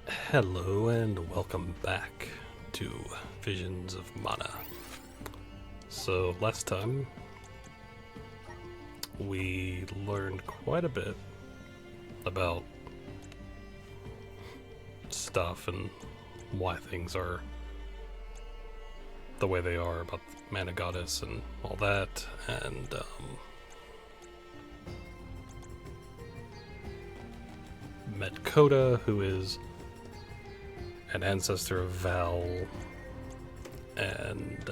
Hello and welcome back to Visions of Mana. So last time we learned quite a bit about stuff and why things are the way they are, about the Mana Goddess and all that, and met Coda, who is an ancestor of Val, and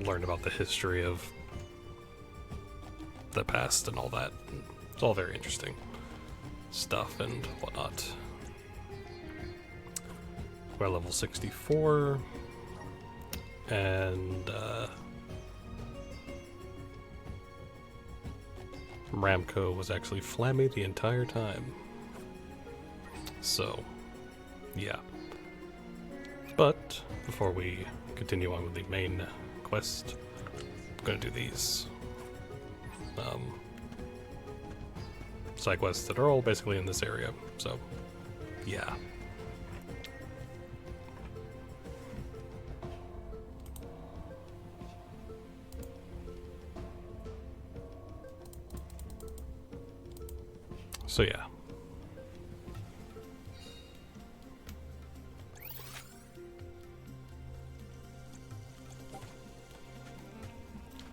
learned about the history of the past and all that. It's all very interesting stuff and whatnot. We're level 64, and Ramco was actually Flammy the entire time. So, yeah. But before we continue on with the main quest, I'm gonna do these side quests that are all basically in this area. So, yeah. So yeah.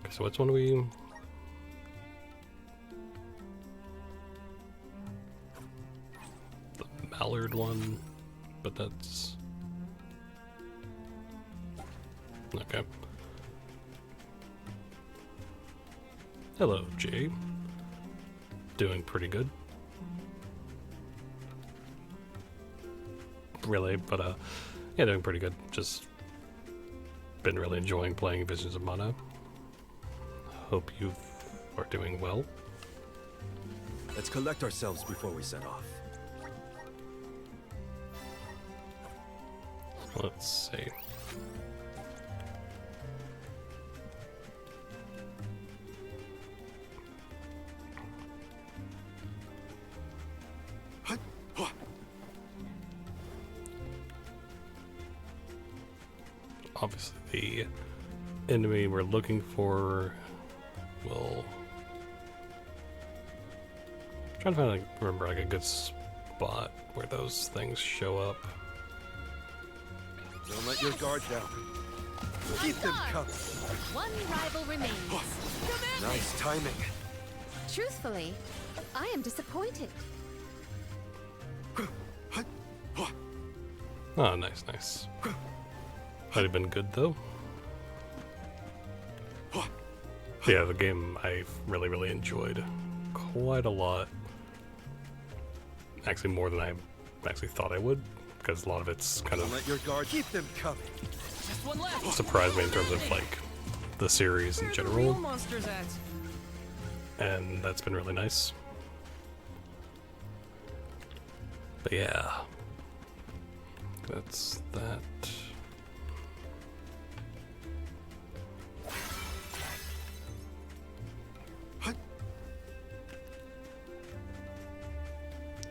Okay, so which one do we... The Mallard one, but that's... Okay. Hello, Jay. Doing pretty good. Really, but yeah, doing pretty good. Just been really enjoying playing Visions of Mana. Hope you are doing well. Let's collect ourselves before we set off. Let's see. Obviously, the enemy we're looking for will... I'm trying to find, remember a good spot where those things show up. Don't let your guard down. Keep them coming. One rival remains. Nice timing. Truthfully, I am disappointed. Oh, nice, nice. Might have been good, though. Yeah, the game I've really enjoyed quite a lot. Actually, more than I actually thought I would, because a lot of it's kind Don't let your guard. Keep them coming. Just one left. surprised me in terms of, like, the series in Where are the real general, monsters at? and that's been really nice. But yeah, that's that.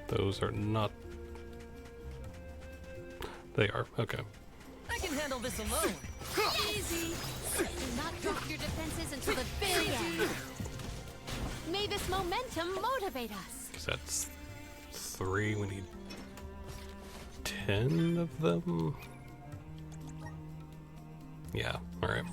Those are not... They are, okay. I can handle this alone. Easy. Do not drop your defenses until the very end. May this momentum motivate us. Because that's 3, we need 10 of them? Yeah, alright.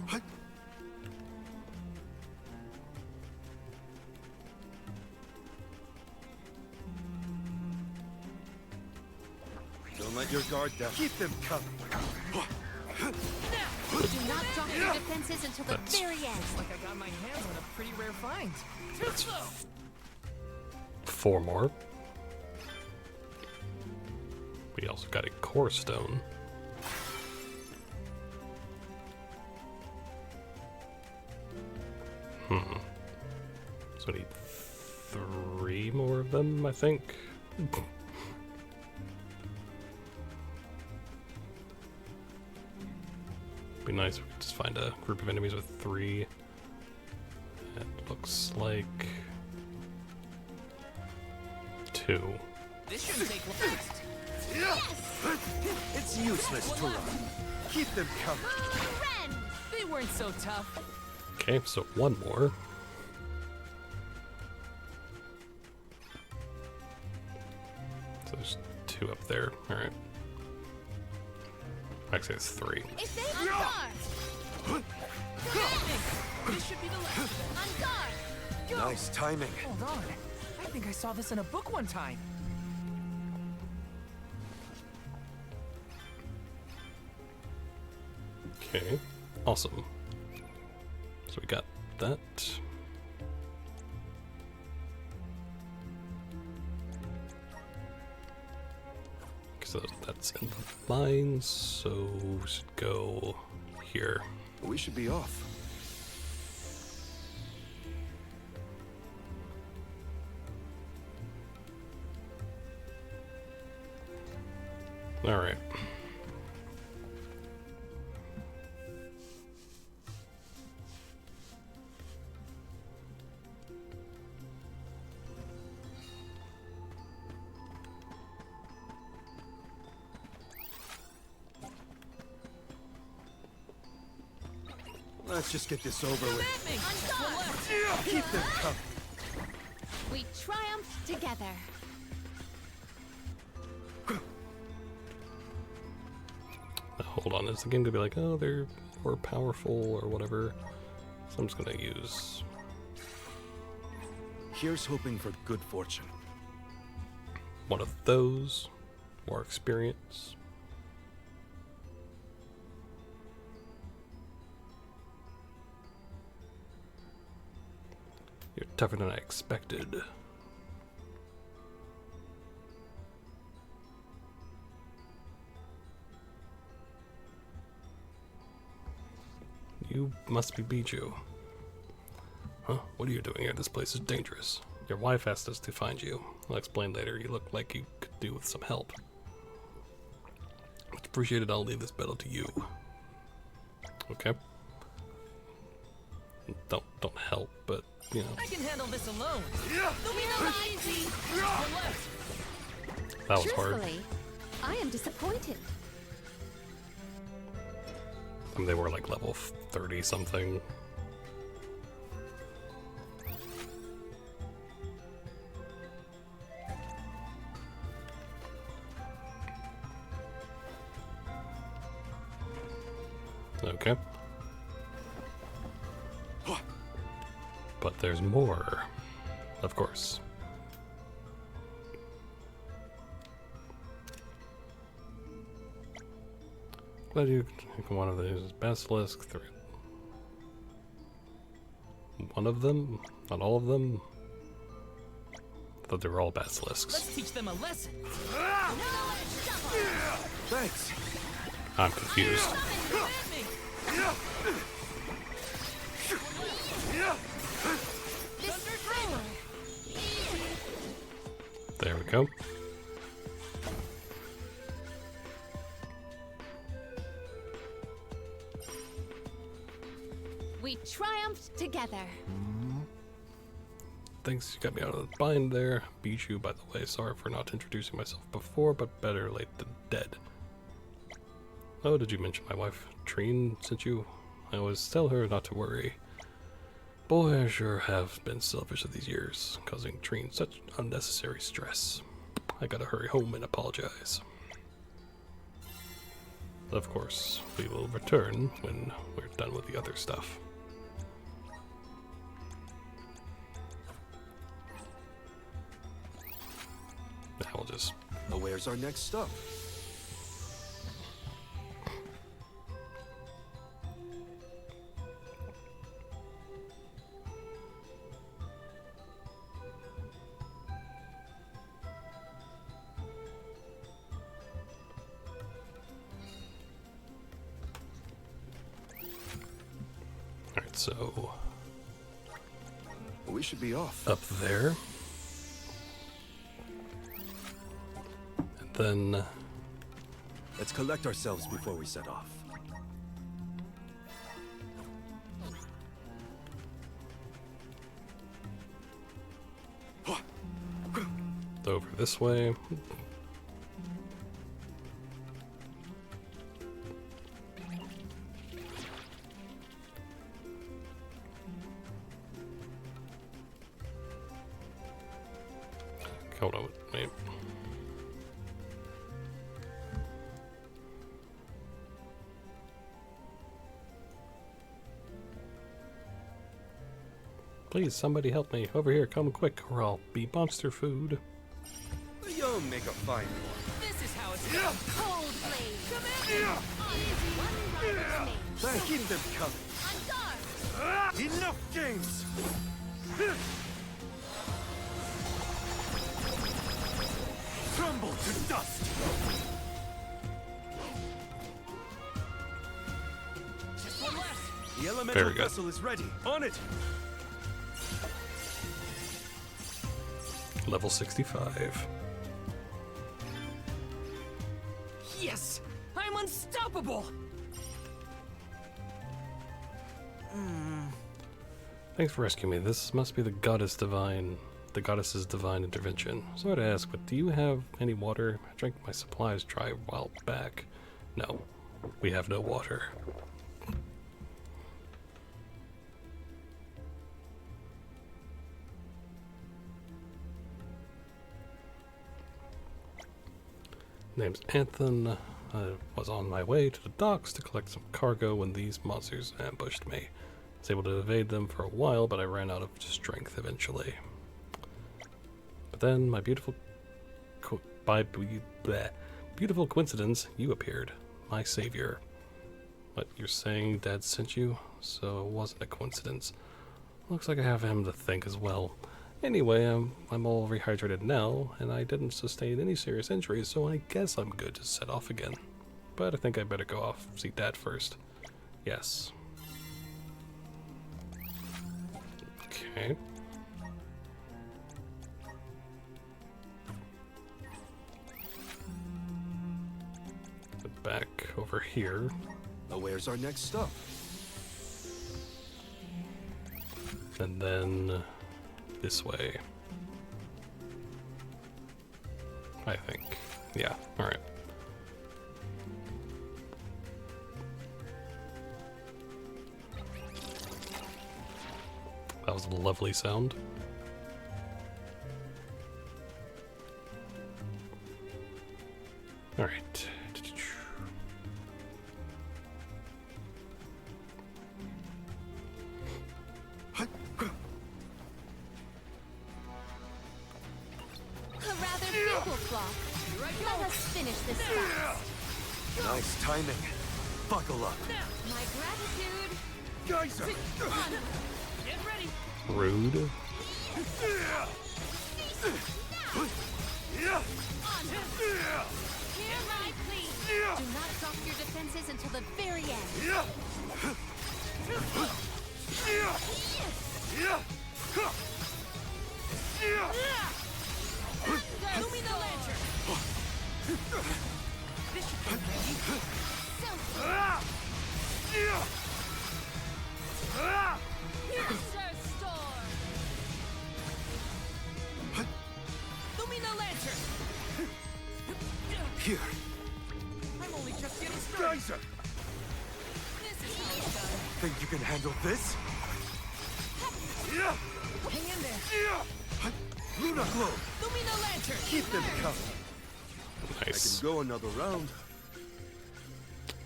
Don't let your guard down. Keep them coming. Do not drop your defenses until the That's- very end. Like I got my hands on a pretty rare find. That's 4 more. We also got a core stone. So we need 3 more of them, I think. Be nice if we could just find a group of enemies with 3. It looks like 2. This This shouldn't take long. It's useless to run. Keep them coming. Ren! They weren't so tough. Okay, so one more. So there's 2 up there. All right. Actually, it's 3. If they on guard! This should be the last of them. On guard! Go! Nice timing. Hold on. I think I saw this in a book one time. Okay, awesome. So we got that. So that's in the mines, so we should go here. We should be off. All right. Let's just get this over with. On guard! Keep them coming. We triumphed together. Hold on, is the game gonna be like, oh, they're more powerful or whatever? So I'm just gonna use. Here's hoping for good fortune. One of those. More experience. You're tougher than I expected. You must be Bijou. Huh? What are you doing here? This place is dangerous. Your wife asked us to find you. I'll explain later. You look like you could do with some help. Much appreciated. I'll leave this battle to you. Okay. Don't help, but you know. I can handle this alone. There'll be no easy. One left. That was hard. Truthfully, I am disappointed. I mean, they were like level 30 something. Okay. But there's more, of course. Glad you one of these is basilisk. 3. One of them? Not all of them? I thought they were all basilisks. Let's teach them a lesson. Thanks. I'm confused. There we go. We triumphed together. Thanks, you got me out of the bind there. Beat you, by the way. Sorry for not introducing myself before, but better late than dead. Oh, did you mention my wife, Trine, sent you? I always tell her not to worry. Boy, I sure have been selfish of these years, causing Trine such unnecessary stress. I gotta hurry home and apologize. Of course, we will return when we're done with the other stuff. Now we'll just... Now where's our next stop? Alright, so... We should be off. up there. And then... Let's collect ourselves before we set off. over this way. Hold on, wait. Please, somebody help me. Over here, come quick, or I'll be monster food. You'll make a fine one. This is how it's done. Cold blade. Easy. One rider's name. Thank keep them coming. On guard. Enough games! Crumble to dust! Just one left. The elemental Very good. vessel is ready. On it! Level 65. Yes! I'm unstoppable! Thanks for rescuing me. This must be the goddess's divine intervention. Sorry to ask, but do you have any water? I drank my supplies dry a while back. No, we have no water. Name's Anthem. I was on my way to the docks to collect some cargo when these monsters ambushed me. I was able to evade them for a while, but I ran out of strength eventually. But then, my beautiful coincidence, you appeared. My savior. What, you're saying Dad sent you? So it wasn't a coincidence. Looks like I have him to thank as well. Anyway, I'm all rehydrated now, and I didn't sustain any serious injuries, so I guess I'm good to set off again. But I think I better go off, see Dad first. Yes. Okay. Back over here. Now where's our next stop? And then this way. I think. Yeah, alright. That was a lovely sound. Alright. A rather simple clock. Let us finish this fast. Nice timing. Buckle up. My gratitude. Geyser! Get ready! Rude. Hear my plea. Do not drop your defenses until the very end. Lumi the lantern! This should be handy. Sir Storm. Lumi the lantern! Here. I'm only just getting started. Geyser! This is how it's done. Think you can handle this? Hang in there. Luna Glow! Lumi the lantern! Keep them coming. I can Nice. go another round.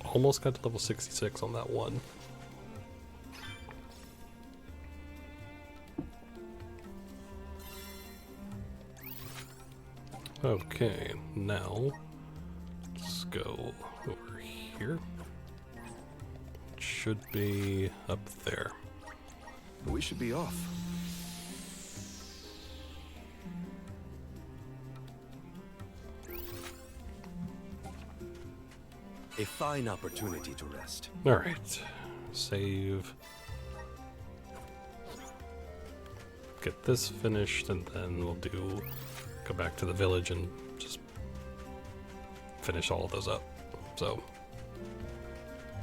Almost got to level 66 on that one. Okay, now let's go over here. It should be up there. We should be off. A fine opportunity to rest. Alright, save. Get this finished, and then we'll go back to the village and just finish all of those up. So,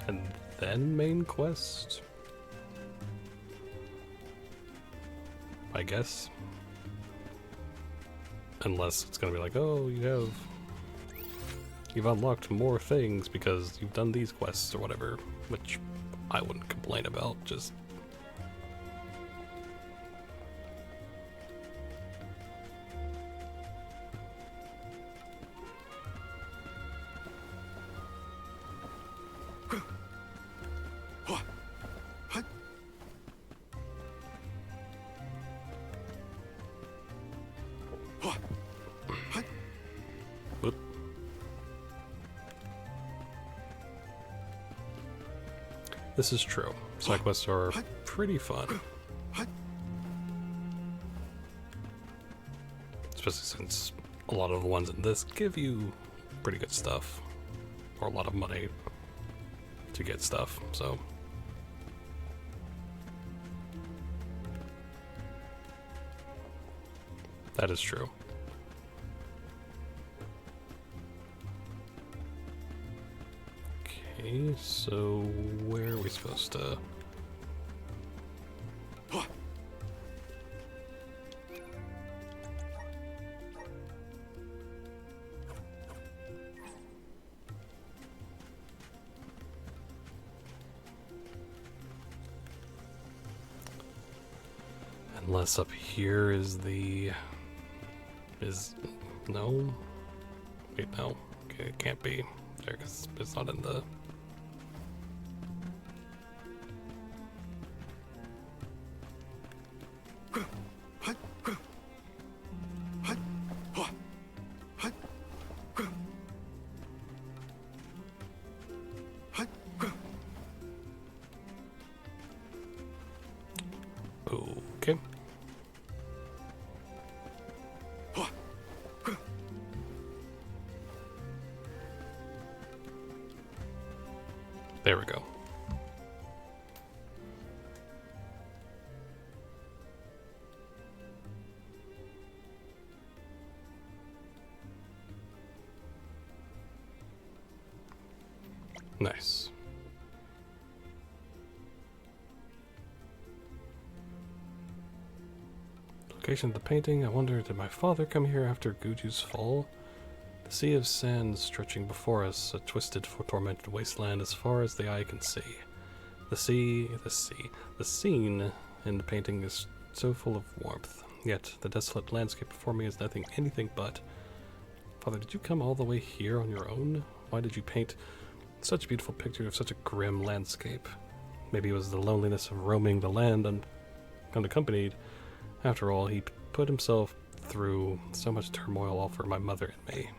and then main quest, I guess. Unless it's gonna be like, oh, you've unlocked more things because you've done these quests or whatever, which I wouldn't complain about, just... Whoop. This is true. Side quests are pretty fun. Especially since a lot of the ones in this give you pretty good stuff. Or a lot of money to get stuff, so... That is true. Okay, so where are we supposed to... Unless up here is the... No? Wait, no. Okay, it can't be there because it's not in the... Okay. There we go. Nice. Location of the painting. I wonder, did my father come here after Guju's fall? The sea of sand stretching before us, a twisted, tormented wasteland as far as the eye can see. The scene in the painting is so full of warmth, yet the desolate landscape before me is anything but. Father, did you come all the way here on your own? Why did you paint such a beautiful picture of such a grim landscape? Maybe it was the loneliness of roaming the land unaccompanied. After all, he put himself through so much turmoil all for my mother and me.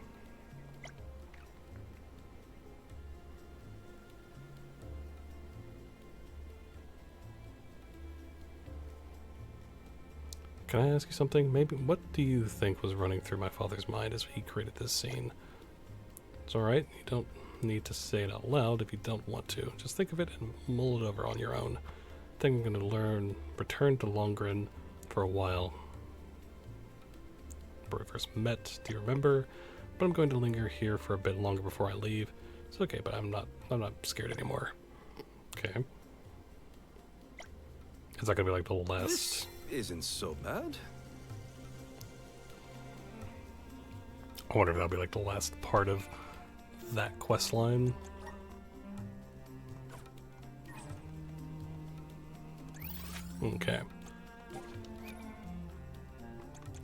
Can I ask you something? Maybe, what do you think was running through my father's mind as he created this scene? It's alright, you don't need to say it out loud if you don't want to. Just think of it and mull it over on your own. I think I'm going to return to Longren for a while. Where we first met, do you remember? But I'm going to linger here for a bit longer before I leave. It's okay, but I'm not scared anymore. Okay. Is that gonna be like the last? This isn't so bad. I wonder if that'll be like the last part of that quest line. Okay.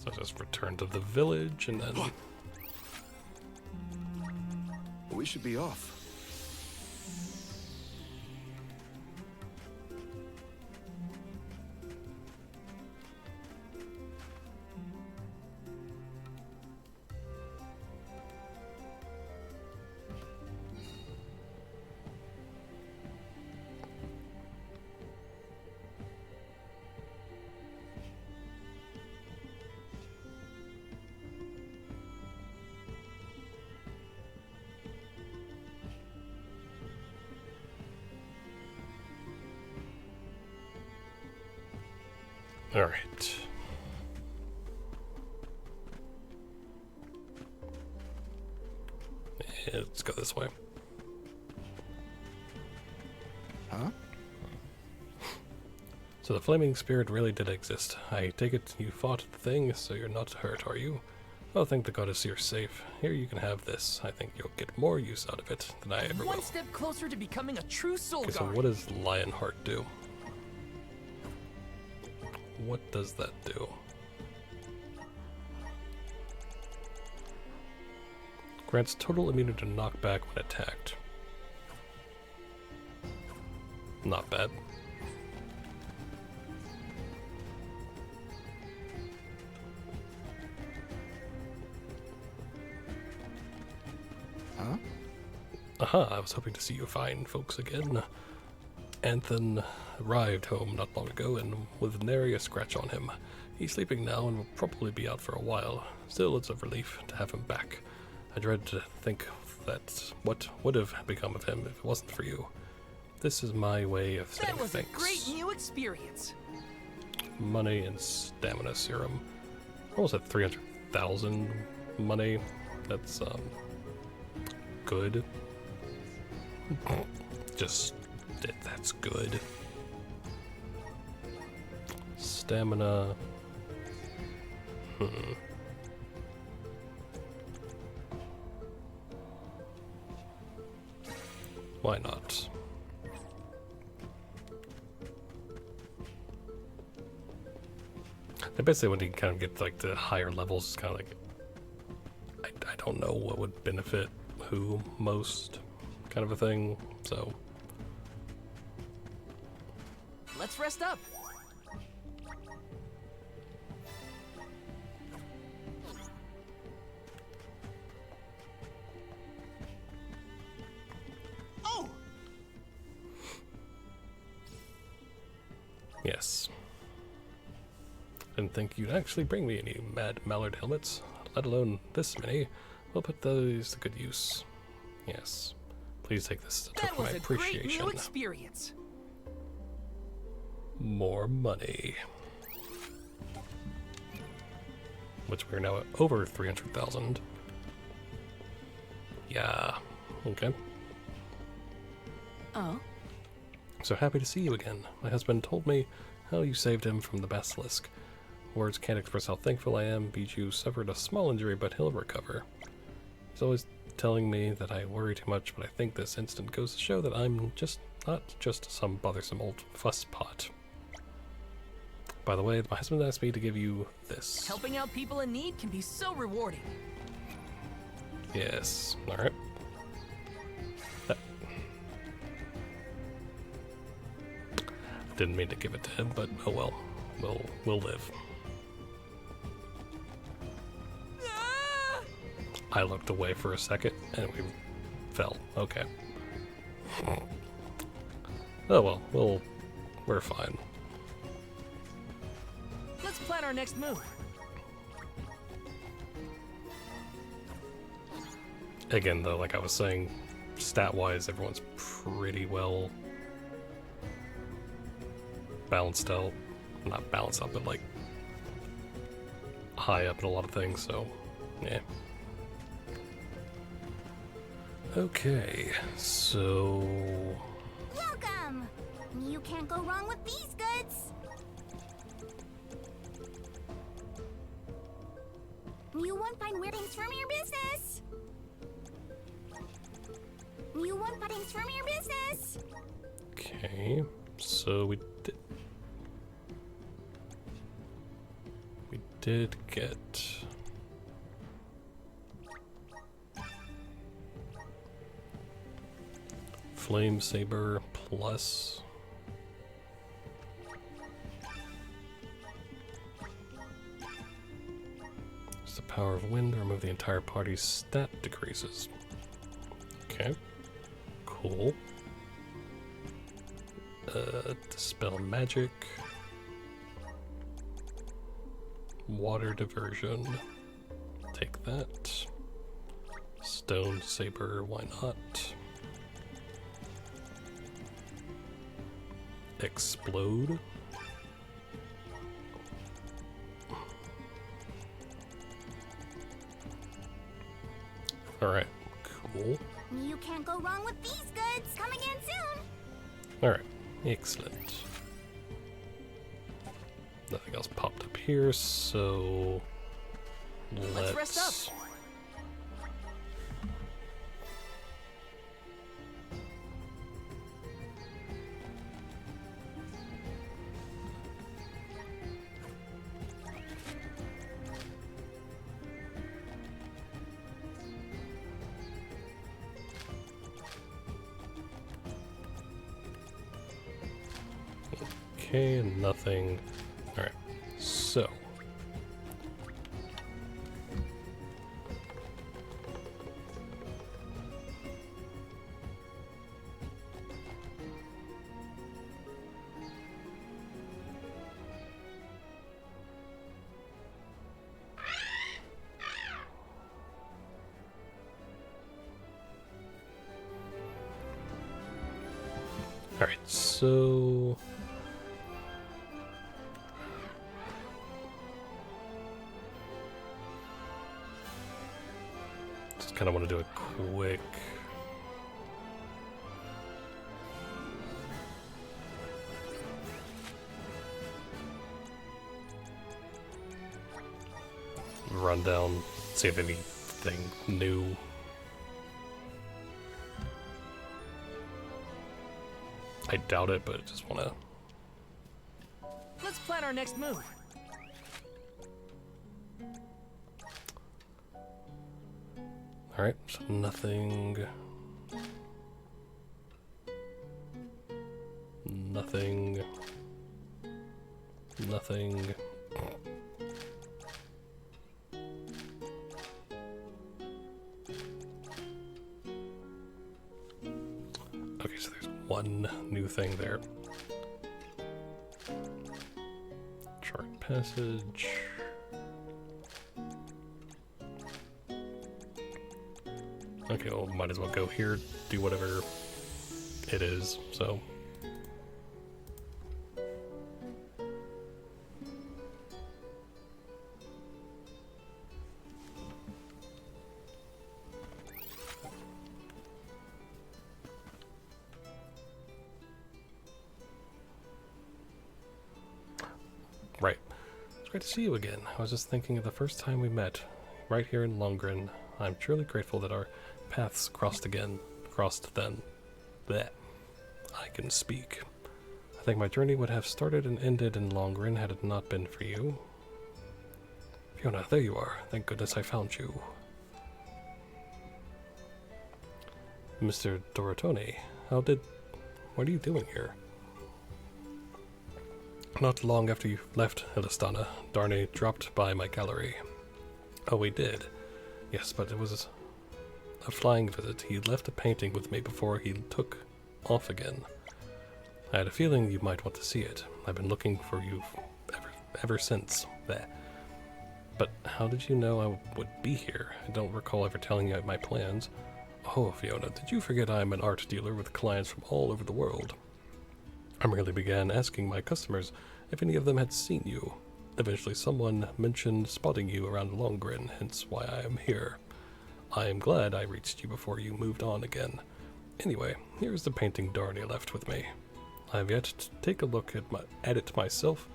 So just return to the village and then... We should be off. All right. Yeah, let's go this way. Huh? So the flaming spirit really did exist. I take it you fought the thing, so you're not hurt, are you? Oh, thank the goddess you're safe. Here you can have this. I think you'll get more use out of it than I ever One will. step closer to becoming a true soul Okay, so guard. what does Lionheart do? What does that do? Grants total immunity to knockback when attacked. Not bad. Huh? Aha, I was hoping to see you fine folks again. Anthon arrived home not long ago and with nary a scratch on him. He's sleeping now and will probably be out for a while. Still, it's a relief to have him back. I dread to think that what would have become of him if it wasn't for you. This is my way of saying That was thanks. a great new experience. Money and stamina serum. Almost at 300,000 money. That's good. Just that's good. Stamina. Why not? And basically, when you kind of get to, like the higher levels, it's kind of like I don't know what would benefit who most, kind of a thing. So Let's rest up. Oh! yes. Didn't think you'd actually bring me any mad mallard helmets, let alone this many. We'll put those to good use. Yes. Please take this as a That token of was my a great appreciation. new experience. More money. Which we're now at over 300,000. Yeah. Okay. Oh? So happy to see you again. My husband told me how you saved him from the basilisk. Words can't express how thankful I am. Bijou suffered a small injury, but he'll recover. He's always telling me that I worry too much, but I think this instant goes to show that I'm just not just some bothersome old fusspot. By the way, my husband asked me to give you this. Helping out people in need can be so rewarding. Yes. Alright. Didn't mean to give it to him, but oh well. We'll live. Ah! I looked away for a second and we fell. Okay. Oh well, we're fine. Let's plan our next move. Again though, like I was saying, stat-wise everyone's pretty well balanced out. Not balanced out, but like high up in a lot of things, so yeah. Okay, so Welcome! You can't go wrong with these goods. You won't find weird things from your business. You won't find things from your business. okay, so we did get Flame Saber plus it's the power of wind, remove the entire party's stat decreases. Okay, cool. Dispel magic. Water diversion. Take that. Stone saber, why not? Explode. Alright, cool. You can't go wrong with these goods. Coming in soon. Alright, excellent. Nothing else popped up here, so Let's rest up. Okay, nothing. Alright, so. Alright, so. Just kind of want to do a quick. Rundown, see if anything new. I doubt it, but I just want to. Let's plan our next move. Alright, so nothing. Nothing. Nothing. Okay, so there's one new thing there. Chart passage. Okay, well, might as well go here, do whatever it is, so. Right. It's great to see you again. I was just thinking of the first time we met, right here in Longren. I'm truly grateful that our paths crossed then. Blech. I can speak. I think my journey would have started and ended in Longren had it not been for you. Fiona, there you are. Thank goodness I found you. Mr. Dorotone, what are you doing here? Not long after you left Elistana, Darnay dropped by my gallery. Oh, we did. Yes, but it was a flying visit. He left a painting with me before he took off again. I had a feeling you might want to see it. I've been looking for you ever since. Bleh. But how did you know I would be here? I don't recall ever telling you my plans. Oh, Fiona, did you forget I'm an art dealer with clients from all over the world? I merely began asking my customers if any of them had seen you. Eventually someone mentioned spotting you around Longren, hence why I am here. I am glad I reached you before you moved on again. Anyway, here's the painting Darnay left with me. I have yet to take a look at it myself.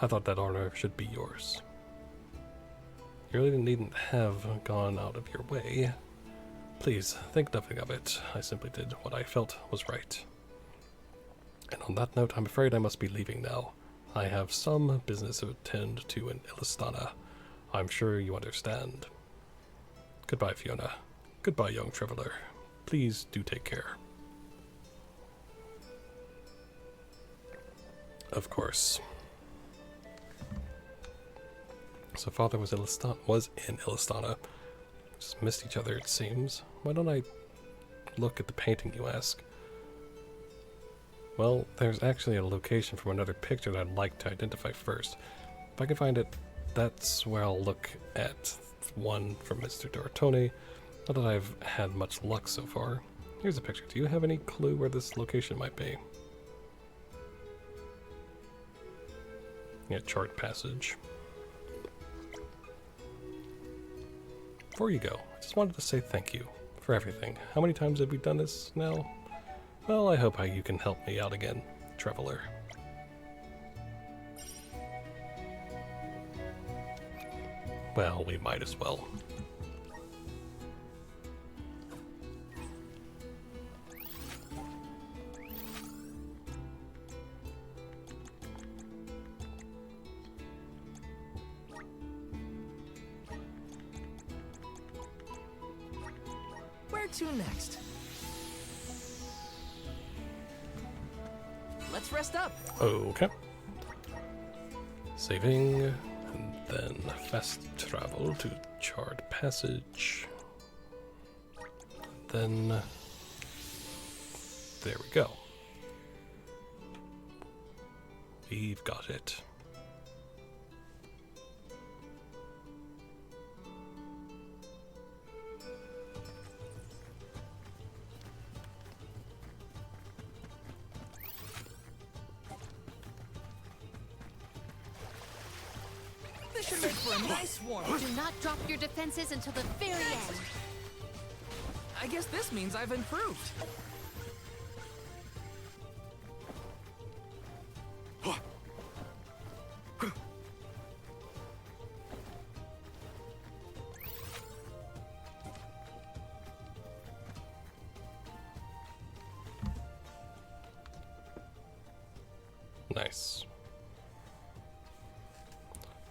I thought that honor should be yours. You really needn't have gone out of your way. Please, think nothing of it. I simply did what I felt was right. And on that note, I'm afraid I must be leaving now. I have some business to attend to in Elistana. I'm sure you understand. Goodbye, Fiona. Goodbye, young traveler. Please do take care. Of course. So father was in Elistana. Just missed each other, it seems. Why don't I look at the painting, you ask? Well, there's actually a location from another picture that I'd like to identify first. If I can find it, that's where I'll look at one from Mr. Dorotone. Not that I've had much luck so far. Here's a picture. Do you have any clue where this location might be? Yeah, chart passage. Before you go, I just wanted to say thank you for everything. How many times have we done this now? Well, I hope you can help me out again, traveler. Well, we might as well. Where to next? Let's rest up. Okay. Saving, and then fast travel to Charred Passage. Then there we go. We've got it. This should make for a nice warm. Do not drop your defenses until the very end. I guess this means I've improved. Nice.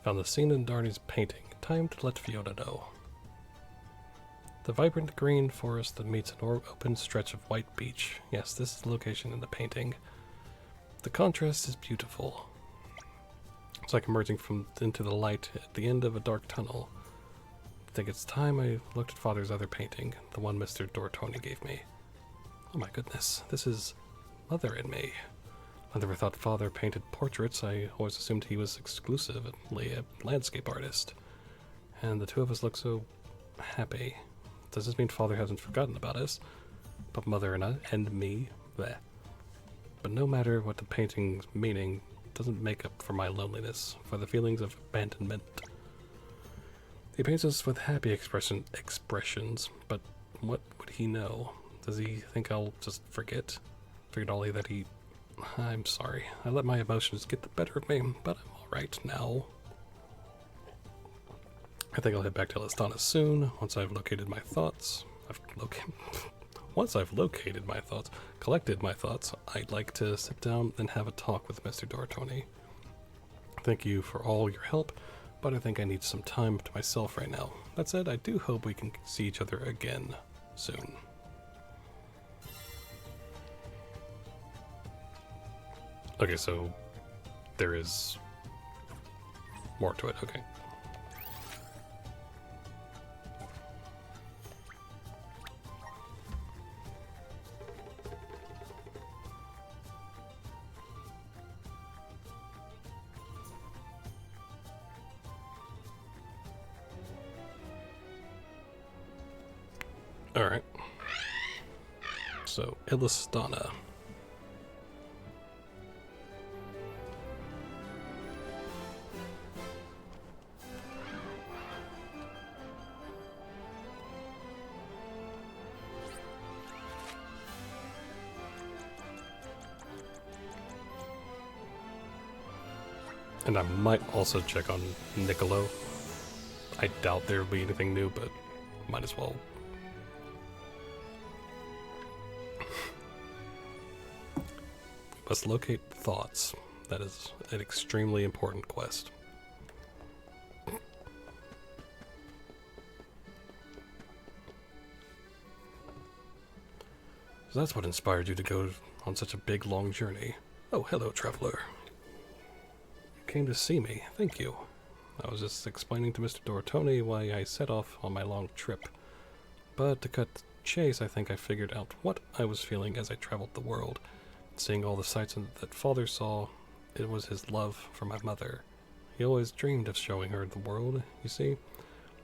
Found the scene in Darnie's painting. Time to let Fiona know. The vibrant green forest that meets an open stretch of white beach. Yes, this is the location in the painting. The contrast is beautiful. It's like emerging into the light at the end of a dark tunnel. I think it's time I looked at Father's other painting, the one Mr. Dortoni gave me. Oh my goodness, this is Mother and me. I never thought Father painted portraits. I always assumed he was exclusively a landscape artist. And the two of us look so happy. Does this mean Father hasn't forgotten about us? But Mother and me? Bleh. But no matter what the painting's meaning, doesn't make up for my loneliness, for the feelings of abandonment. He paints us with happy expressions, but what would he know? Does he think I'll just forget? Forget all that he... I'm sorry. I let my emotions get the better of me, but I'm alright now. I think I'll head back to Listana soon, once I've located my thoughts. Once I've located my thoughts, collected my thoughts, I'd like to sit down and have a talk with Mr. Dortoni. Thank you for all your help, but I think I need some time to myself right now. That said, I do hope we can see each other again soon. Okay, so there is more to it, okay. Alright. So, Illistana. And I might also check on Niccolo. I doubt there'll be anything new, but might as well. We must locate thoughts. That is an extremely important quest. So that's what inspired you to go on such a big, long journey. Oh, hello, traveler. Came to see me. Thank you. I was just explaining to Mr. Dortoni why I set off on my long trip. But to cut the chase, I think I figured out what I was feeling as I traveled the world. Seeing all the sights that Father saw, it was his love for my mother. He always dreamed of showing her the world, you see.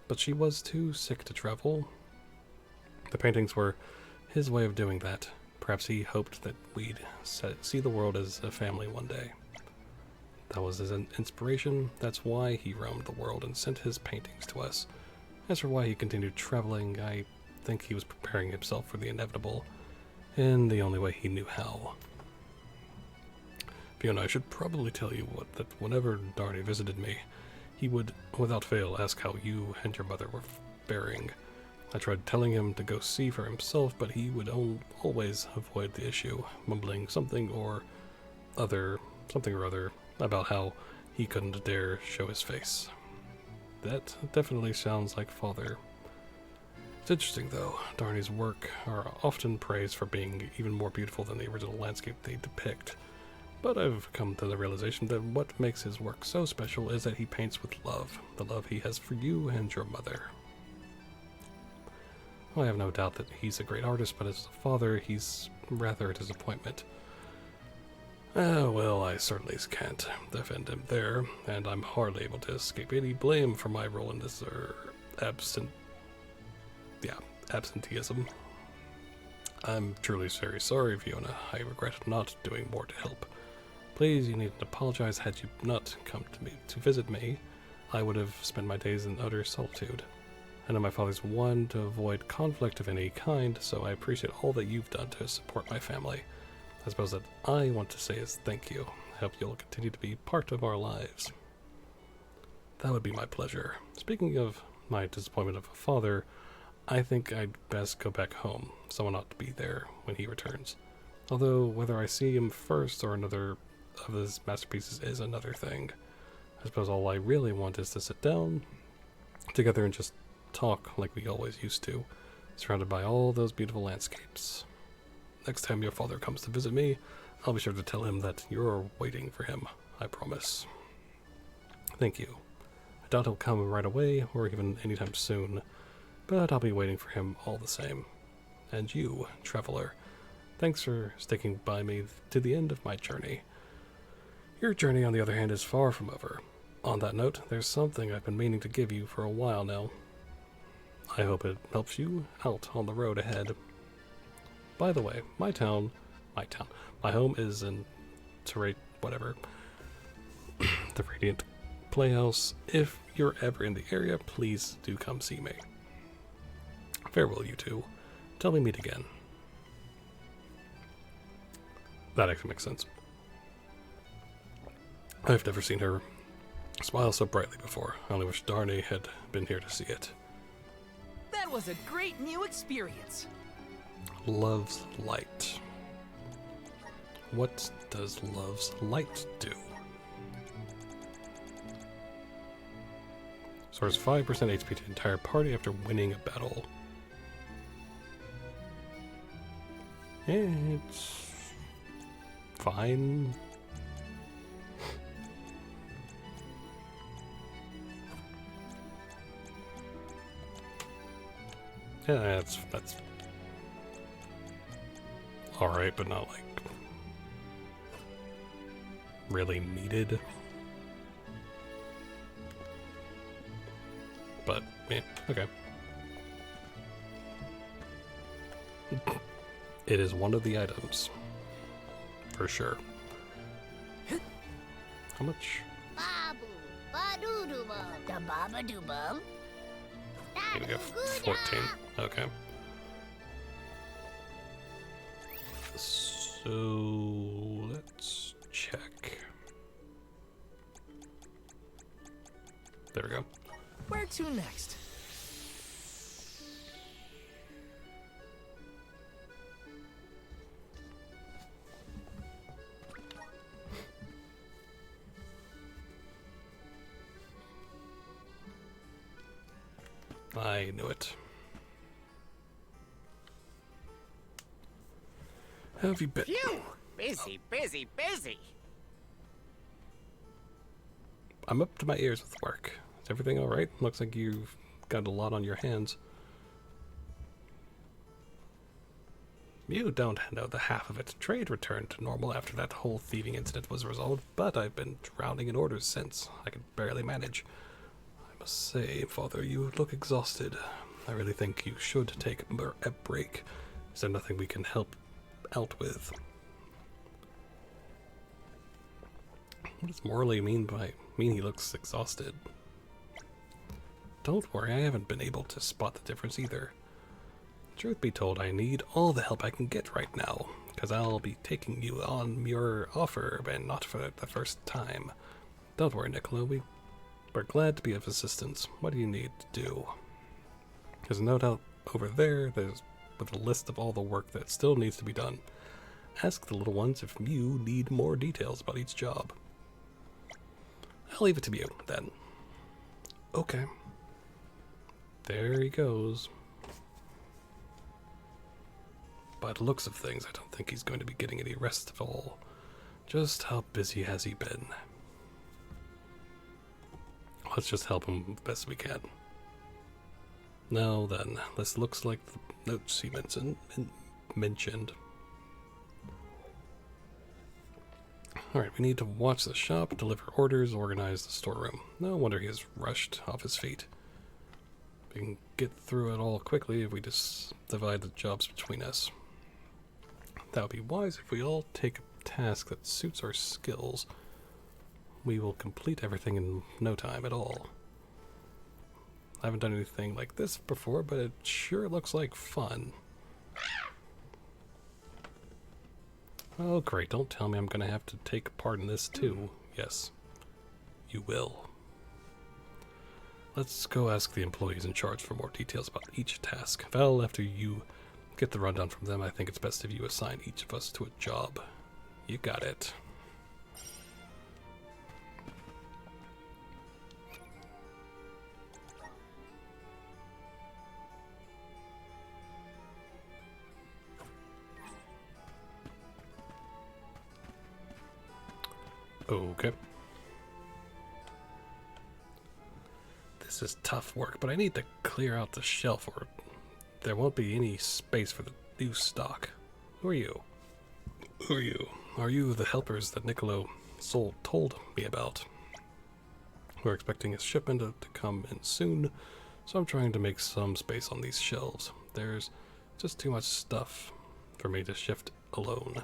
But she was too sick to travel. The paintings were his way of doing that. Perhaps he hoped that we'd see the world as a family one day. That was his inspiration. That's why he roamed the world and sent his paintings to us. As for why he continued traveling, I think he was preparing himself for the inevitable, in the only way he knew how. Fiona, I should probably tell you that whenever Darnie visited me, He would, without fail, ask how you and your mother were faring. I tried telling him to go see for himself, but he would always avoid the issue, mumbling something or other about how he couldn't dare show his face. That definitely sounds like father. It's interesting though, Darnie's work are often praised for being even more beautiful than the original landscape they depict. But I've come to the realization that what makes his work so special is that he paints with love, the love he has for you and your mother. I have no doubt that he's a great artist, but as a father, he's rather a disappointment. Well, I certainly can't defend him there, and I'm hardly able to escape any blame for my role in this, absenteeism. I'm truly very sorry, Fiona. I regret not doing more to help. Please, you needn't apologize. Had you not come to visit me, I would have spent my days in utter solitude. I know my father's one to avoid conflict of any kind, so I appreciate all that you've done to support my family. I suppose that I want to say is thank you. I hope you'll continue to be part of our lives. That would be my pleasure. Speaking of my disappointment of a father, I think I'd best go back home. Someone ought to be there when he returns. Although, whether I see him first or another of his masterpieces is another thing. I suppose all I really want is to sit down together and just talk like we always used to, surrounded by all those beautiful landscapes. Next time your father comes to visit me, I'll be sure to tell him that you're waiting for him, I promise. Thank you. I doubt he'll come right away, or even anytime soon, but I'll be waiting for him all the same. And you, traveler, thanks for sticking by me to the end of my journey. Your journey, on the other hand, is far from over. On that note, there's something I've been meaning to give you for a while now. I hope it helps you out on the road ahead. By the way, my home is in the Radiant Playhouse. If you're ever in the area, please do come see me. Farewell, you two. Till we meet again. That actually makes sense. I've never seen her smile so brightly before. I only wish Darnie had been here to see it. That was a great new experience. Love's light. What does love's light do? Restores 5% HP to the entire party after winning a battle. It's fine. Yeah, that's alright, but not like really needed. But yeah, okay. It is one of the items, for sure. How much? Babu, ba-doo-doo-bum, da-ba-ba-doo-bum. Here we go, 14. Okay. So let's check. There we go. Where to next? I knew it. How have you been? Phew! Busy, busy, busy. I'm up to my ears with work. Is everything alright? Looks like you've got a lot on your hands. You don't know the half of it. Trade returned to normal after that whole thieving incident was resolved, but I've been drowning in orders since. I can barely manage. I must say, Father, you look exhausted. I really think you should take a break. Is there nothing we can help out with? What does morally mean he looks exhausted? Don't worry, I haven't been able to spot the difference either. Truth be told, I need all the help I can get right now, because I'll be taking you on your offer, and not for the first time. Don't worry, Nicola, we We're glad to be of assistance. What do you need to do? There's a note out over there with a list of all the work that still needs to be done. Ask the little ones if you need more details about each job. I'll leave it to you, then. Okay. There he goes. By the looks of things, I don't think he's going to be getting any rest at all. Just how busy has he been? Let's just help him the best we can. Now then, this looks like the notes he mentioned. Alright, we need to watch the shop, deliver orders, organize the storeroom. No wonder he is rushed off his feet. We can get through it all quickly if we just divide the jobs between us. That would be wise if we all take a task that suits our skills. We will complete everything in no time at all. I haven't done anything like this before, but it sure looks like fun. Oh great, don't tell me I'm gonna have to take part in this too. Yes, you will. Let's go ask the employees in charge for more details about each task. Val, after you get the rundown from them, I think it's best if you assign each of us to a job. You got it. Okay. This is tough work, but I need to clear out the shelf or there won't be any space for the new stock. Who are you? Who are you? Are you the helpers that Niccolo told me about? We're expecting a shipment to come in soon, so I'm trying to make some space on these shelves. There's just too much stuff for me to shift alone.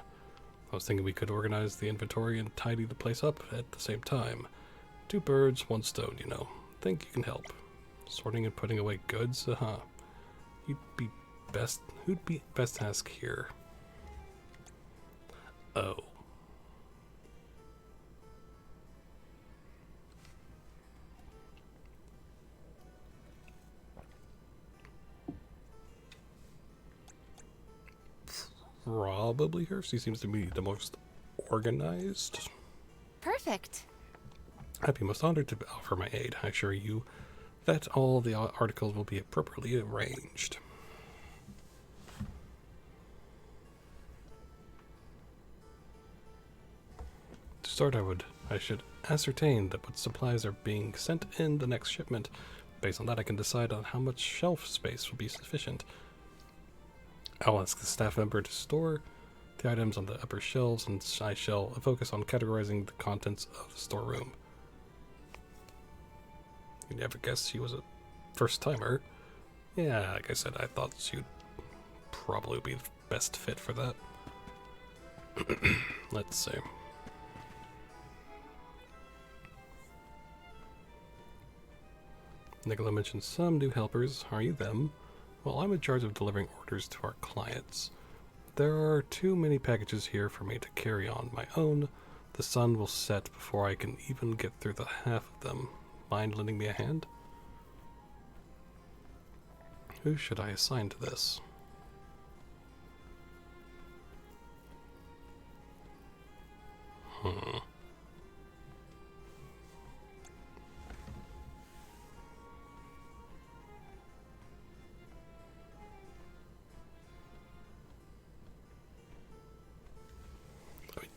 I was thinking we could organize the inventory and tidy the place up at the same time. 2 birds, 1 stone, you know. Think you can help. Sorting and putting away goods? Who'd be best task here? Oh. Probably her. She seems to be the most organized. Perfect. I'd be most honored to offer my aid. I assure you that all the articles will be appropriately arranged. To start, I should ascertain that what supplies are being sent in the next shipment. Based on that, I can decide on how much shelf space will be sufficient. I'll ask the staff member to store the items on the upper shelves, and I shall focus on categorizing the contents of the storeroom. You never guessed she was a first-timer. Yeah, like I said, I thought she'd probably be the best fit for that. Let's see. Nicola mentioned some new helpers. Are you them? Well, I'm in charge of delivering orders to our clients. There are too many packages here for me to carry on my own. The sun will set before I can even get through the half of them. Mind lending me a hand? Who should I assign to this?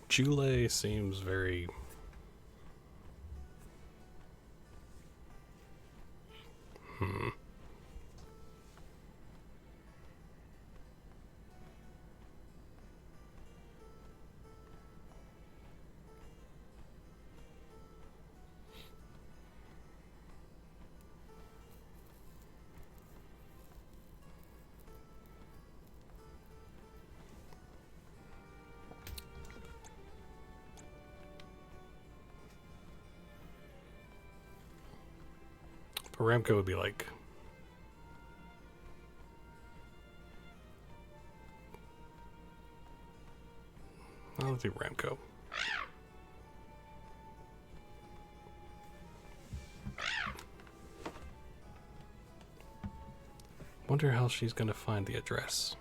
Jule seems very... Ramco would be like... I'll do Ramco. wonder how she's gonna find the address.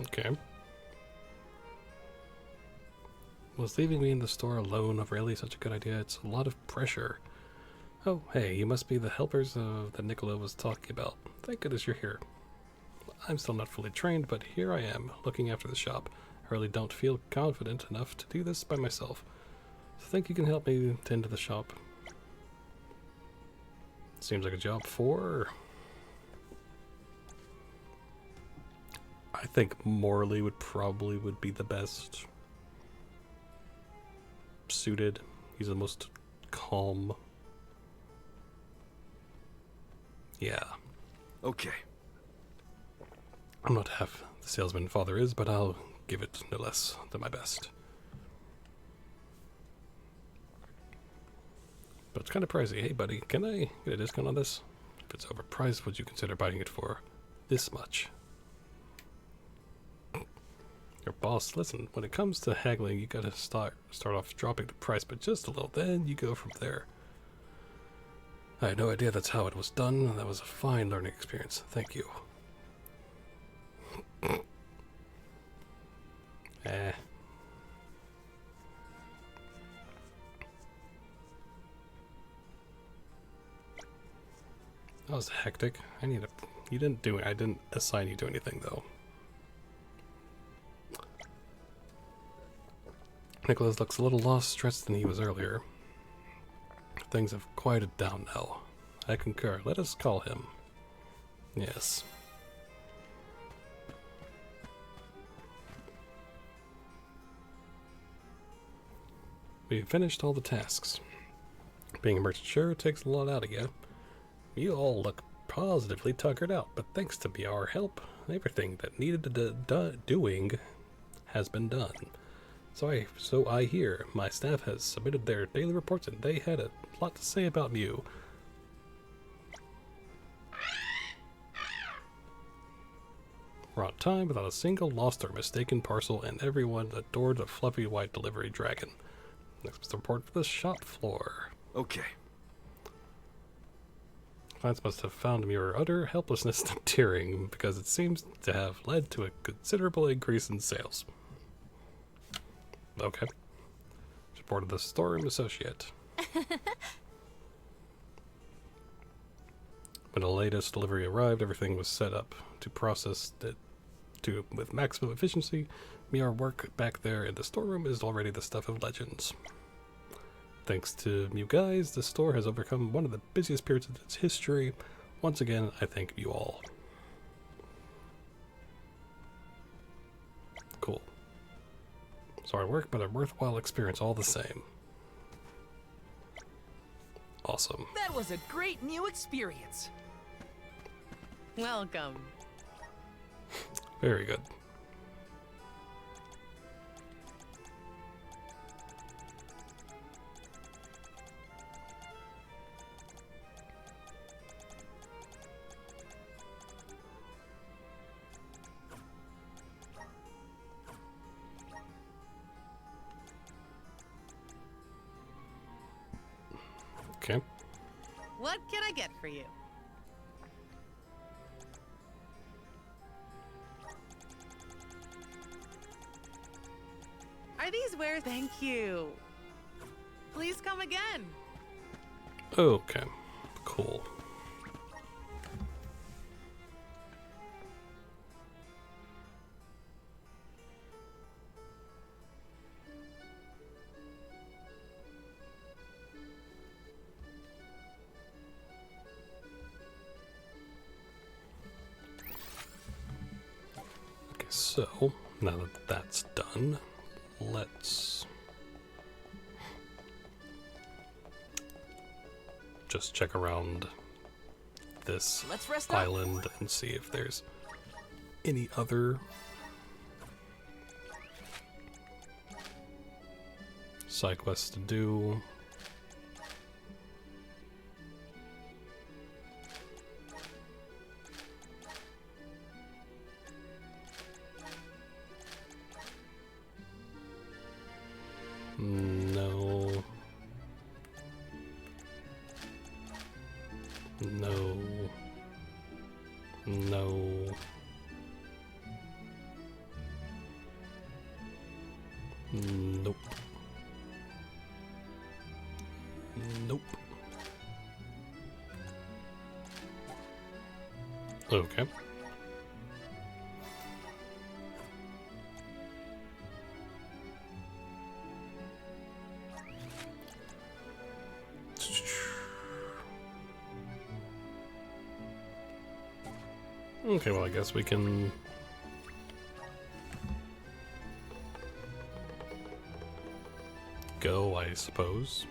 Okay. Was leaving me in the store alone really such a good idea? It's a lot of pressure. Oh, hey, you must be the helpers that Nicola was talking about. Thank goodness you're here. I'm still not fully trained, but here I am, looking after the shop. I really don't feel confident enough to do this by myself. So think you can help me tend to the shop? Seems like a job for... I think Morley would be the best suited. He's the most calm. Yeah. Okay. I'm not half the salesman father is, but I'll give it no less than my best. But it's kind of pricey. Hey, buddy, can I get a discount on this? If it's overpriced, would you consider buying it for this much? Your boss, listen, when it comes to haggling, you gotta start off dropping the price, but just a little, then you go from there. I had no idea that's how it was done. That was a fine learning experience. Thank you. That was hectic. I didn't assign you to anything though. Nicholas looks a little lost, stressed than he was earlier. Things have quieted down now. I concur. Let us call him. Yes. We finished all the tasks. Being a merchant sure takes a lot out of you. You all look positively tuckered out, but thanks to our help, everything that needed doing has been done. So I hear. My staff has submitted their daily reports and they had a lot to say about you. We're on time without a single lost or mistaken parcel, and everyone adored a fluffy white delivery dragon. Next was the report for the shop floor. Okay. Clients must have found your utter helplessness tearing, because it seems to have led to a considerable increase in sales. Okay. Report of the storeroom associate. When the latest delivery arrived, everything was set up to process it with maximum efficiency. Our work back there in the storeroom is already the stuff of legends. Thanks to you guys, the store has overcome one of the busiest periods of its history. Once again, I thank you all. Cool. Sorry work, but a worthwhile experience all the same. Awesome. That was a great new experience. Welcome. Very good. Okay. What can I get for you? Are these wares? Thank you. Please come again. Okay. Cool. So, now that that's done, let's just check around this island and see if there's any other side quests to do. No. No. No. Nope. Nope. Okay. Okay, well, I guess we can go, I suppose.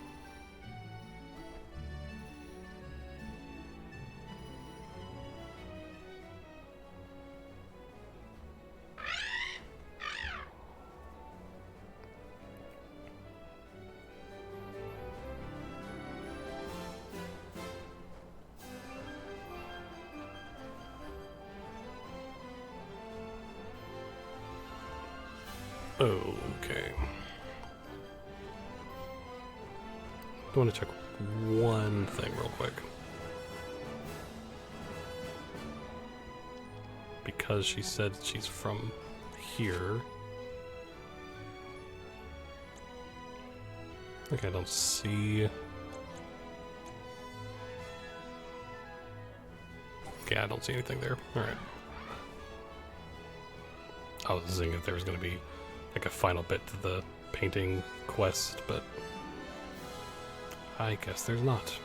Okay. I want to check one thing real quick. Because she said she's from here. Okay, I don't see... Okay, I don't see anything there. Alright. I was thinking if there was going to be like a final bit to the painting quest, but I guess there's not.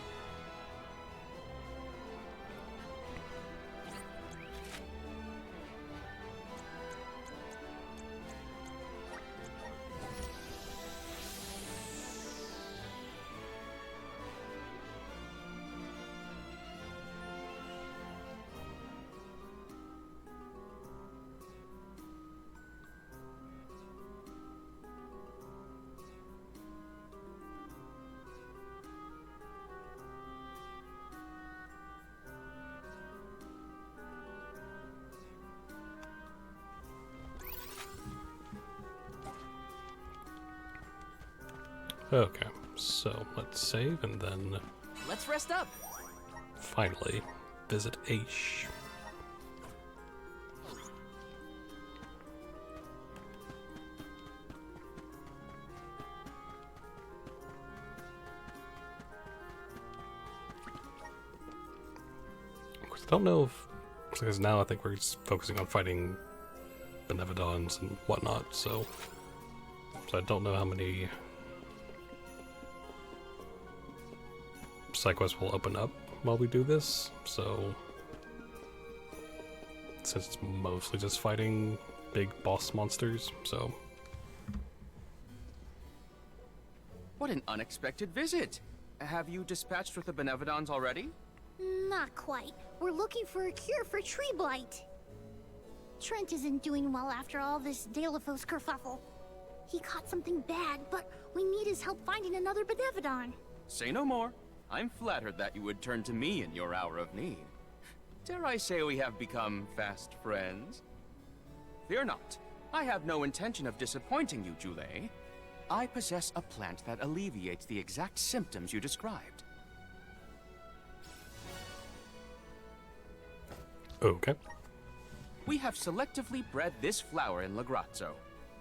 Okay, so let's save and then Let's rest up. finally visit Aish. Of course, I don't know if, because now I think we're just focusing on fighting Benevodons and whatnot, so I don't know how many side quests will open up while we do this, so since it's mostly just fighting big boss monsters, so What an unexpected visit. Have you dispatched with the Benevodons already? Not quite. We're looking for a cure for tree blight. Trent isn't doing well after all this Delafos kerfuffle. He caught something bad, but we need his help finding another Benevodon. Say no more. I'm flattered that you would turn to me in your hour of need. Dare I say we have become fast friends? Fear not. I have no intention of disappointing you, Jule. I possess a plant that alleviates the exact symptoms you described. okay. We have selectively bred this flower in Lagrazzo.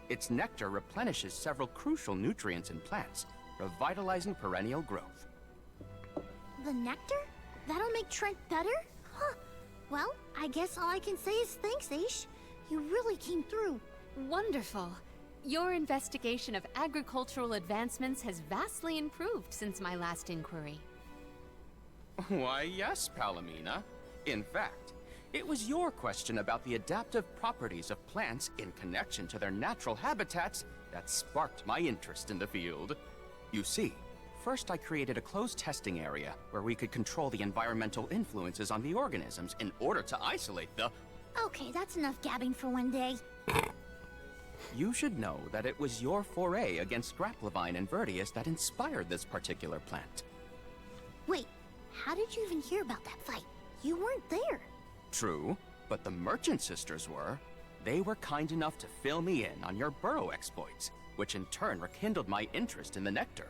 Its nectar replenishes several crucial nutrients in plants, revitalizing perennial growth. The nectar? That'll make Trent better? Huh. Well, I guess all I can say is thanks, Aish. You really came through. Wonderful. Your investigation of agricultural advancements has vastly improved since my last inquiry. Why, yes, Palomina. In fact, it was your question about the adaptive properties of plants in connection to their natural habitats that sparked my interest in the field. You see, first I created a closed testing area where we could control the environmental influences on the organisms in order to isolate the... Okay, that's enough gabbing for one day. You should know that it was your foray against Grapplevine and Vertius that inspired this particular plant. Wait, how did you even hear about that fight? You weren't there. True, but the Merchant Sisters were. They were kind enough to fill me in on your burrow exploits, which in turn rekindled my interest in the nectar.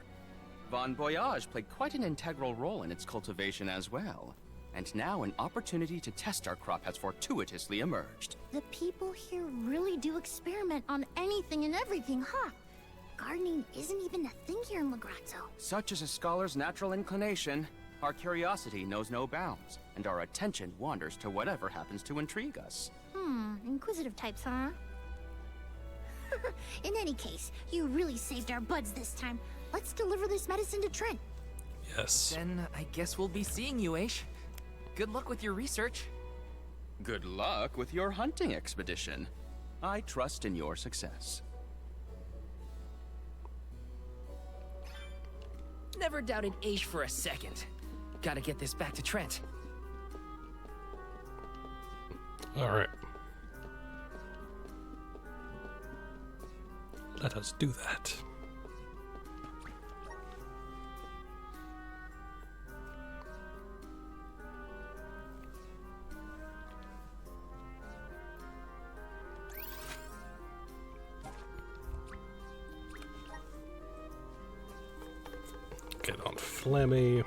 Von Voyage played quite an integral role in its cultivation as well. And now an opportunity to test our crop has fortuitously emerged. The people here really do experiment on anything and everything, huh? Gardening isn't even a thing here in Legrazzo. Such is a scholar's natural inclination. Our curiosity knows no bounds, and our attention wanders to whatever happens to intrigue us. Inquisitive types, huh? In any case, you really saved our buds this time. Let's deliver this medicine to Trent. Yes. Then I guess we'll be seeing you, Aish. Good luck with your research. Good luck with your hunting expedition. I trust in your success. Never doubted Aish for a second. Gotta get this back to Trent. All right. Let us do that. Get on Flemmy.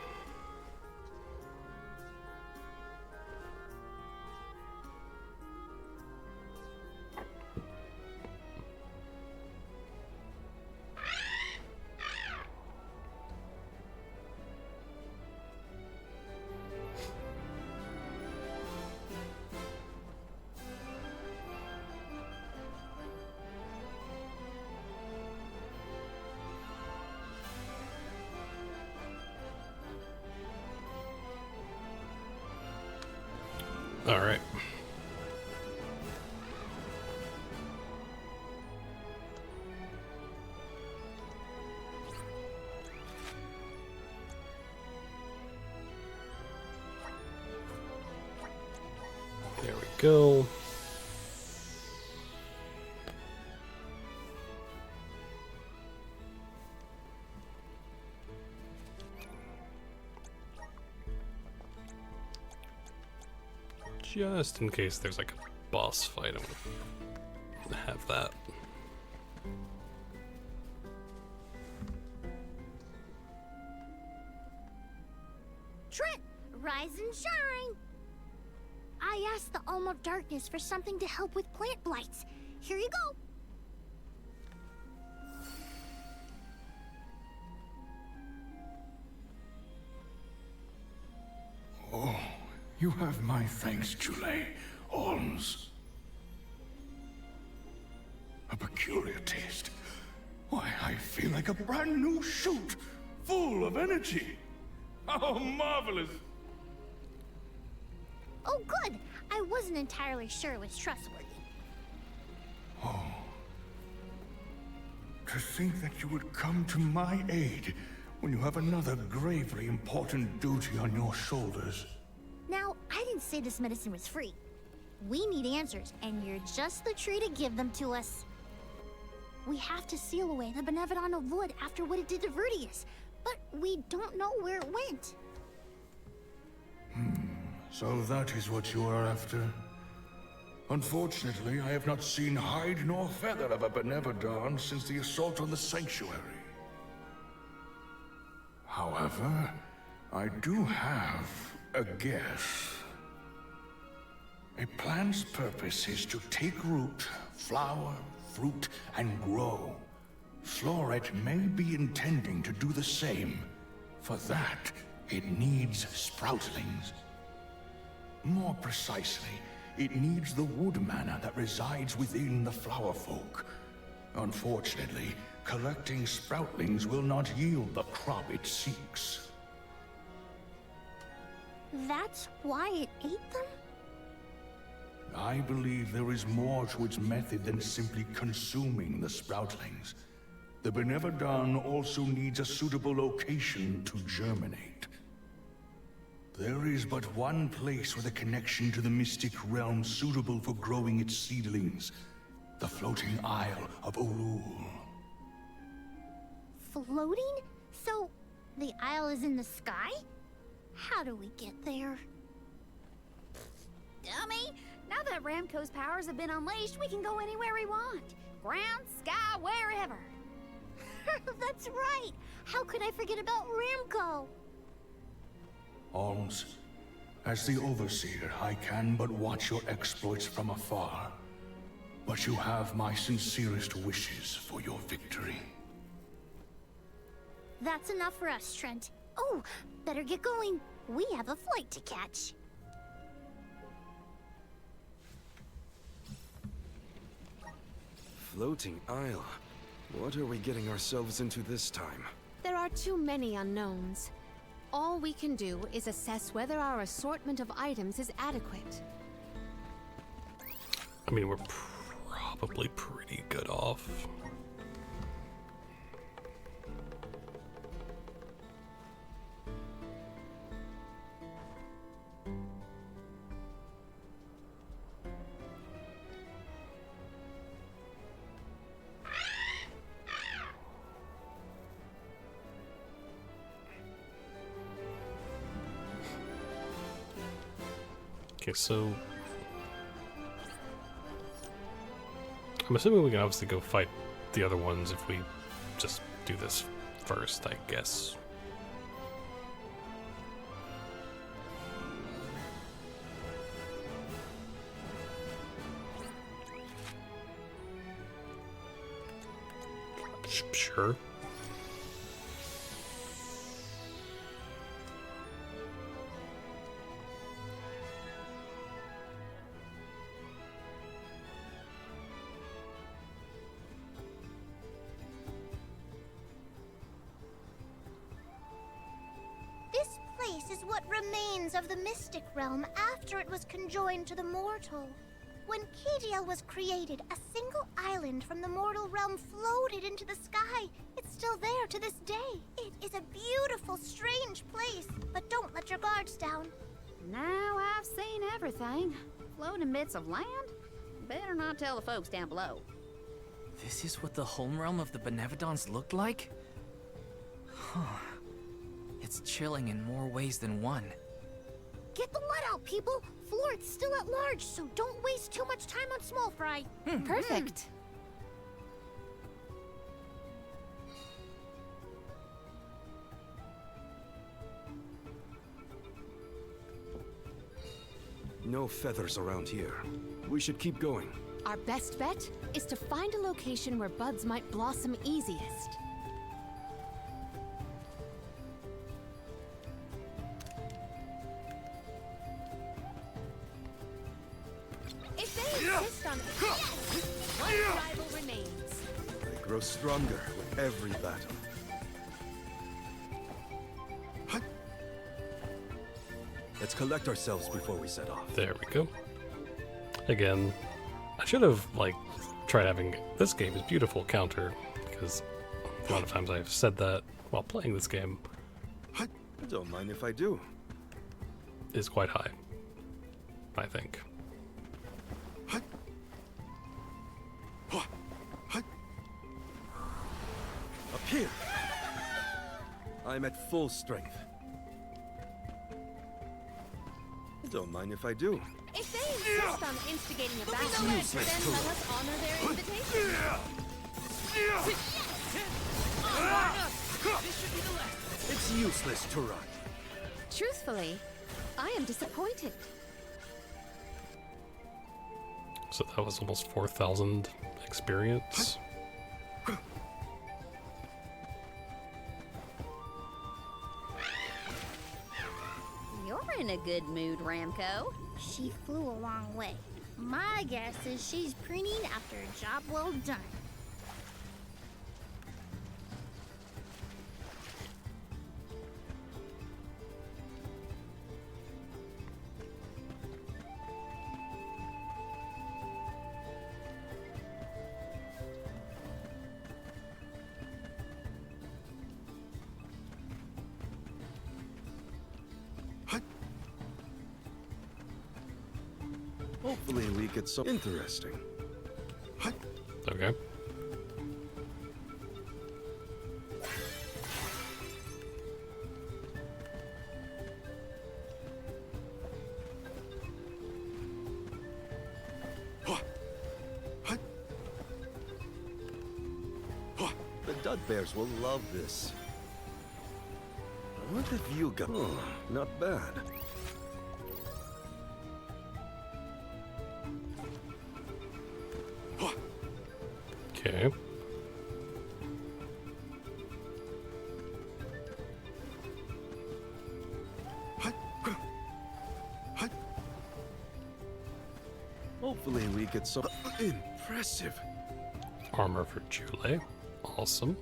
All right. There we go. Just in case there's like a boss fight, I'm gonna have that. Trent, rise and shine! I asked the Alm of Darkness for something to help with plant blights. Here you go. Oh, you have my thanks, Jule. Alms. A peculiar taste. Why, I feel like a brand new shoot, full of energy. Oh, marvelous. Oh, good. I wasn't entirely sure it was trustworthy. Oh. To think that you would come to my aid when you have another gravely important duty on your shoulders. Now, I didn't say this medicine was free. We need answers, and you're just the tree to give them to us. We have to seal away the Benevodon of Wood after what it did to Vertius, but we don't know where it went. So that is what you are after. Unfortunately, I have not seen hide nor feather of a Benevodon since the assault on the sanctuary. However, I do have a guess. A plant's purpose is to take root, flower, fruit, and grow. Floret may be intending to do the same. For that, it needs sproutlings. More precisely, it needs the wood mana that resides within the flower folk. Unfortunately, collecting sproutlings will not yield the crop it seeks. That's why it ate them? I believe there is more to its method than simply consuming the sproutlings. The Benevodon also needs a suitable location to germinate. There is but one place with a connection to the mystic realm suitable for growing its seedlings. The floating isle of Olul. Floating? So, the isle is in the sky? How do we get there? Dummy! Now that Ramco's powers have been unleashed, we can go anywhere we want. Ground, sky, wherever. That's right! How could I forget about Ramco? Alms, As the Overseer, I can but watch your exploits from afar. But you have my sincerest wishes for your victory. That's enough for us, Trent. Oh, better get going. We have a flight to catch. Floating isle. What are we getting ourselves into this time? There are too many unknowns. All we can do is assess whether our assortment of items is adequate. I mean, we're probably pretty good off. Okay, so I'm assuming we can obviously go fight the other ones if we just do this first, I guess. Sure. This place is what remains of the mystic realm after it was conjoined to the mortal. When KDL was created, a single island from the mortal realm floated into the sky. It's still there to this day. It is a beautiful, strange place, but don't let your guards down. Now I've seen everything. Floating bits of land? Better not tell the folks down below. This is what the home realm of the Benevodons looked like? Huh. It's chilling in more ways than one. Get the let out, people! Florit's still at large, so don't waste too much time on small fry. Perfect. No feathers around here. We should keep going. Our best bet is to find a location where buds might blossom easiest. If they insist on one rival remains. They grow stronger with every battle. Let's collect ourselves before we set off. There we go. Again, I should have, like, tried having this game is beautiful counter, because a lot of times I've said that while playing this game Don't mind if I do. is quite high, I think. Up here! I'm at full strength. Don't mind if I do. If they insist on instigating a battle, then let us honor their invitation. It's useless to run. Truthfully, I am disappointed. So that was almost 4,000 experience. You're in a good mood, Ramco. She flew a long way. My guess is she's preening after a job well done. Hopefully we get some interesting. Okay. The Dud Bears will love this. What have you got? Oh, not bad. Okay. Hopefully we get some impressive. Armor for Jule. Awesome.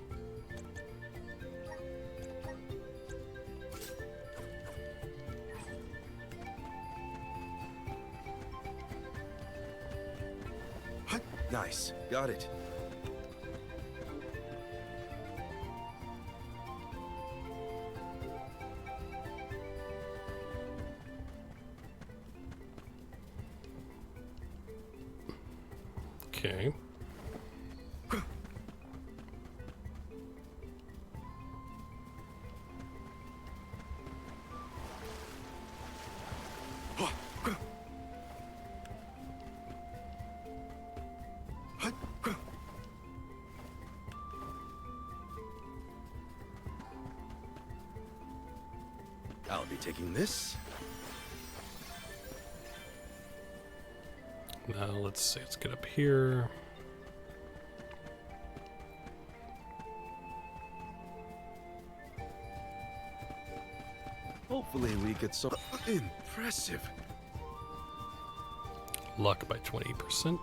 Nice. Got it. Okay. I'll be taking this. Now let's see. Let's get up here. Hopefully we get some impressive. Luck by 20%.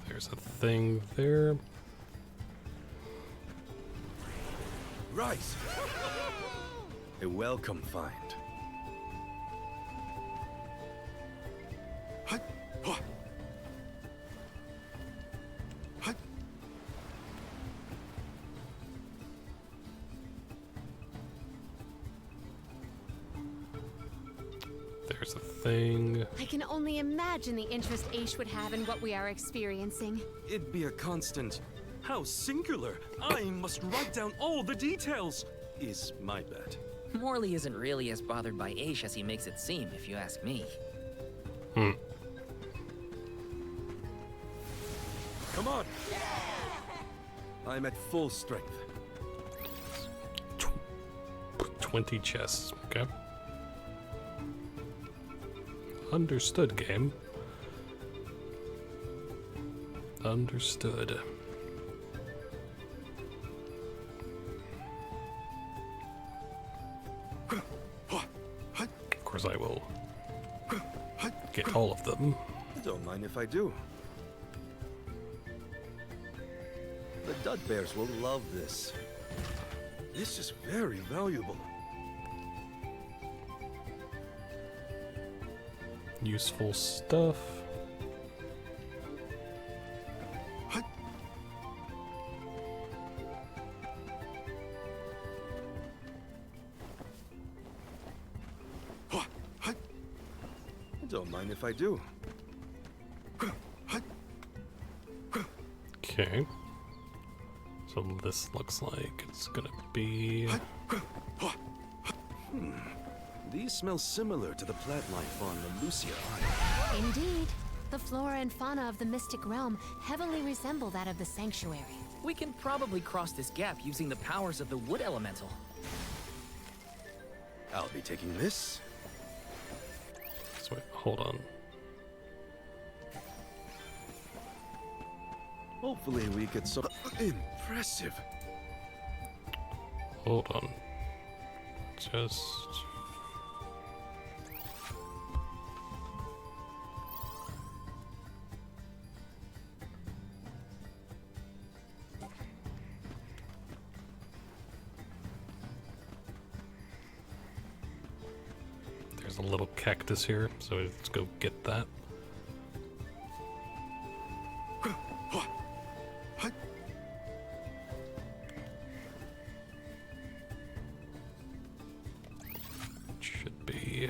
There's a thing there. Right. A welcome find. There's a thing. I can only imagine the interest Aish would have in what we are experiencing. It'd be a constant. How singular! I must write down all the details! Is my bet. Morley isn't really as bothered by Aish as he makes it seem, if you ask me. Come on! I'm at full strength. 20 chests. Okay. Understood, game. Understood. Of course I will get all of them. Don't mind if I do. The Dud Bears will love this. This is very valuable. Useful stuff. Don't mind if I do. Okay. So this looks like it's gonna be... These smell similar to the plant life on the Lucia Isle. Indeed. The flora and fauna of the Mystic Realm heavily resemble that of the Sanctuary. We can probably cross this gap using the powers of the wood elemental. I'll be taking this. So wait, hold on. Hopefully we get some impressive. Hold on. Just... There's a little cactus here, so let's go get that. Should be...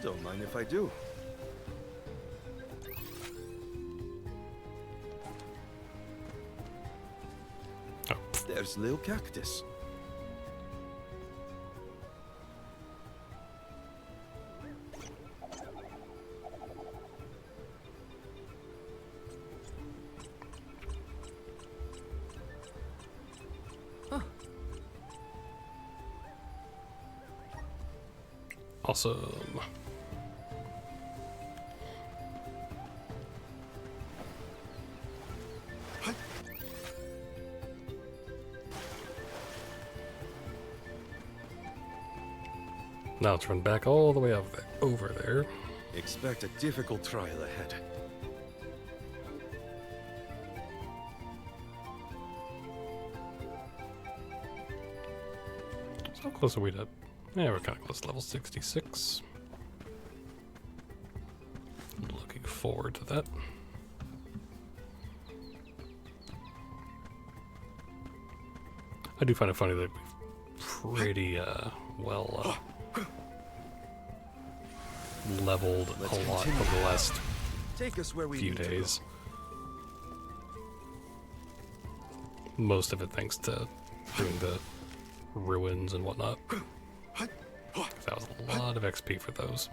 Don't mind if I do. There's little cactus. Awesome. Now let's run back all the way over there. Expect a difficult trial ahead. So how close are we to? Yeah, we're kind of close to level 66. Looking forward to that. I do find it funny that we've pretty well leveled a lot over the last Take us where we few need to go. days. Most of it thanks to doing the ruins and whatnot. That was a lot of XP for those.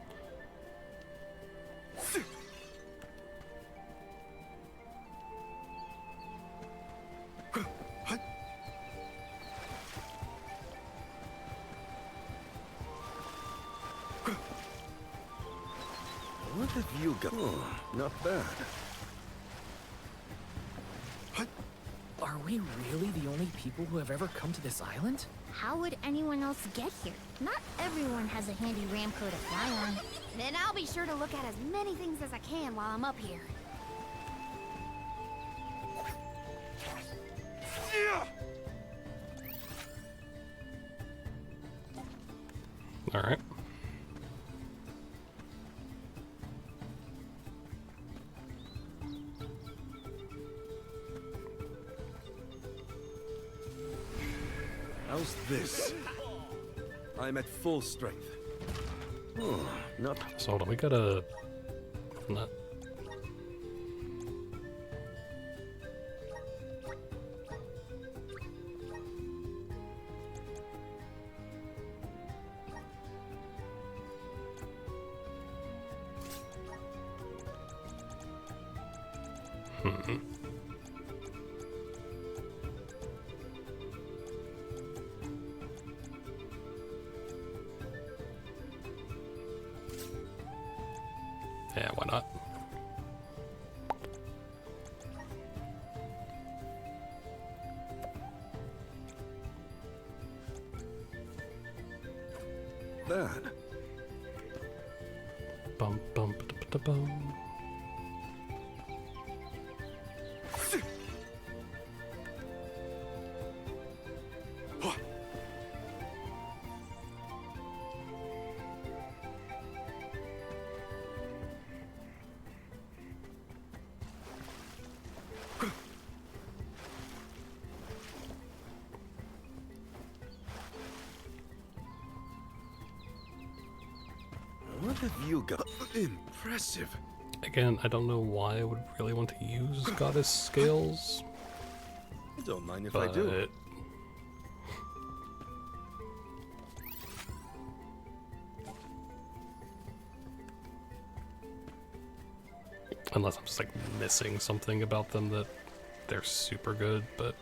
What have you got? Oh, not bad. Are we really the only people who have ever come to this island? How would anyone else get here? Not everyone has a handy Ramco to fly on. Then I'll be sure to look at as many things as I can while I'm up here. All right. How's this? I'm at full strength. Oh, not So hold on, we gotta not. Yeah, why not? bad. Bum bum ba da ba bum. What have you got? Impressive. Again, I don't know why I would really want to use goddess scales, Don't mind if but I do. unless I'm just like missing something about them that they're super good, but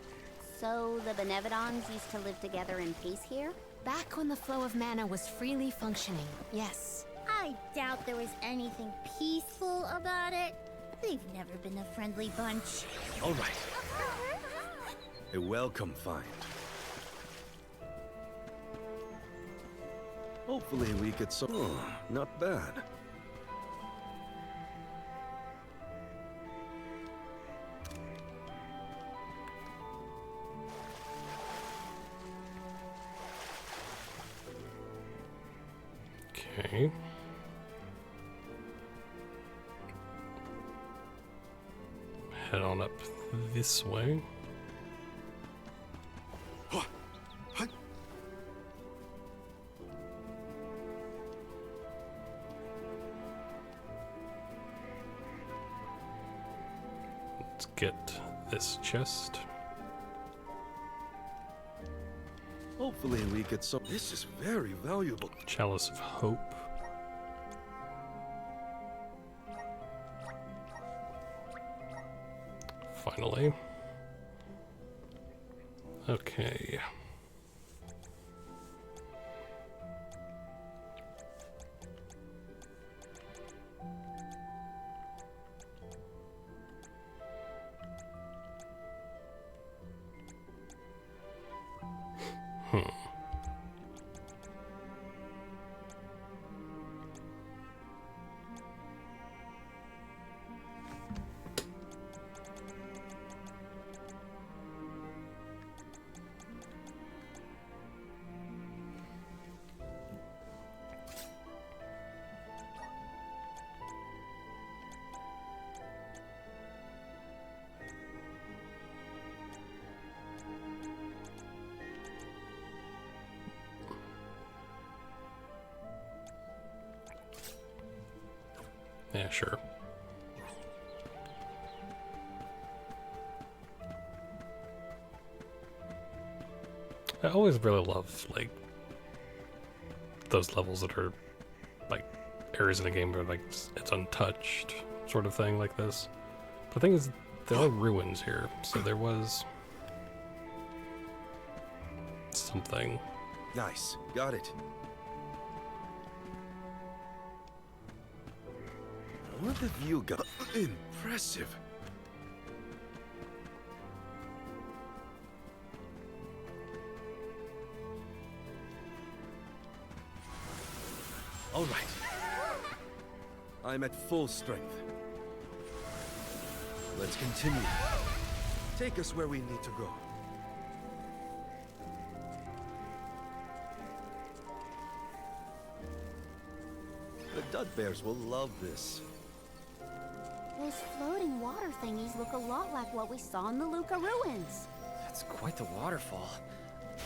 So the Benevodons used to live together in peace here? Back when the flow of mana was freely functioning, yes. I doubt there was anything peaceful about it. They've never been a friendly bunch. All right. A welcome find. Hopefully we could not bad. okay. Head on up this way. Let's get this chest. Hopefully we get some. This is very valuable. Chalice of Hope. Finally. Okay. Yeah, sure. I always really love, like, those levels that are, like, areas in a game where, like, it's untouched, sort of thing like this. But the thing is, there are ruins here, so there was something. Nice. Got it. What have you got? Impressive. All right. I'm at full strength. Let's continue. Take us where we need to go. The Dud Bears will love this. Those floating water thingies look a lot like what we saw in the Luca ruins. That's quite the waterfall.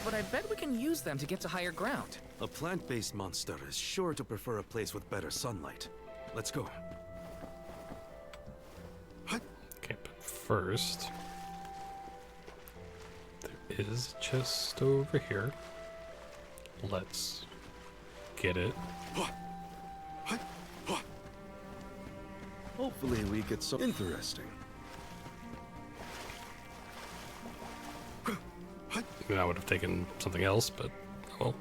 But I bet we can use them to get to higher ground. A plant-based monster is sure to prefer a place with better sunlight. Let's go. Okay, but first, there is a chest over here. Let's get it. Hopefully we get some interesting. I mean, I would have taken something else, but, well.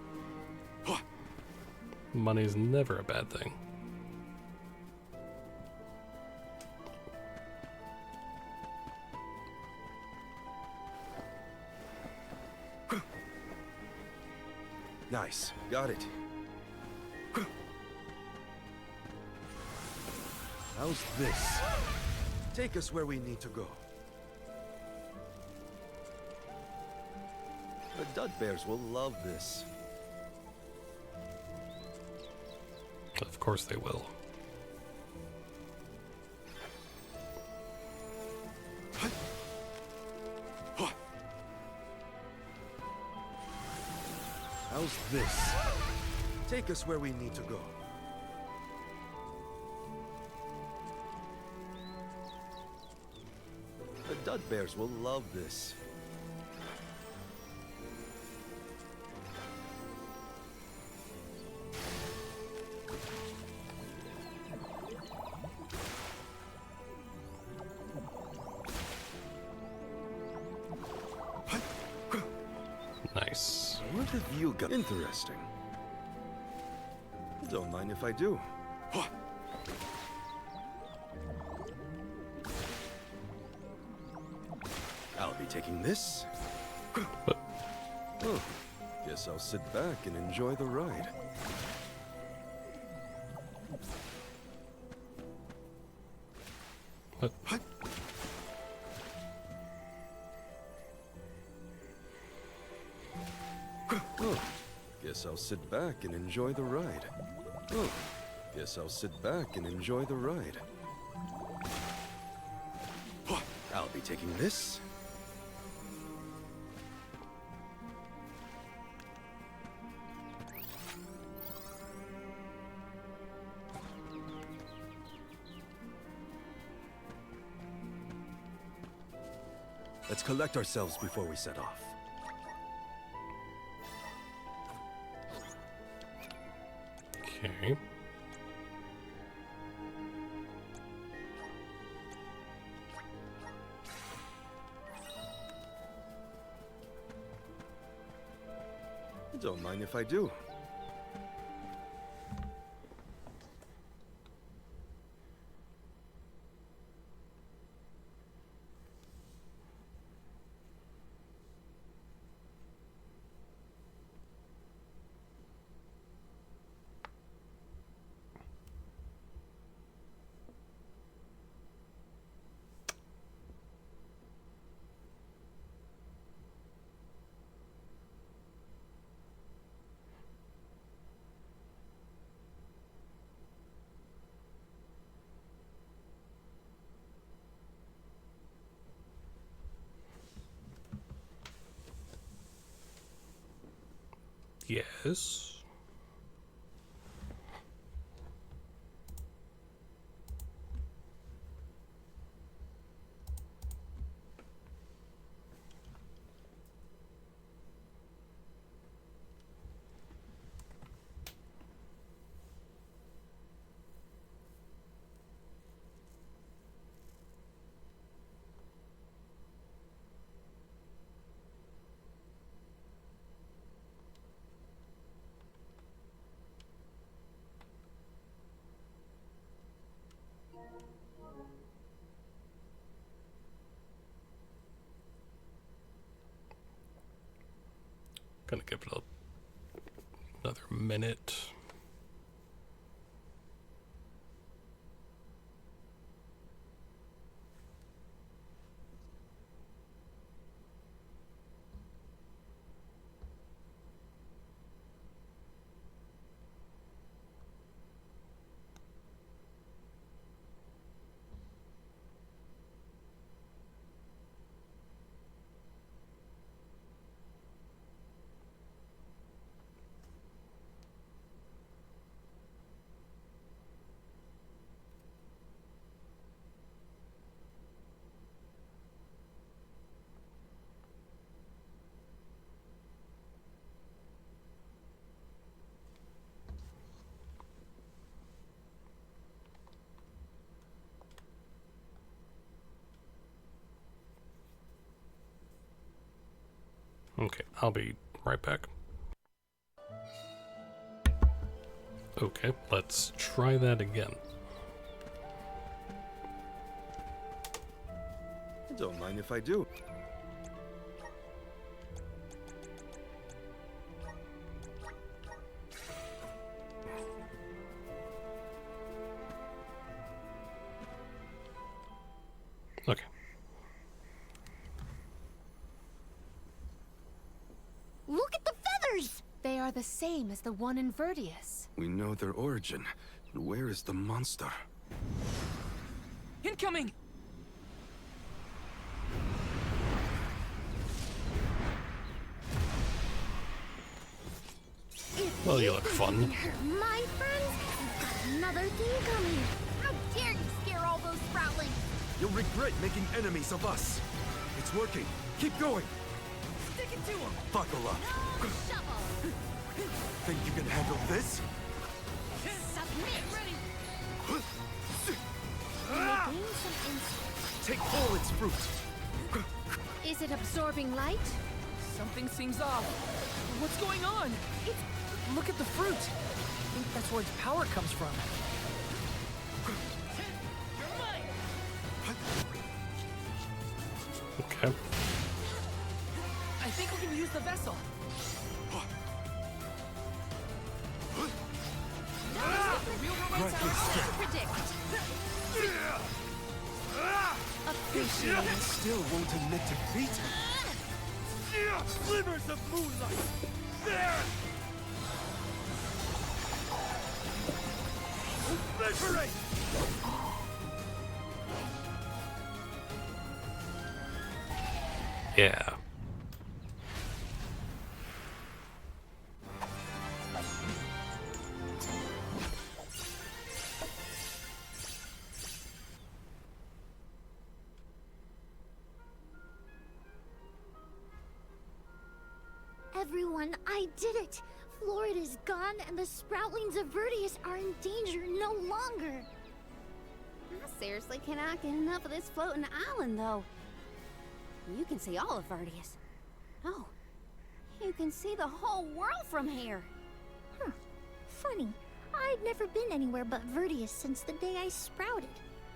Money's never a bad thing. Nice. Got it. How's this? Take us where we need to go. The Dud Bears will love this. Of course they will. How's this? Take us where we need to go. The Dud Bears will love this. Nice. What have you got? Interesting. Don't mind if I do. I'll be taking this. Oh, guess I'll sit back and enjoy the ride. What? Oh, guess I'll sit back and enjoy the ride. Oh, guess I'll sit back and enjoy the ride. I'll be taking this. Let's collect ourselves before we set off. Don't mind if I do. Yes. Gonna give it another minute. Okay, I'll be right back. Okay, let's try that again. Don't mind if I do. Okay. Look at the feathers! They are the same as the one in Verdius. We know their origin. And where is the monster? Incoming! Well, you look fun. My friends, we've got another thing coming. How dare you scare all those sproutlings? You'll regret making enemies of us. It's working. Keep going. Stick it to him! Buckle up. No shovel. Think you can handle this? Submit. Gain some insight. Take all its fruit. Is it absorbing light? Something seems off. What's going on? Look at the fruit. I think that's where its power comes from. Okay. I think we can use the vessel. Predict. Appreciate it. Still won't admit defeat. Slivers of moonlight. There. Obliterate. Yeah. Everyone, I did it! Florida's gone, and the sproutlings of Verdius are in danger no longer. I seriously cannot get enough of this floating island, though. You can see all of Verdius. Oh, You can see the whole world from here. Huh. Funny. I'd never been anywhere but Vertius since the day I sprouted.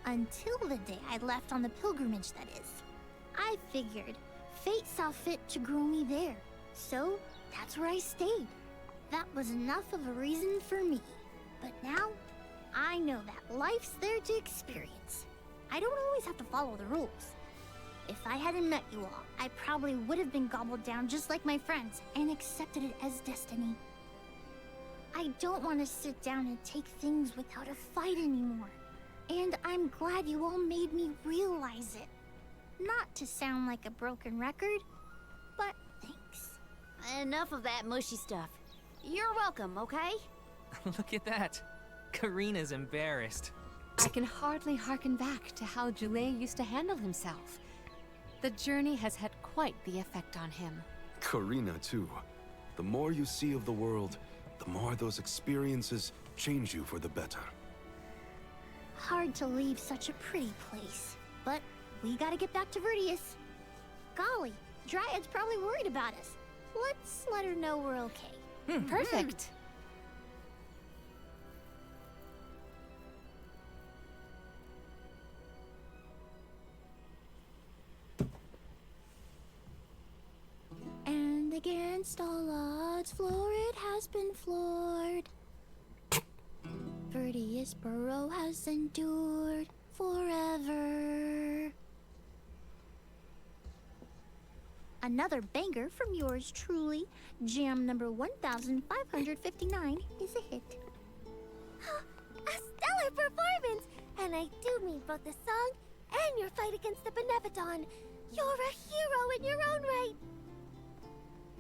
Until the day I left on the pilgrimage, that is. I figured fate saw fit to grow me there. So, that's where I stayed. That was enough of a reason for me. But now, I know that life's there to experience. I don't always have to follow the rules. If I hadn't met you all, I probably would have been gobbled down just like my friends and accepted it as destiny. I don't want to sit down and take things without a fight anymore. And I'm glad you all made me realize it. Not to sound like a broken record, but thanks. Enough of that mushy stuff. You're welcome, okay? Look at that. Karina's embarrassed. I can hardly hearken back to how Joulet used to handle himself. The journey has had quite the effect on him. Karina, too. The more you see of the world, the more those experiences change you for the better. Hard to leave such a pretty place, but we gotta get back to Vertius. Golly, Dryad's probably worried about us. Let's let her know we're okay. Perfect. And against all odds, Florid has been floored. Vertius Burrow has endured forever. Another banger from yours truly, jam number 1559 is a hit. A stellar performance! And I do mean both the song and your fight against the Benevodon. You're a hero in your own right.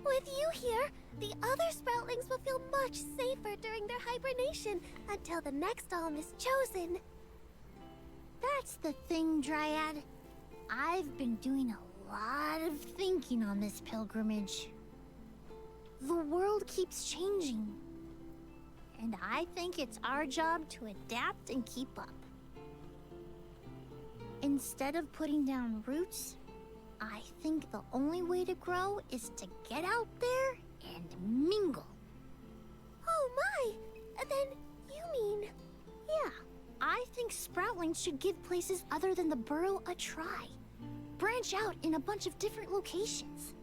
With you here, the other Sproutlings will feel much safer during their hibernation until the next alm is chosen. That's the thing, Dryad. I've been doing a lot of thinking on this pilgrimage. The world keeps changing, and I think it's our job to adapt and keep up. Instead of putting down roots, I think the only way to grow is to get out there and mingle. Oh my! Then you mean... Yeah, I think Sproutlings should give places other than the burrow a try. Branch out in a bunch of different locations.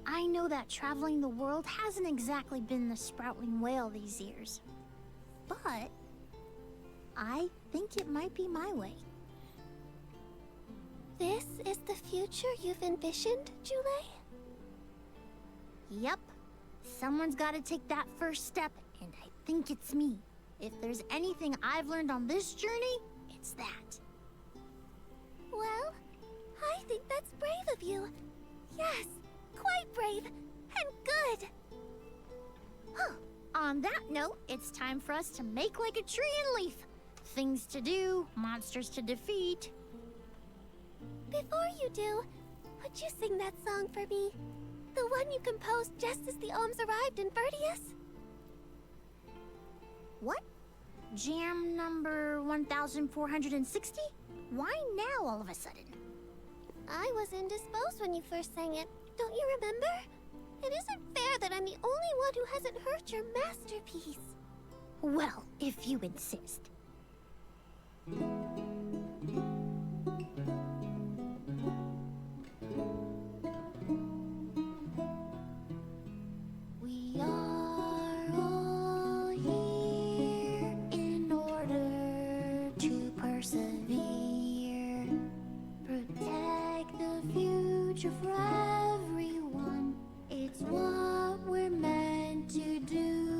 I know that traveling the world hasn't exactly been the Sproutling whale these years, but I think it might be my way. This is the future you've envisioned, Joulet? Yep. Someone's gotta take that first step, and I think it's me. If there's anything I've learned on this journey, it's that. Well, I think that's brave of you. Yes, quite brave, and good. On that note, it's time for us to make like a tree and leaf. Things to do, monsters to defeat. Before you do, would you sing that song for me? The one you composed just as the alms arrived in Vertius? What? Jam number 1460? Why now all of a sudden? I was indisposed when you first sang it. Don't you remember? It isn't fair that I'm the only one who hasn't heard your masterpiece. Well, if you insist. We are all here in order to persevere. Protect the future for everyone. It's what we're meant to do.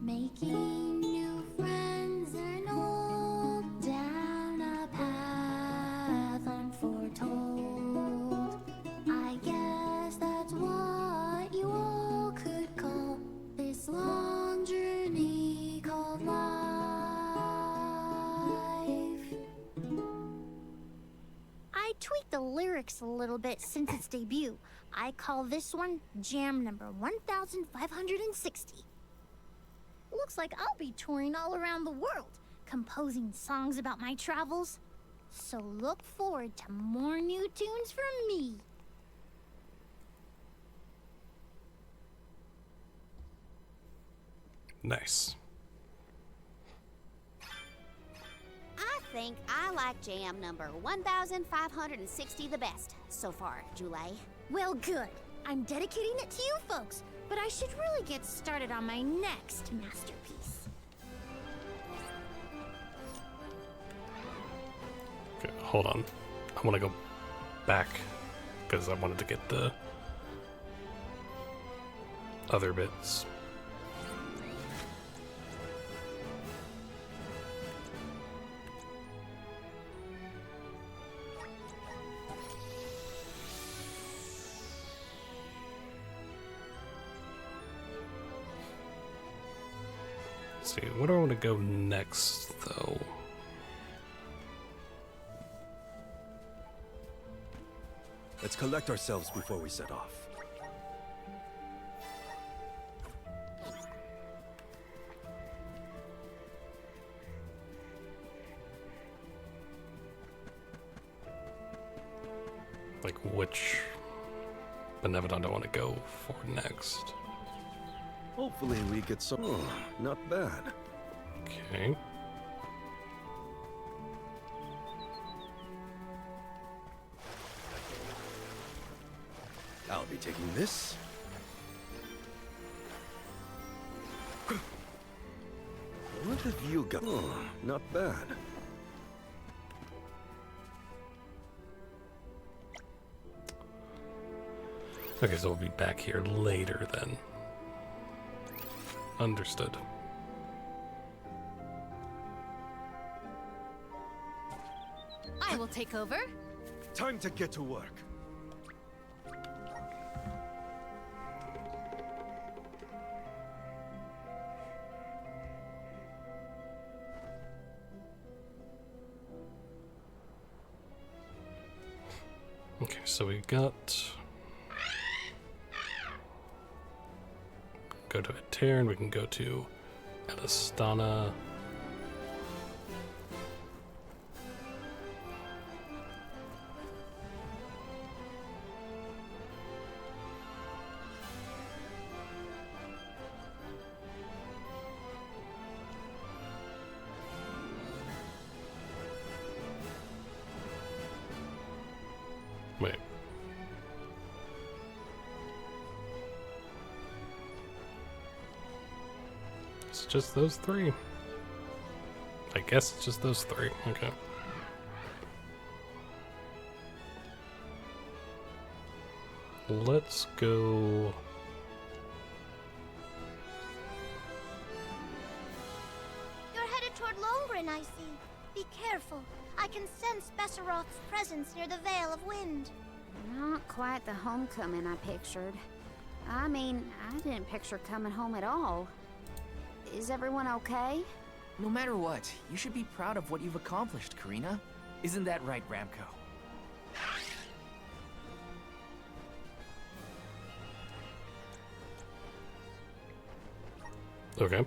Making new friends and old down a path unforetold. I guess that's what you all could call this long journey called life. I tweaked the lyrics a little bit since its debut. I call this one Jam number 1560. Looks like I'll be touring all around the world, composing songs about my travels. So look forward to more new tunes from me. Nice. I think I like jam number 1560 the best so far, Julie. Well, good. I'm dedicating it to you folks, but I should really get started on my next masterpiece. Okay, hold on. I want to go back because I wanted to get the other bits. Let's see, where do I want to go next, though? Let's collect ourselves before we set off. Like, which Benevodon do I want to go for next? Hopefully we get some... Oh, not bad. Okay. I'll be taking this. What have you got? Oh, not bad. Okay, so we'll be back here later then. Understood. I will take over. Time to get to work. Okay, so we got... Go to Etern, we can go to Elistana. Wait. It's just those three. I guess it's just those three. Okay. Let's go. You're headed toward Lohengrin, I see. Be careful. I can sense Besseroth's presence near the Veil of Wind. Not quite the homecoming I pictured. I mean, I didn't picture coming home at all. Is everyone okay? No matter what, you should be proud of what you've accomplished, Karina. Isn't that right, Ramco? Okay.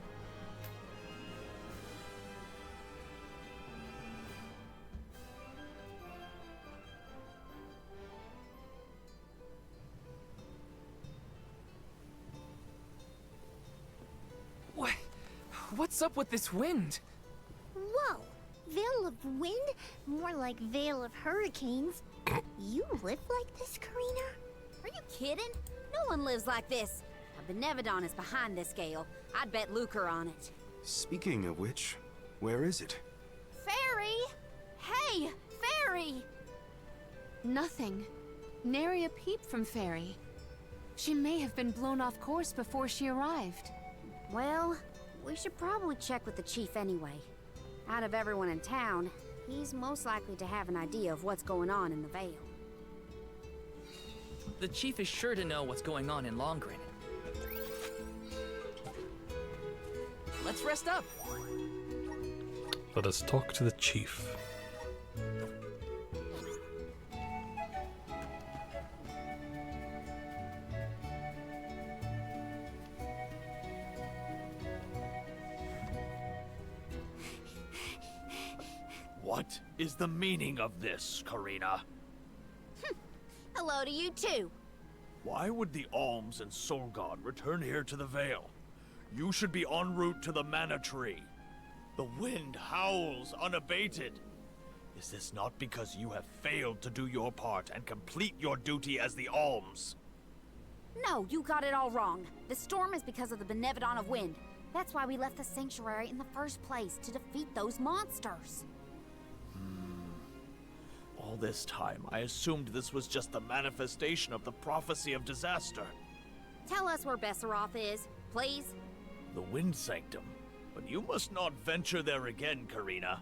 What's up with this wind? Whoa! Veil of Wind? More like Veil of Hurricanes. You live like this, Karina? Are you kidding? No one lives like this. A Benevodon is behind this gale. I'd bet lucre on it. Speaking of which, where is it? Fairy! Hey, Fairy! Nothing. Nary a peep from Fairy. She may have been blown off course before she arrived. Well, we should probably check with the chief anyway. Out of everyone in town, he's most likely to have an idea of what's going on in the Vale. The chief is sure to know what's going on in Lohengrin. Let's rest up. Let us talk to the chief. What is the meaning of this, Karina? Hello to you too. Why would the Alms and Soul God return here to the Vale? You should be en route to the Mana Tree. The wind howls unabated. Is this not because you have failed to do your part and complete your duty as the Alms? No, you got it all wrong. The storm is because of the Benevodon of Wind. That's why we left the sanctuary in the first place, to defeat those monsters. All this time, I assumed this was just the manifestation of the prophecy of disaster. Tell us where Besseroth is, please. The Wind Sanctum. But you must not venture there again, Karina.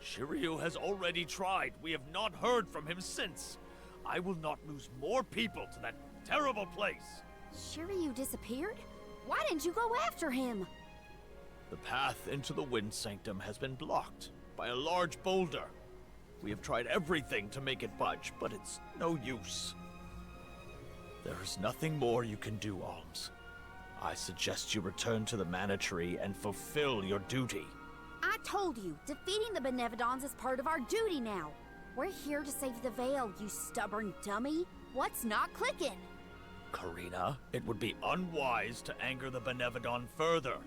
Shiryu has already tried. We have not heard from him since. I will not lose more people to that terrible place. Shiryu disappeared? Why didn't you go after him? The path into the Wind Sanctum has been blocked by a large boulder. We have tried everything to make it budge, but it's no use. There is nothing more you can do, Alms. I suggest you return to the Mana Tree and fulfill your duty. I told you, defeating the Benevodons is part of our duty now. We're here to save the Vale, you stubborn dummy. What's not clicking? Karina, it would be unwise to anger the Benevodon further.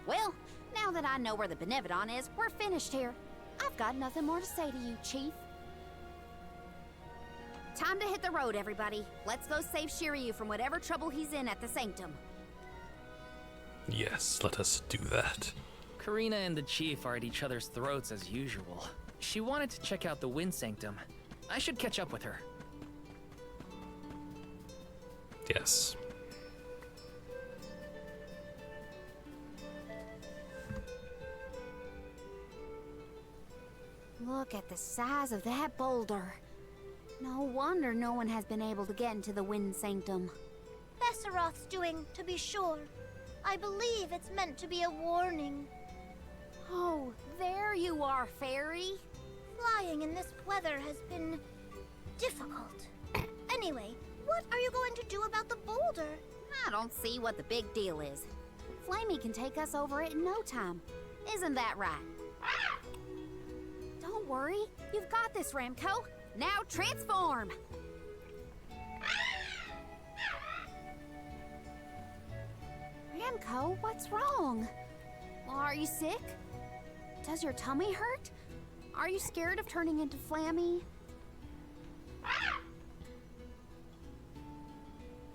Well, now that I know where the Benevodon is, we're finished here. I've got nothing more to say to you, Chief. Time to hit the road, everybody. Let's go save Shiryu from whatever trouble he's in at the Sanctum. Yes, let us do that. Karina and the Chief are at each other's throats as usual. She wanted to check out the Wind Sanctum. I should catch up with her. Yes. Look at the size of that boulder. No wonder no one has been able to get into the Wind Sanctum. Besseroth's doing, to be sure. I believe it's meant to be a warning. Oh, there you are, Fairy. Flying in this weather has been difficult. Anyway, what are you going to do about the boulder? I don't see what the big deal is. Flamey can take us over it in no time. Isn't that right? Don't worry. You've got this, Ramco. Now transform! Ramco, what's wrong? Are you sick? Does your tummy hurt? Are you scared of turning into Flammy?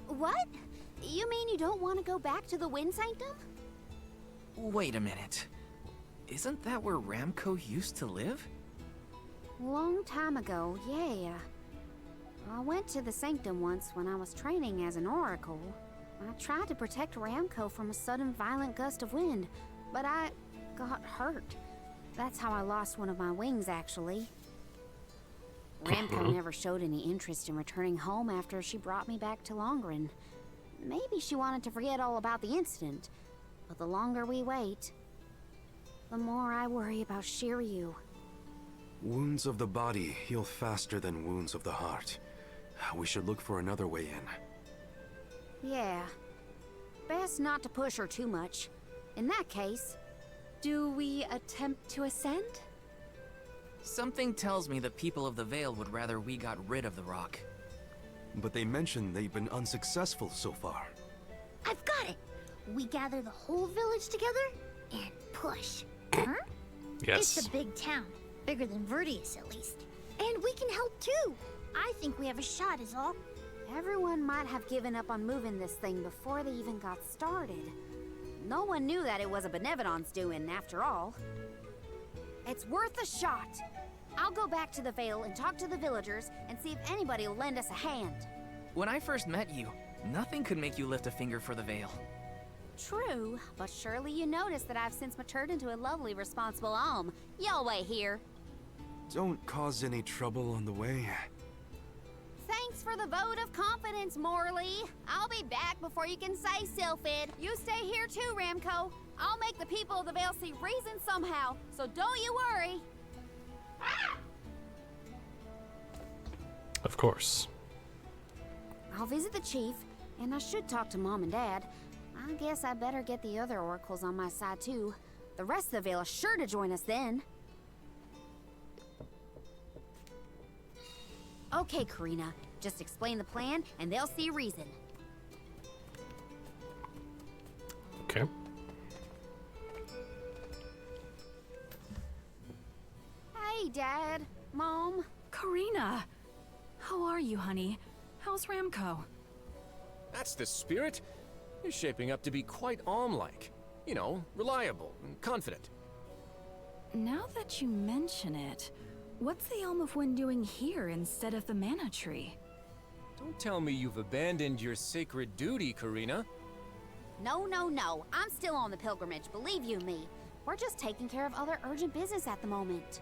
What? You mean you don't want to go back to the Wind Sanctum? Wait a minute. Isn't that where Ramco used to live? Long time ago, yeah. I went to the Sanctum once when I was training as an oracle. I tried to protect Ramco from a sudden violent gust of wind, but I got hurt. That's how I lost one of my wings, actually. Ramco never showed any interest in returning home after she brought me back to Longren. Maybe she wanted to forget all about the incident, but the longer we wait, the more I worry about Shiryu. Wounds of the body heal faster than wounds of the heart. We should look for another way in. Yeah. Best not to push her too much. In that case... Do we attempt to ascend? Something tells me the people of the Vale would rather we got rid of the rock. But they mentioned they've been unsuccessful so far. I've got it. We gather the whole village together and push. Huh? Yes. It's a big town. Bigger than Vertius, at least. And we can help too. I think we have a shot is all. Everyone might have given up on moving this thing before they even got started. No one knew that it was a Benevodon's doing, after all. It's worth a shot. I'll go back to the Vale and talk to the villagers and see if anybody will lend us a hand. When I first met you, nothing could make you lift a finger for the Vale. True, but surely you noticed that I've since matured into a lovely, responsible alm. Y'all wait here. Don't cause any trouble on the way. Thanks for the vote of confidence, Morley. I'll be back before you can say Sylphid. You stay here too, Ramco. I'll make the people of the Vale see reason somehow, so don't you worry. Of course. I'll visit the chief, and I should talk to Mom and Dad. I guess I better get the other oracles on my side too. The rest of the Veil is sure to join us then. Okay, Karina. Just explain the plan, and they'll see reason. Okay. Hey, Dad. Mom. Karina! How are you, honey? How's Ramco? That's the spirit. You're shaping up to be quite Alm-like. You know, reliable and confident. Now that you mention it, what's the Elm of Wind doing here instead of the Mana Tree? Don't tell me you've abandoned your sacred duty, Karina. No, no, no. I'm still on the pilgrimage, believe you me. We're just taking care of other urgent business at the moment.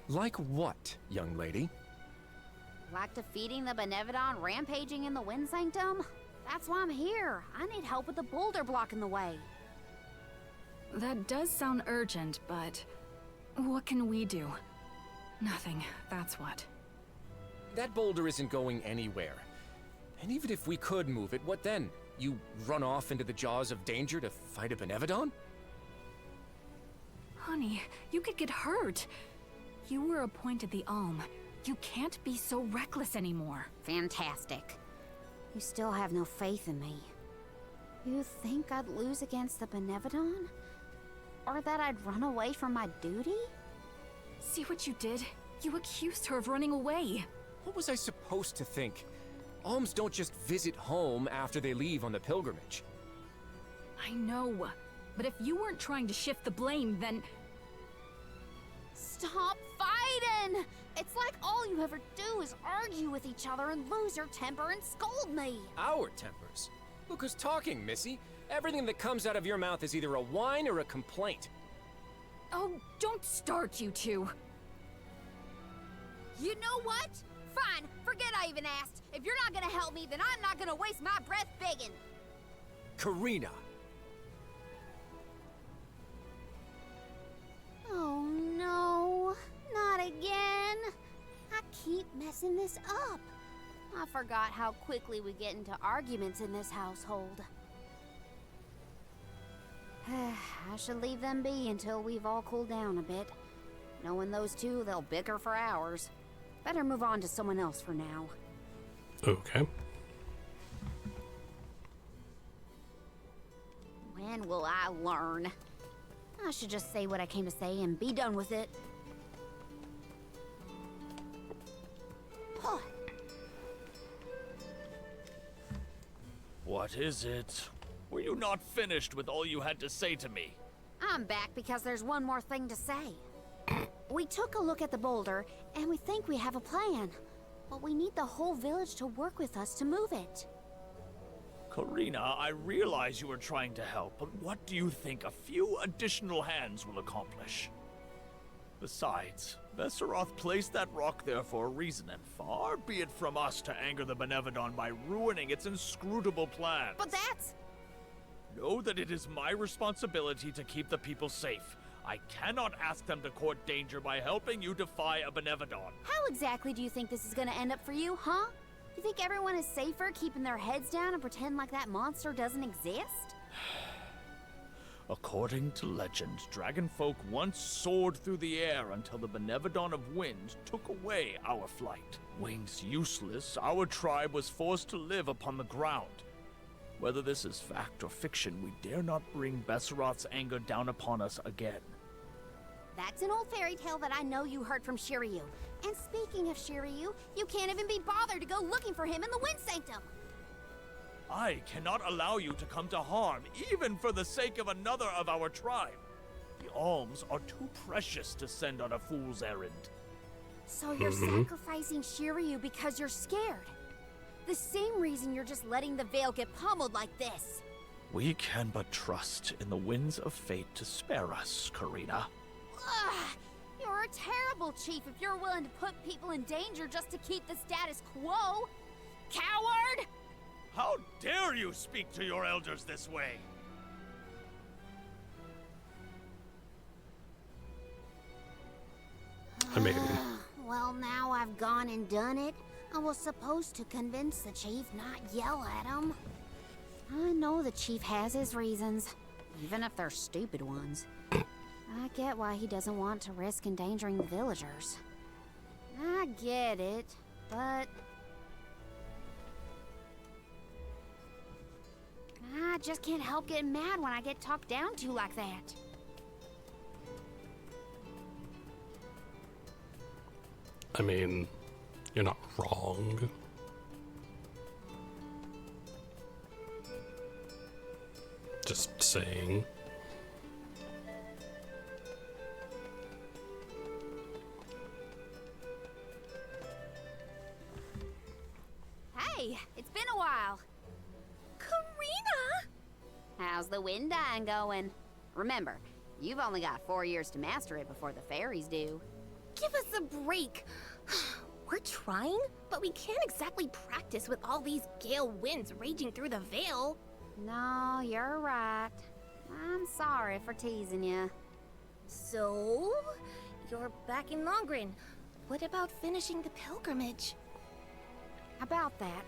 Like what, young lady? Like defeating the Benevodon rampaging in the Wind Sanctum? That's why I'm here. I need help with the boulder blocking the way. That does sound urgent, but what can we do? Nothing, that's what. That boulder isn't going anywhere. And even if we could move it, what then? You run off into the jaws of danger to fight a Benevodon? Honey, you could get hurt. You were appointed the Alm. You can't be so reckless anymore. Fantastic. You still have no faith in me. You think I'd lose against the Benevodon? Or that I'd run away from my duty? See what you did? You accused her of running away. What was I supposed to think? Alms don't just visit home after they leave on the pilgrimage. I know, but if you weren't trying to shift the blame, then... Stop fighting! It's like all you ever do is argue with each other and lose your temper and scold me. Our tempers? Look who's talking, Missy. Everything that comes out of your mouth is either a whine or a complaint. Oh, don't start, you two. You know what? Fine, forget I even asked. If you're not gonna help me, then I'm not gonna waste my breath begging. Karina! Oh no, not again. I keep messing this up. I forgot how quickly we get into arguments in this household. I should leave them be until we've all cooled down a bit. Knowing those two, they'll bicker for hours. Better move on to someone else for now. Okay. When will I learn? I should just say what I came to say and be done with it. What is it? Were you not finished with all you had to say to me? I'm back because there's one more thing to say. We took a look at the boulder, and we think we have a plan. But we need the whole village to work with us to move it. Karina, I realize you are trying to help, but what do you think a few additional hands will accomplish? Besides, Vesseroth placed that rock there for a reason, and far be it from us to anger the Benevodon by ruining its inscrutable plans. But that's... Know that it is my responsibility to keep the people safe. I cannot ask them to court danger by helping you defy a Benevodon. How exactly do you think this is gonna end up for you, huh? You think everyone is safer keeping their heads down and pretend like that monster doesn't exist? According to legend, dragonfolk once soared through the air until the Benevodon of Wind took away our flight. Wings useless, our tribe was forced to live upon the ground. Whether this is fact or fiction, we dare not bring Besseroth's anger down upon us again. That's an old fairy tale that I know you heard from Shiryu. And speaking of Shiryu, you can't even be bothered to go looking for him in the Wind Sanctum. I cannot allow you to come to harm, even for the sake of another of our tribe. The alms are too precious to send on a fool's errand. So you're sacrificing Shiryu because you're scared. The same reason you're just letting the Veil get pummeled like this. We can but trust in the winds of fate to spare us, Karina. Ugh, you're a terrible chief if you're willing to put people in danger just to keep the status quo. Coward! How dare you speak to your elders this way? I mean... Well, now I've gone and done it. I was supposed to convince the chief not yell at him. I know the chief has his reasons. even if they're stupid ones. I get why he doesn't want to risk endangering the villagers. I get it, but I just can't help getting mad when I get talked down to like that. I mean, you're not wrong. Just saying. Hey, it's been a while. Karina! How's the wind dying going? Remember, you've only got 4 years to master it before the fairies do. Give us a break. We're trying, but we can't exactly practice with all these gale winds raging through the Vale. No, you're right. I'm sorry for teasing you. So, you're back in Longren. What about finishing the pilgrimage? About that,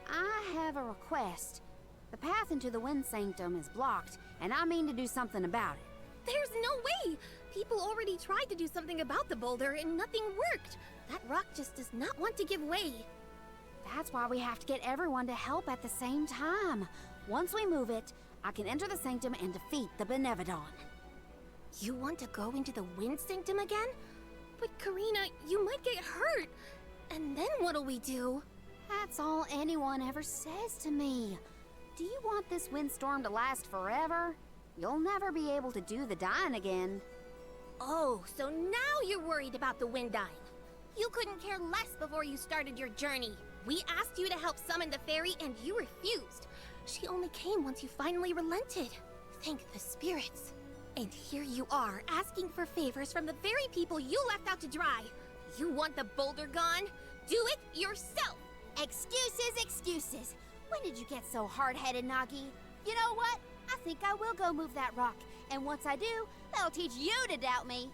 I have a request. The path into the Wind Sanctum is blocked, and I mean to do something about it. There's no way! People already tried to do something about the boulder and nothing worked. That rock just does not want to give way. That's why we have to get everyone to help at the same time. Once we move it, I can enter the sanctum and defeat the Benevodon. You want to go into the Wind Sanctum again? But Karina, you might get hurt. And then what'll we do? That's all anyone ever says to me. Do you want this windstorm to last forever? You'll never be able to do the dying again. Oh, so now you're worried about the wind dying. You couldn't care less before you started your journey. We asked you to help summon the fairy and you refused. She only came once you finally relented. Thank the spirits. And here you are, asking for favors from the very people you left out to dry. You want the boulder gone? Do it yourself! Excuses, excuses. When did you get so hard-headed, Nagi? You know what? I think I will go move that rock. And once I do, that'll teach you to doubt me.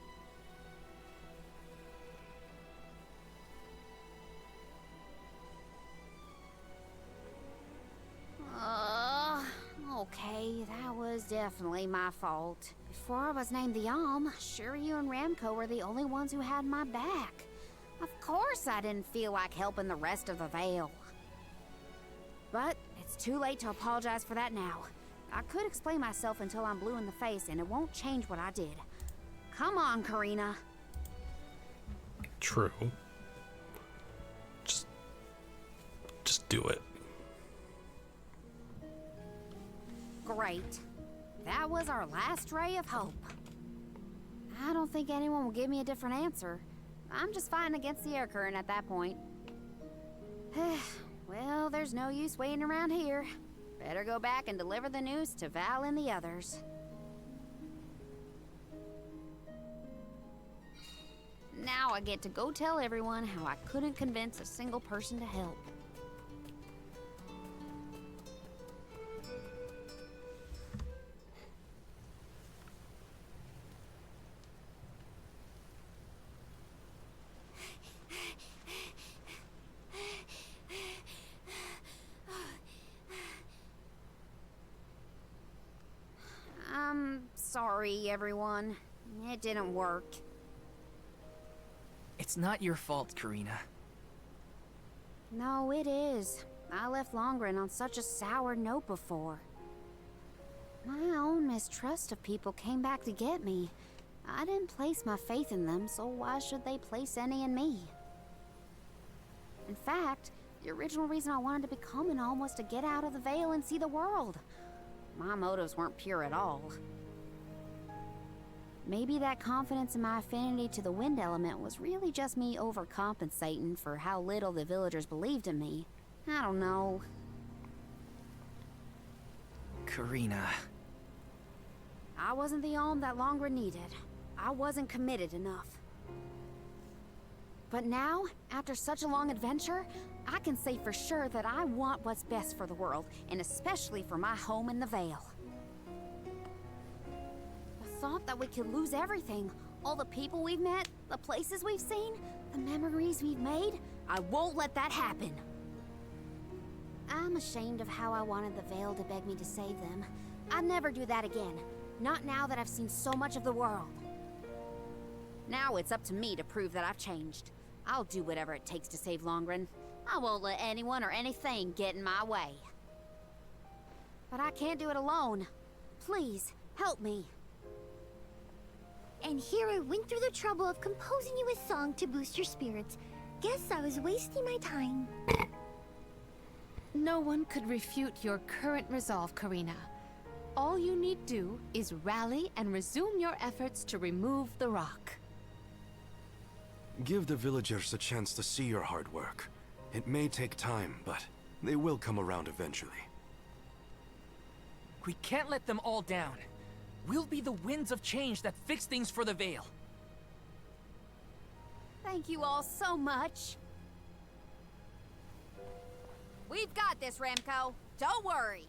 Okay, that was definitely my fault. Before I was named the Yalm, Shiryu and Ramco were the only ones who had my back. Of course I didn't feel like helping the rest of the Vale. But it's too late to apologize for that now. I could explain myself until I'm blue in the face, and it won't change what I did. Come on, Karina. True. Just do it. Great. That was our last ray of hope. I don't think anyone will give me a different answer. I'm just fighting against the air current at that point. Well, there's no use waiting around here. Better go back and deliver the news to Val and the others. Now I get to go tell everyone how I couldn't convince a single person to help. Sorry, everyone. It didn't work. It's not your fault, Karina. No, it is. I left Longren on such a sour note before. My own mistrust of people came back to get me. I didn't place my faith in them, so why should they place any in me? In fact, the original reason I wanted to become an Alm was to get out of the Vale and see the world. My motives weren't pure at all. Maybe that confidence in my affinity to the wind element was really just me overcompensating for how little the villagers believed in me. I don't know. Karina. I wasn't the Alm that Longren needed. I wasn't committed enough. But now, after such a long adventure, I can say for sure that I want what's best for the world, and especially for my home in the Vale. The thought that we could lose everything, all the people we've met, the places we've seen, the memories we've made, I won't let that happen. I'm ashamed of how I wanted the Vale to beg me to save them. I'd never do that again. Not now that I've seen so much of the world. Now it's up to me to prove that I've changed. I'll do whatever it takes to save Longren. I won't let anyone or anything get in my way. But I can't do it alone. Please, help me. And here I went through the trouble of composing you a song to boost your spirits. Guess I was wasting my time. No one could refute your current resolve, Karina. All you need do is rally and resume your efforts to remove the rock. Give the villagers a chance to see your hard work. It may take time, but they will come around eventually. We can't let them all down. We'll be the winds of change that fix things for the Vale. Thank you all so much. We've got this, Ramco. Don't worry.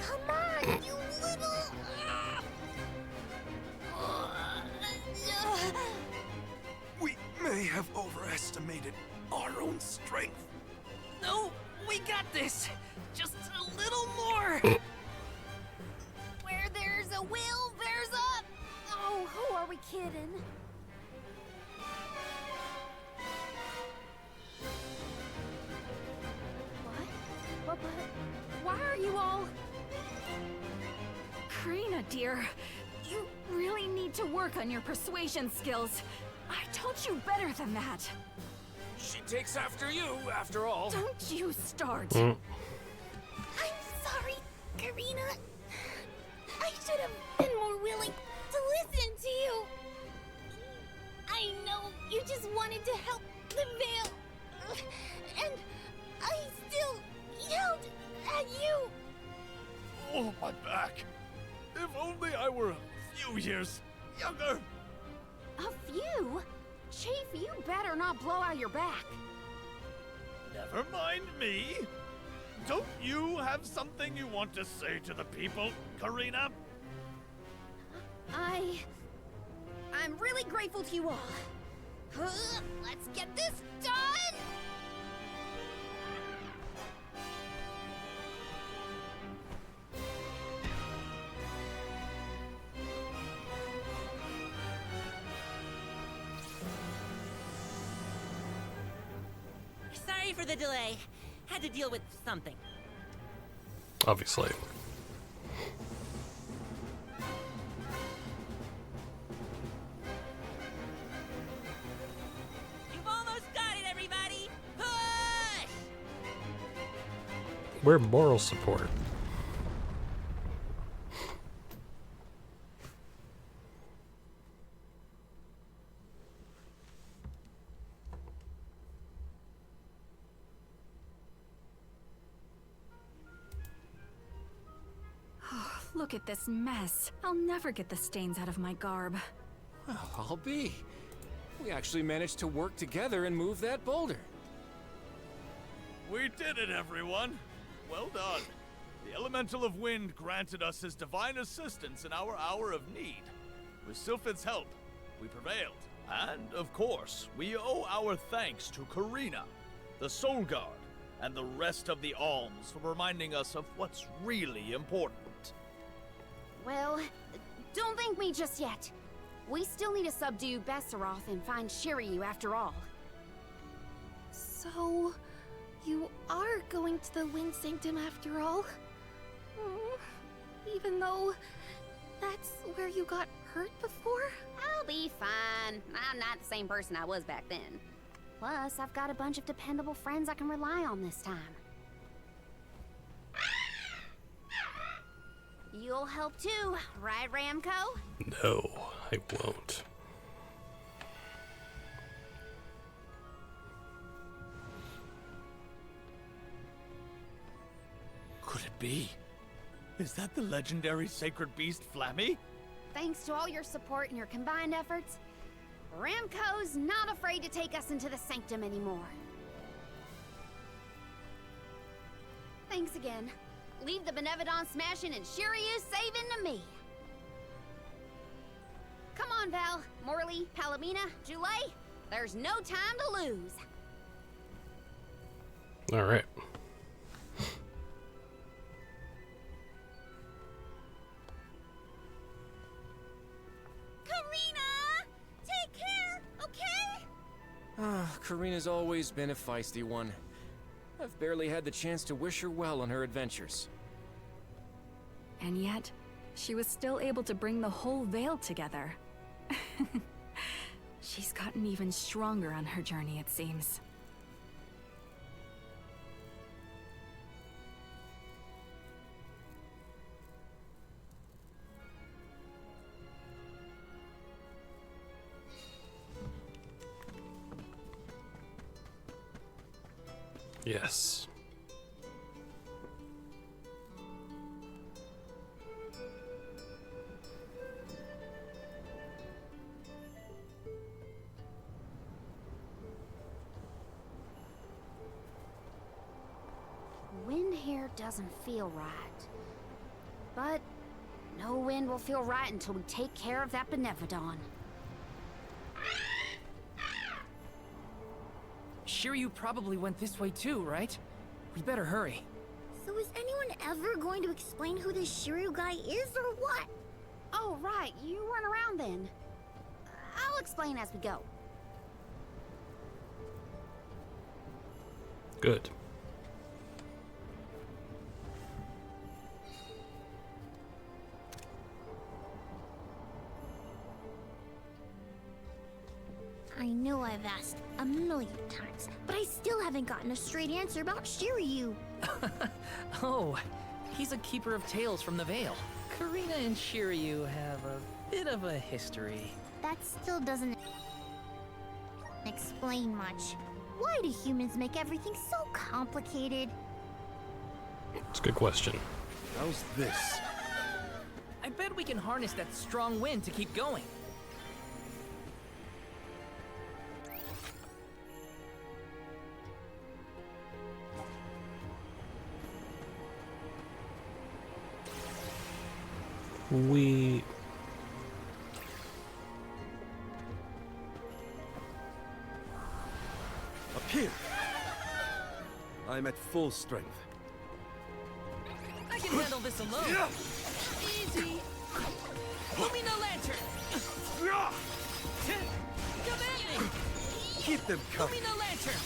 Come on, you little... We may have overestimated our own strength. No, we got this. Just a little more. Where there's a will, there's a... Oh, who are we kidding? What? But why are you all... Karina, dear, you really need to work on your persuasion skills. I taught you better than that. She takes after you, after all. Don't you start. I'm sorry, Karina. I should have been more willing to listen to you. I know you just wanted to help the Vale. And I still yelled at you. Oh, my back. If only I were a few years younger. A few? Chief, you better not blow out your back. Never mind me. Don't you have something you want to say to the people, Karina? I'm really grateful to you all. Let's get this done! Sorry for the delay. Had to deal with something. Obviously. You've almost got it, everybody! Push! We're moral support. Look at this mess. I'll never get the stains out of my garb. Well, I'll be. We actually managed to work together and move that boulder. We did it, everyone. Well done. The Elemental of Wind granted us his divine assistance in our hour of need. With Sylphid's help, we prevailed. And, of course, we owe our thanks to Karina, the Soul Guard, and the rest of the Alms for reminding us of what's really important. Well, don't thank me just yet. We still need to subdue Besseroth and find Shiryu after all. So, you are going to the Wind Sanctum after all? Even though that's where you got hurt before? I'll be fine. I'm not the same person I was back then. Plus, I've got a bunch of dependable friends I can rely on this time. You'll help too, right, Ramco? No, I won't. Could it be? Is that the legendary sacred beast Flammy? Thanks to all your support and your combined efforts, Ramco's not afraid to take us into the Sanctum anymore. Thanks again. Leave the Benevodons smashing and Shiryu saving to me. Come on, Val. Morley Rally, Palomina, Julie, there's no time to lose. All right. Karina! Take care, okay? Karina's always been a feisty one. I've barely had the chance to wish her well on her adventures. And yet, she was still able to bring the whole Vale together. She's gotten even stronger on her journey, it seems. Yes. Wind here doesn't feel right. But no wind will feel right until we take care of that Benevodon. Shiryu probably went this way too, right? We better hurry. So is anyone ever going to explain who this Shiryu guy is or what? Oh, right. You weren't around then. I'll explain as we go. Good. I know I've asked a million times, but I still haven't gotten a straight answer about Shiryu. Oh, he's a keeper of tales from the Vale. Karina and Shiryu have a bit of a history. That still doesn't explain much. Why do humans make everything so complicated? It's a good question. How's this? I bet we can harness that strong wind to keep going. We... Up here! I'm at full strength. I can handle this alone. Easy. Lumina Lantern. Demanding. Keep them coming. Lumina Lantern.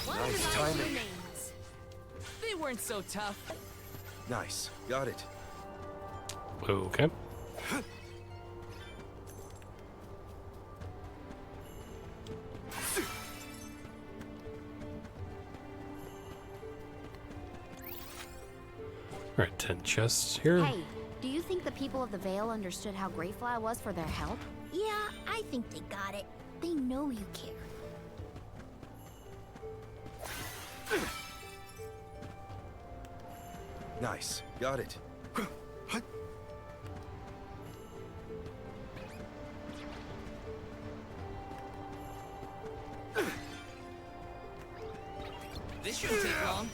One Nice life timing. remains. They weren't so tough. Nice. Got it. Okay. Alright, 10 chests here. Hey, do you think the people of the Vale understood how grateful I was for their help? Yeah, I think they got it. They know you care. Nice. Got it. This shouldn't take long.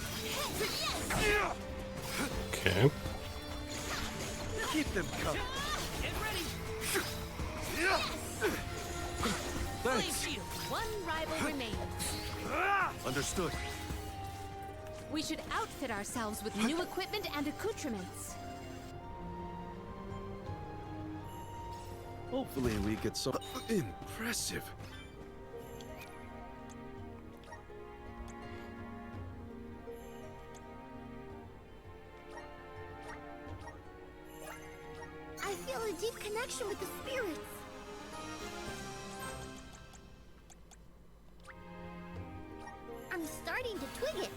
Okay. Keep them coming. Get ready. Thanks. Shield. One rival remains. Understood. We should outfit ourselves with new equipment and accoutrements. Hopefully we get some... Impressive. I feel a deep connection with the spirits. I'm starting to twig it.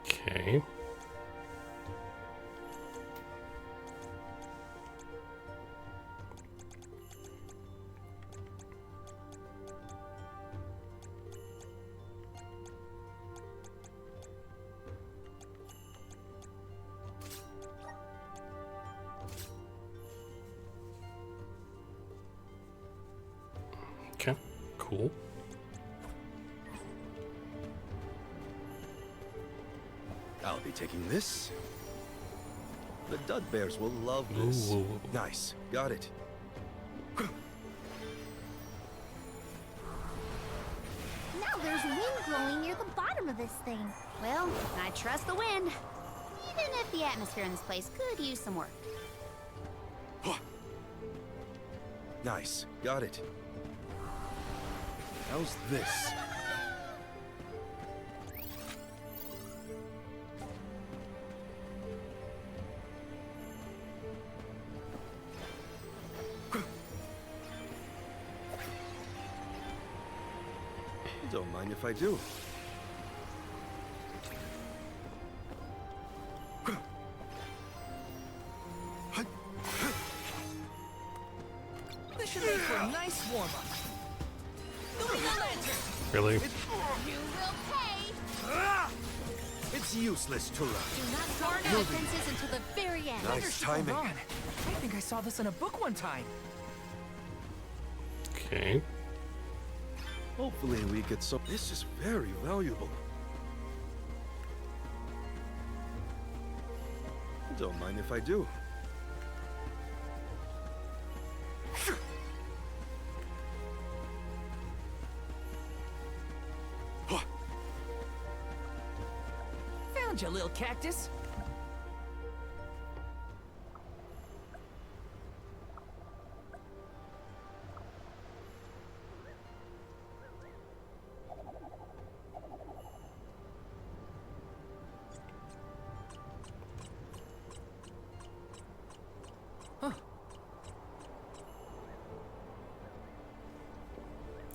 Okay. Cool. I'll be taking this. The Dud Bears will love this. Ooh. Nice. Got it. Now there's wind blowing near the bottom of this thing. Well, I trust the wind. Even if the atmosphere in this place could use some work. Nice. Got it. How's this? Don't mind if I do. This should make for a nice warm-up. Doing the lantern! Really? You will pay! It's useless to run. Do not guard your defenses until the very end. Nice timing. Hold on. I think I saw this in a book one time. Okay. Hopefully we get some. This is very valuable. Don't mind if I do. Found you, little cactus.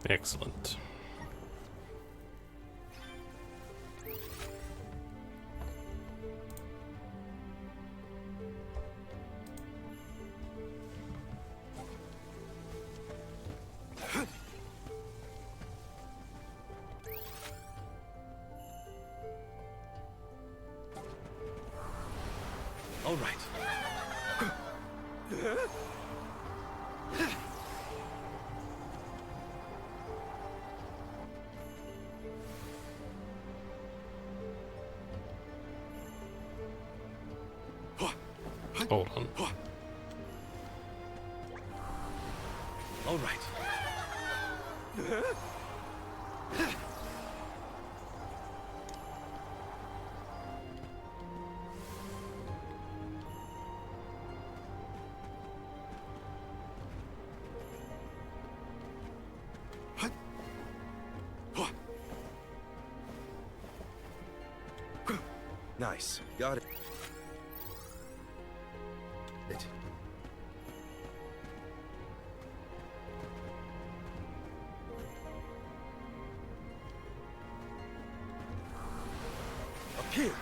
Excellent. All right. Hold on. All right. Nice. Got it. Up here.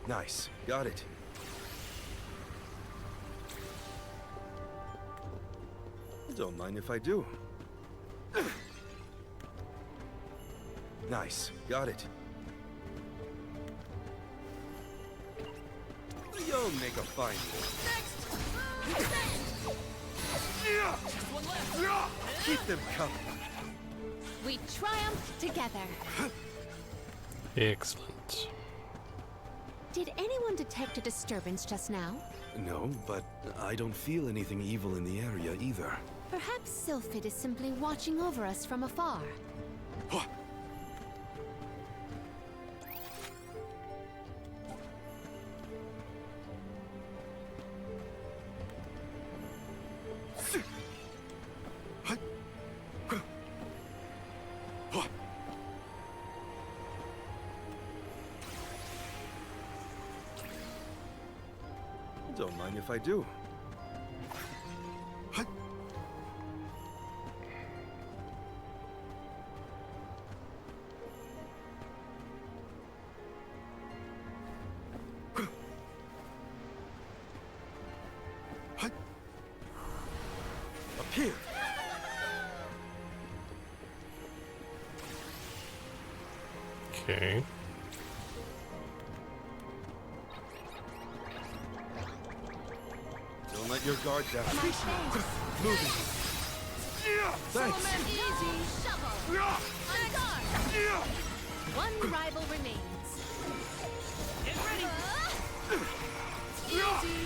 Nice. Got it. Don't mind if I do. Nice. Got it. You'll make a fine one. Keep them coming. We triumphed together. Excellent. Did anyone detect a disturbance just now? No, but I don't feel anything evil in the area either. Perhaps Sylphid is simply watching over us from afar. Don't mind if I do. Okay. Don't let your guard down. My face. Moving. Thanks. Easy. Shovel. On guard. One rival remains. Get ready. Easy.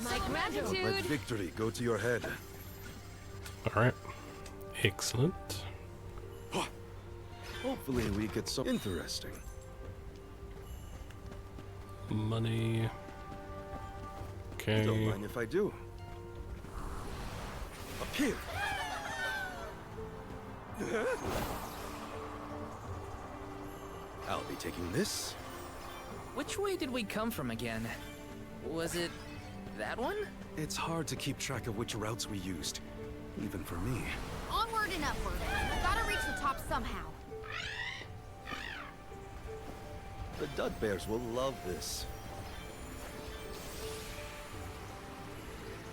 My Let gratitude. victory go to your head. Alright. Excellent. Hopefully we get some interesting. Money. Okay. Don't mind if I do. Up here. I'll be taking this. Which way did we come from again? Was it that one? It's hard to keep track of which routes we used, even for me. Onward and upward. Gotta reach the top somehow. The Dud Bears will love this.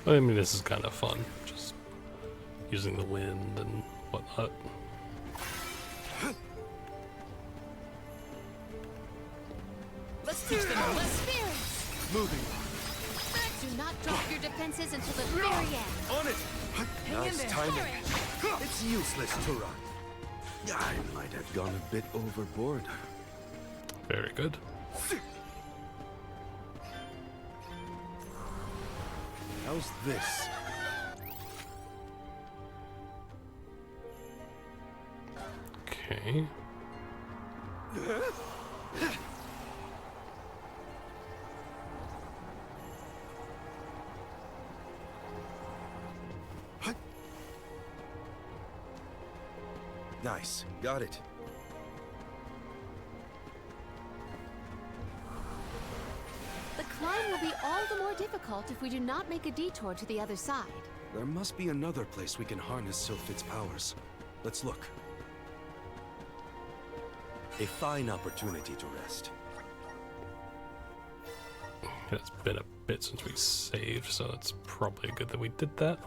I mean, this is kind of fun. Just using the wind and whatnot. Let's teach them a spirits. Moving. Do not drop your defenses until the very end. On it. Hang in Nice there. timing. It's useless to run. I might have gone a bit overboard. Very good. How's this? Okay. Nice. Got it. The climb will be all the more difficult if we do not make a detour to the other side. There must be another place we can harness Sylphid's powers. Let's look. A fine opportunity to rest. It's been a bit since we saved, so it's probably good that we did that.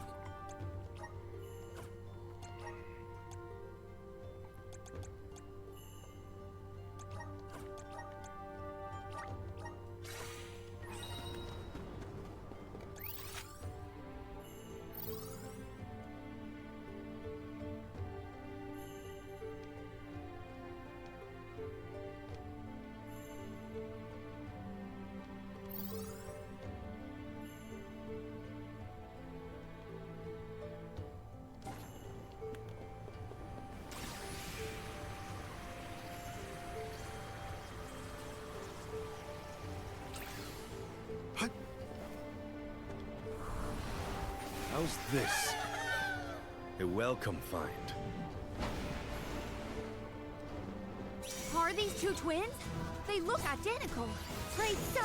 How's this? A welcome find. Are these two twins? They look identical. Afraid so.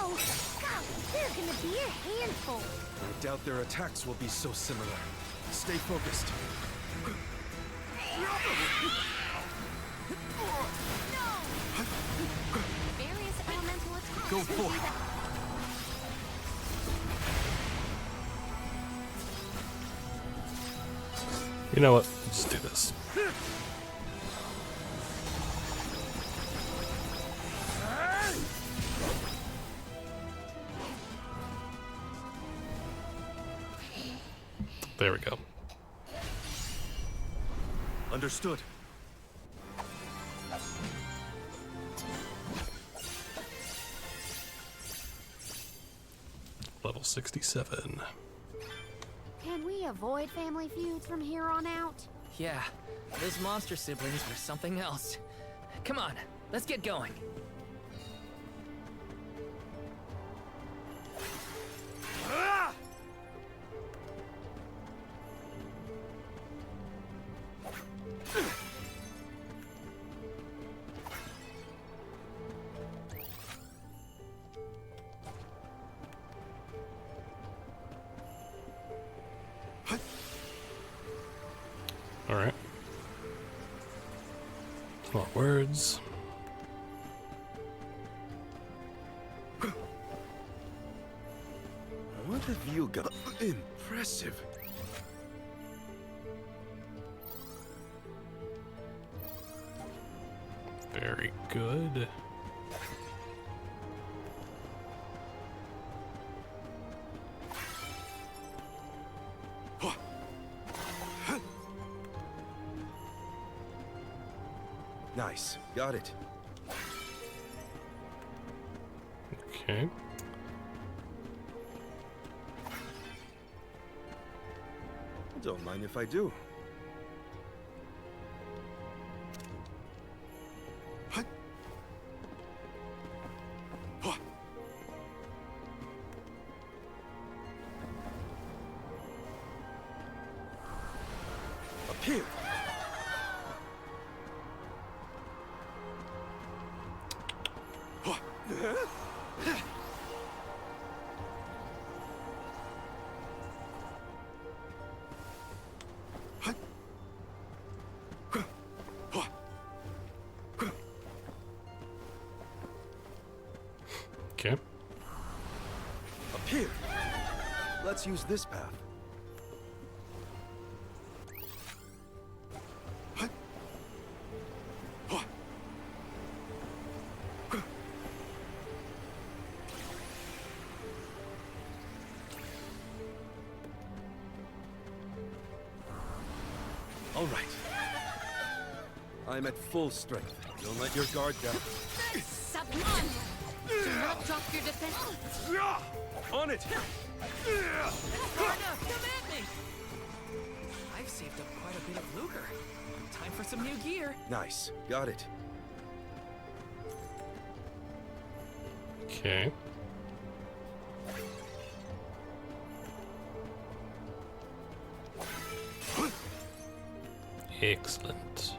God, they're gonna be a handful. I doubt their attacks will be so similar. Stay focused. Various elemental attacks. Go for it. You know what? Let's do this. There we go. Understood. Level 67. Can we avoid family feuds from here on out? Yeah, those monster siblings were something else. Come on, let's get going. Alright. More words. What have you got? Impressive. Very very good. Nice. Got it. Okay. Don't mind if I do. Up here. Okay. Up here. Let's use this path. All right. I'm at full strength. Don't let your guard down. Sublime! Do not drop your defense. On it! Come at me! I've saved up quite a bit of lucre. Time for some new gear. Nice. Got it. Okay. Excellent.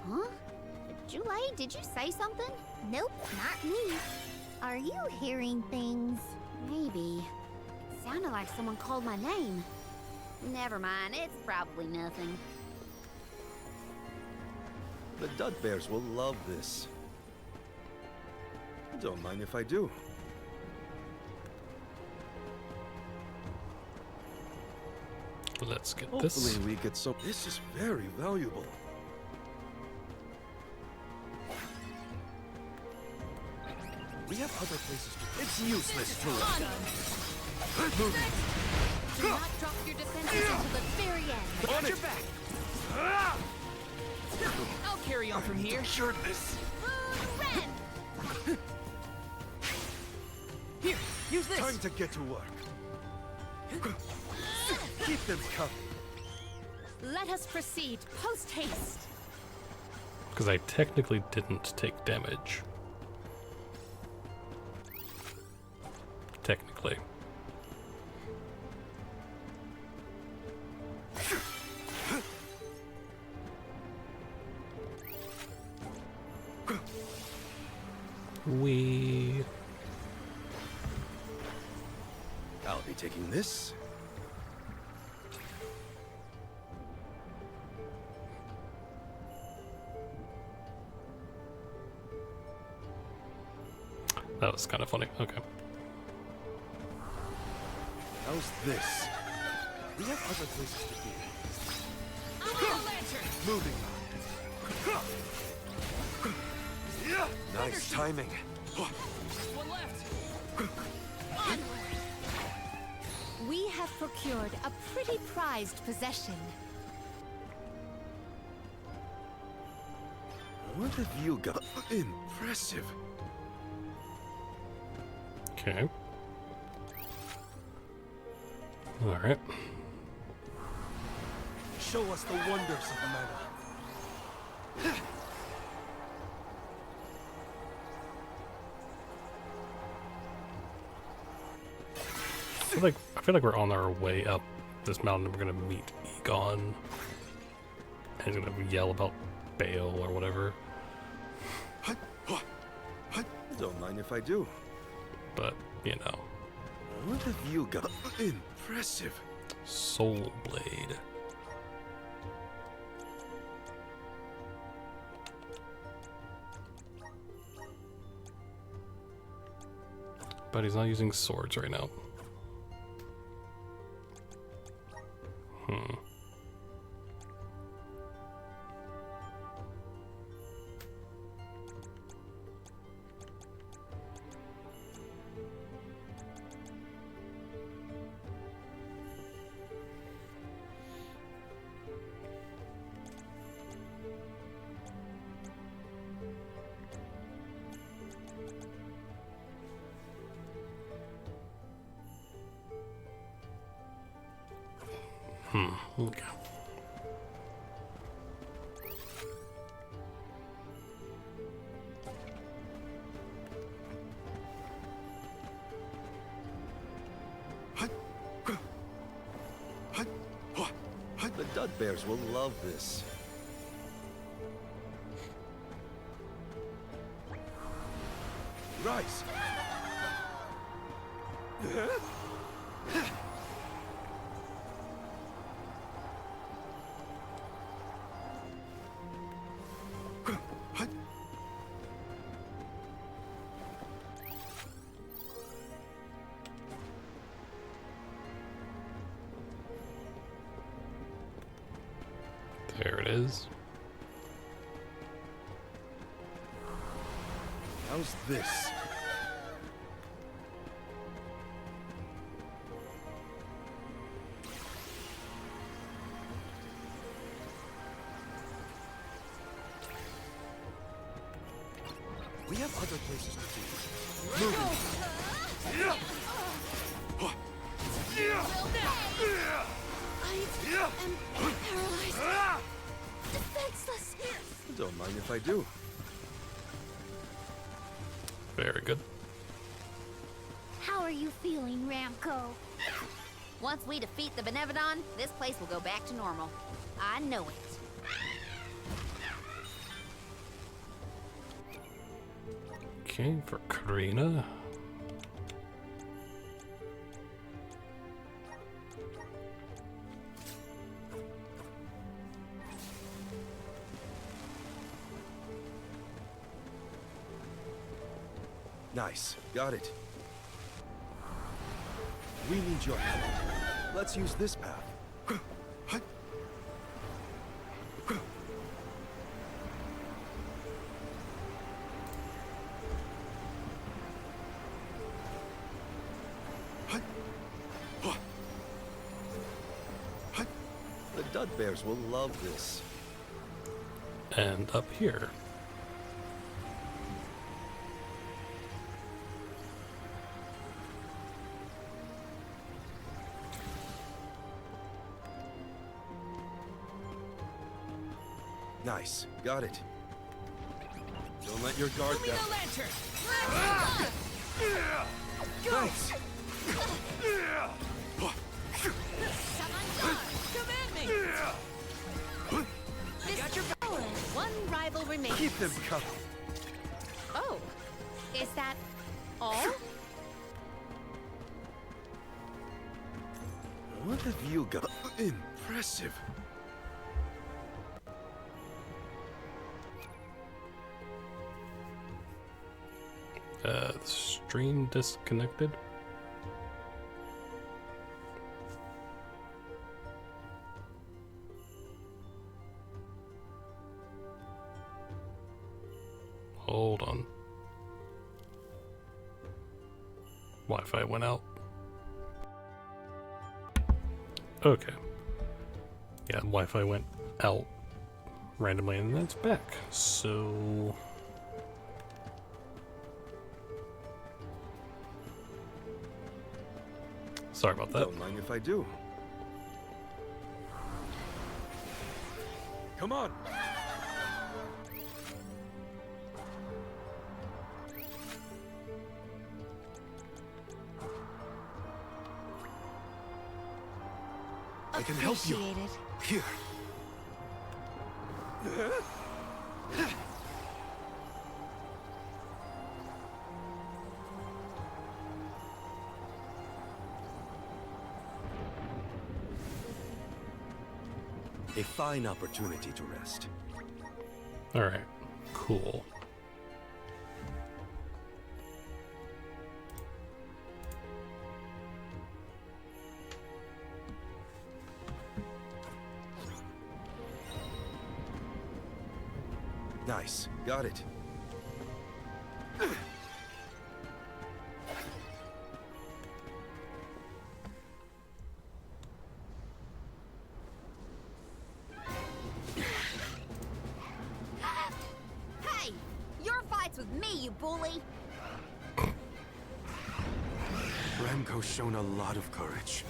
Huh? Julie, did you say something? Nope, not me. Are you hearing things? Maybe. Sounded like someone called my name. Never mind, it's probably nothing. The Dud Bears will love this. Don't mind if I do. Let's get Hopefully this. we get some. This is very valuable. We have other places to. It's useless to run. Do not drop your defenses until the very end. Got your back. I'll carry on from here. Sure this. Ren! Here, use this. Time to get to work. Keep them coming. Let us proceed post haste. Because I technically didn't take damage. Technically. I'll be taking this. That was kind of funny. Okay. How's this? We have other places to be. I'll need a lantern. Moving on. Nice timing. Just one left. We have procured a pretty prized possession. What have you got? Impressive. Okay. Alright. Show us the wonders of mana. I feel like we're on our way up this mountain and we're gonna meet Egon. And he's gonna yell about Bale or whatever. Don't mind if I do. But, you know. What have you got? Impressive. Soul Blade. But he's not using swords right now. Okay. The Dud Bears will love this. Rise! There it is. How's this? We have other places to be. I am paralyzed. Defenseless. Don't mind if I do. Very good. How are you feeling, Ramco? Once we defeat the Benevodon, this place will go back to normal. I know it. Okay, for Karina. Nice. Got it. We need your help. Let's use this path. The Dud Bears will love this. And up here. Nice. Got it. Don't let your guard down. Thanks. Got your power. One rival remains. Keep them coming. Oh, is that all? What have you got? Impressive. Stream disconnected. Hold on. Wi-Fi went out. Okay. Yeah, Wi-Fi went out randomly and then it's back. So... sorry about that. Don't mind if I do. Come on. I can help you. Here. A fine opportunity to rest. Alright, cool. Nice. Got it. Hey! Your fight's with me, you bully! Ramco's shown a lot of courage.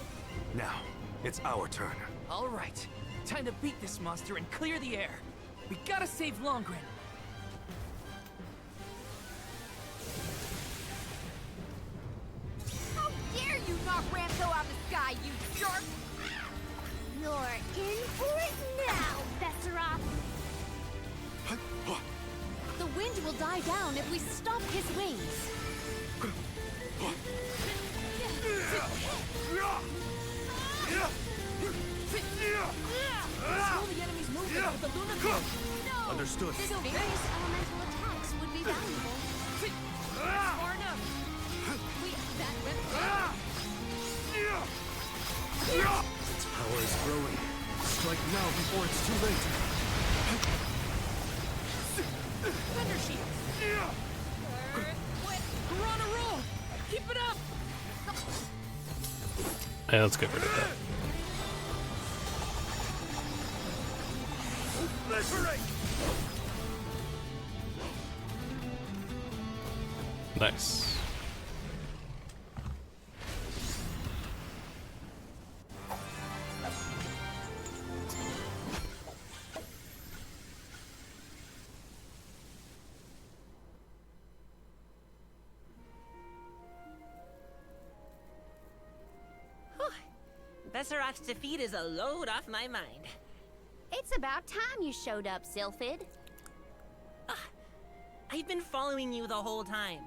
Now, It's our turn. All right, time to beat this monster and clear the air. We gotta save Longren. How dare you knock Ramco out of the sky, you jerk! You're in for it now, Besseroth! The wind will die down if we stop his wings. Slow the enemy's movement with the Luna Globe. No! Understood. So various elemental attacks would be valuable. Far enough. That Its power is growing. Strike now before it's too late. Thunder Shield. We're on a roll. Keep it up. Yeah, let's get rid of that. Obliterate! Nice. Besseroth's defeat is a load off my mind. It's about time you showed up, Sylphid. I've been following you the whole time.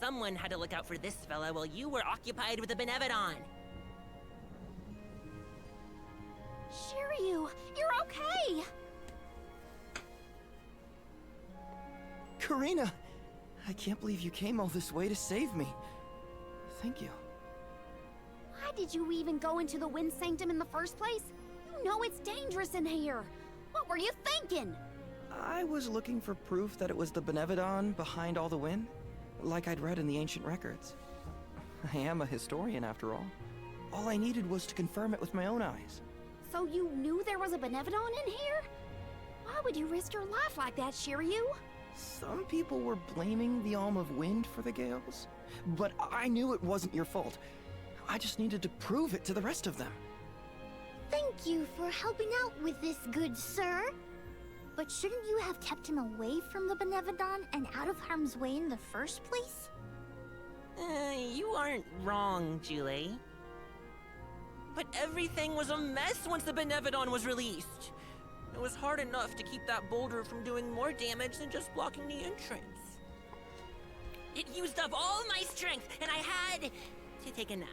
Someone had to look out for this fella while you were occupied with the Benevodon. Shiryu, you're okay! Karina! I can't believe you came all this way to save me. Thank you. Why did you even go into the Wind Sanctum in the first place? You know it's dangerous in here. What were you thinking? I was looking for proof that it was the Benevodon behind all the wind, like I'd read in the ancient records. I am a historian, after all. All I needed was to confirm it with my own eyes. So you knew there was a Benevodon in here? Why would you risk your life like that, Shiryu? Some people were blaming the Alm of Wind for the gales, but I knew it wasn't your fault. I just needed to prove it to the rest of them. Thank you for helping out with this, good sir. But shouldn't you have kept him away from the Benevodon and out of harm's way in the first place? You aren't wrong, Julie. But everything was a mess once the Benevodon was released. It was hard enough to keep that boulder from doing more damage than just blocking the entrance. It used up all my strength, and I had to take a nap.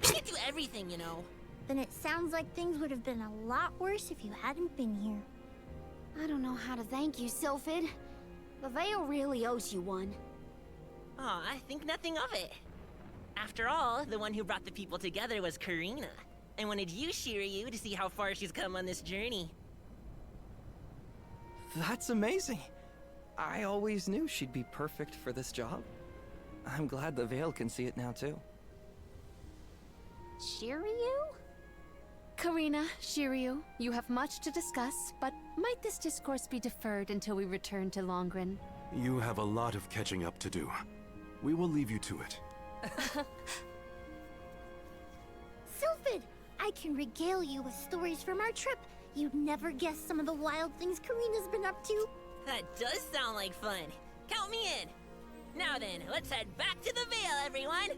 I can't do everything, you know. Then it sounds like things would have been a lot worse if you hadn't been here. I don't know how to thank you, Sylphid. The Veil really owes you one. Aw, I think nothing of it. After all, the one who brought the people together was Karina. I wanted you, Shiryu, to see how far she's come on this journey. That's amazing. I always knew she'd be perfect for this job. I'm glad the Veil can see it now, too. Shiryu? Karina, Shiryu, you have much to discuss, but might this discourse be deferred until we return to Longren? You have a lot of catching up to do. We will leave you to it. Sylphid, I can regale you with stories from our trip. You'd never guess some of the wild things Karina's been up to. That does sound like fun. Count me in. Now then, let's head back to the Veil, everyone.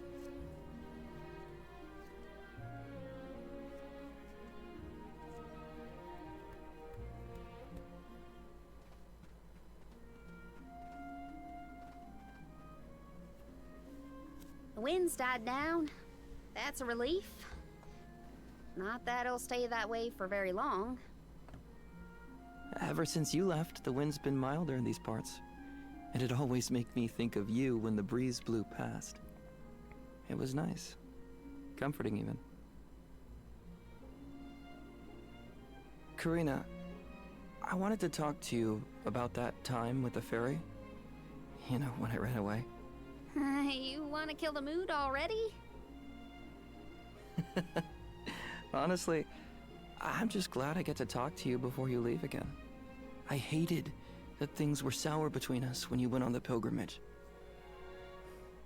The wind's died down. That's a relief. Not that it'll stay that way for very long. Ever since you left, the wind's been milder in these parts. And it always made me think of you when the breeze blew past. It was nice. Comforting, even. Karina, I wanted to talk to you about that time with the fairy. You know, when I ran away. You want to kill the mood already? Honestly, I'm just glad I get to talk to you before you leave again. I hated that things were sour between us when you went on the pilgrimage.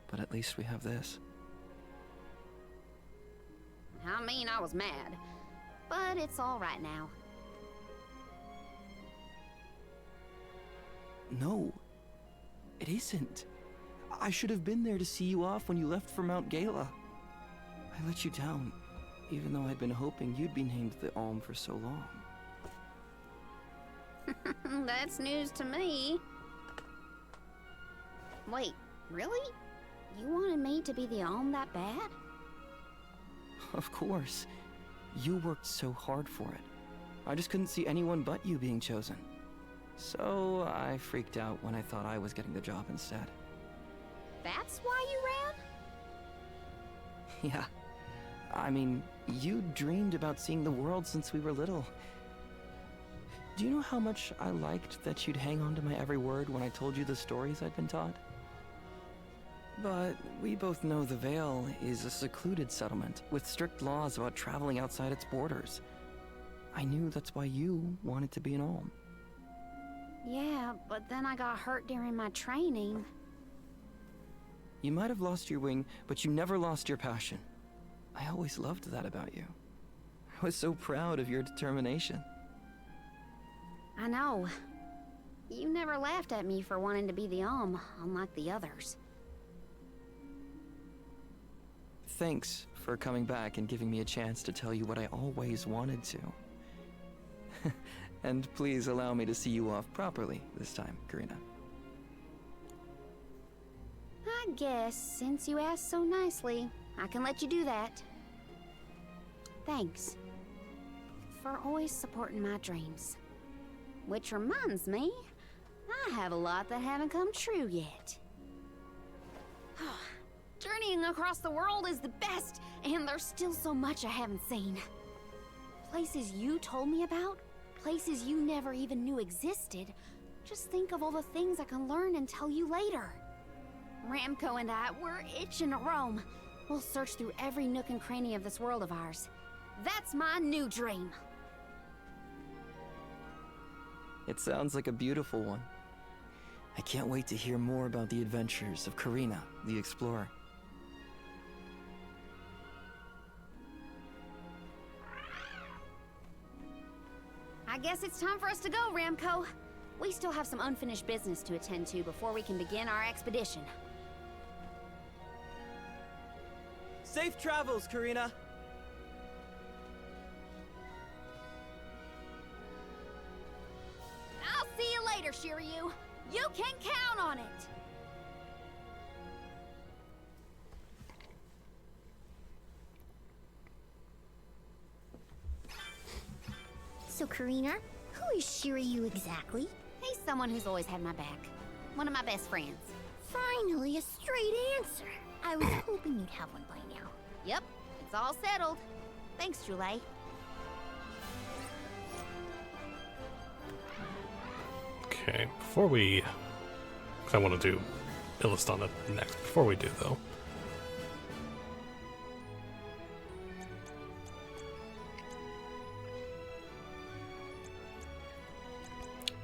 But at least we have this. I mean, I was mad. but it's all right now. No, it isn't. I should have been there to see you off when you left for Mount Gala. I let you down, even though I'd been hoping you'd be named the Alm for so long. That's news to me. Wait, really? You wanted me to be the Alm that bad? Of course. You worked so hard for it. I just couldn't see anyone but you being chosen. So I freaked out when I thought I was getting the job instead. That's why you ran? Yeah. I mean, you dreamed about seeing the world since we were little. Do you know how much I liked that you'd hang on to my every word when I told you the stories I'd been taught? But we both know the Vale is a secluded settlement with strict laws about traveling outside its borders. I knew that's why you wanted to be an Alm. Yeah, but then I got hurt during my training. You might have lost your wing, but you never lost your passion. I always loved that about you. I was so proud of your determination. I know. You never laughed at me for wanting to be the Alm, unlike the others. Thanks for coming back and giving me a chance to tell you what I always wanted to. And please allow me to see you off properly this time, Karina. I guess, since you asked so nicely, I can let you do that. Thanks. For always supporting my dreams. Which reminds me, I have a lot that haven't come true yet. Journeying across the world is the best, and there's still so much I haven't seen. Places you told me about, places you never even knew existed. Just think of all the things I can learn and tell you later. Ramco and I, we're itching to roam. We'll search through every nook and cranny of this world of ours. That's my new dream. It sounds like a beautiful one. I can't wait to hear more about the adventures of Karina, the explorer. I guess it's time for us to go, Ramco. We still have some unfinished business to attend to before we can begin our expedition. Safe travels, Karina. I'll see you later, Shiryu. You can count on it. So, Karina, who is Shiryu exactly? He's someone who's always had my back. One of my best friends. Finally, a straight answer. I was hoping you'd have one by now. Yep, it's all settled. Thanks, Julie. Okay, before we... 'cause I want to do Illustana next. Before we do, though...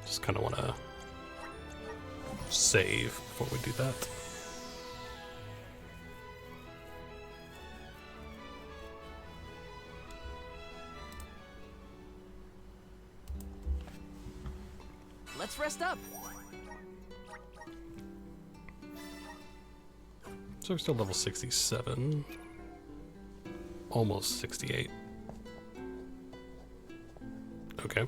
just kind of want to save before we do that. Let's rest up. So we're still level 67. Almost 68. Okay.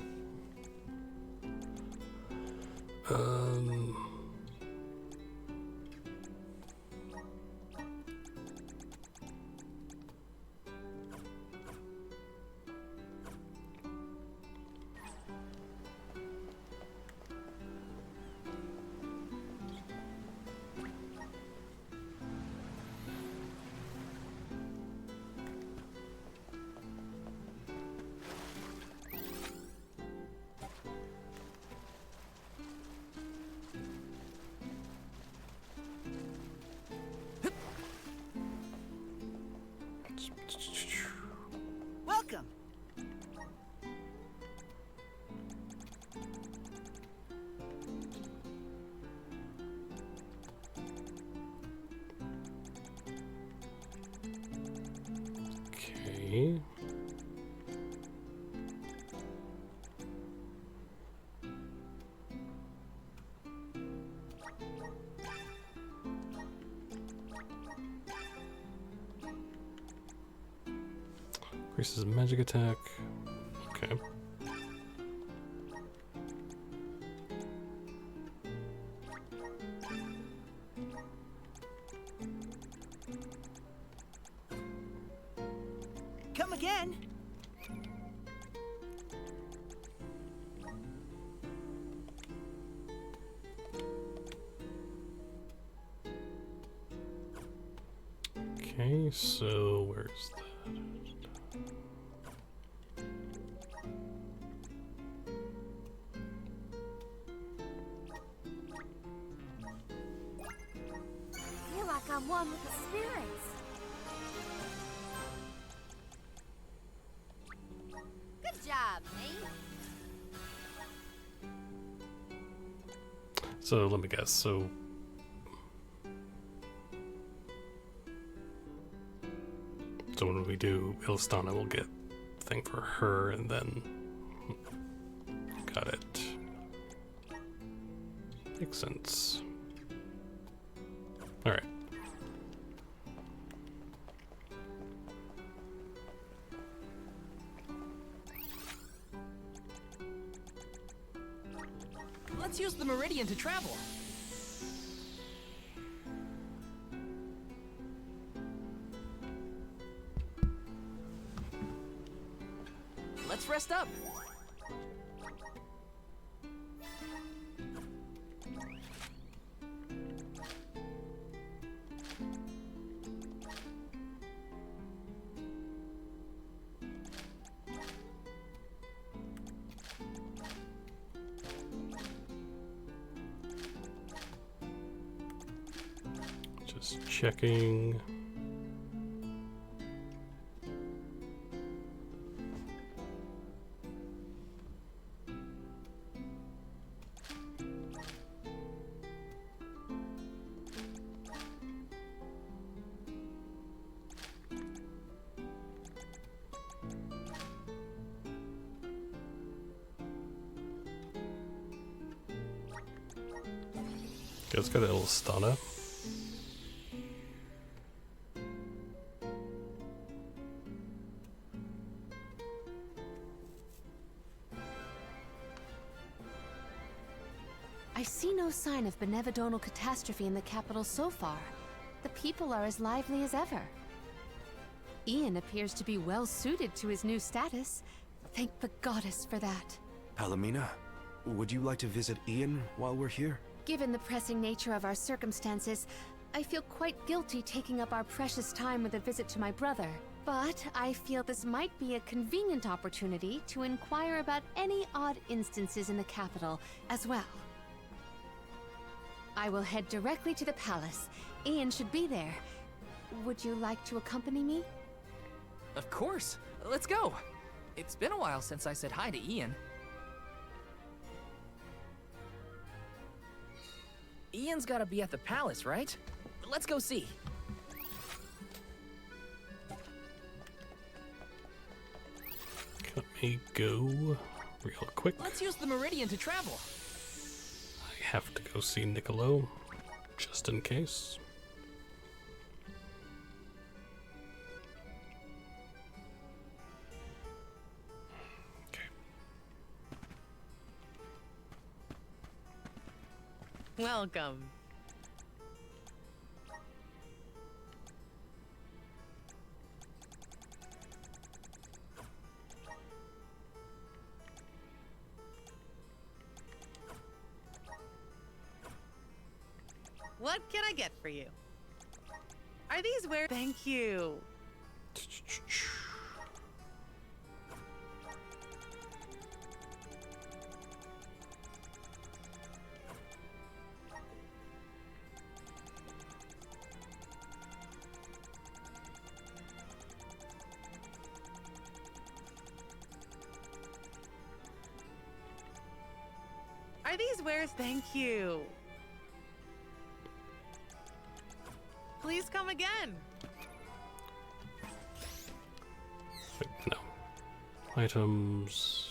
Welcome. Okay. Increases magic attack. Okay. Come again. Okay, so where's that? I feel like I'm one with the spirits. Good job, mate. So let me guess. So when we do Ilstana, we'll get the thing for her, and then got it. Makes sense. All right. Let's use the Meridian to travel. Let's rest up. Just checking. Let's go to Ilstana. I see no sign of benevodonal catastrophe in the capital so far. The people are as lively as ever. Ian appears to be well suited to his new status. Thank the goddess for that. Palomina, would you like to visit Ian while we're here? Given the pressing nature of our circumstances, I feel quite guilty taking up our precious time with a visit to my brother. But I feel this might be a convenient opportunity to inquire about any odd instances in the capital as well. I will head directly to the palace. Ian should be there. Would you like to accompany me? Of course. Let's go. It's been a while since I said hi to Ian. Ian's gotta be at the palace, right? Let's go see. Let me go real quick. Let's use the Meridian to travel. I have to go see Niccolo, just in case. Welcome. What can I get for you? Are these where? Thank you. Are these wares? Thank you. Please come again. Wait, no. Items.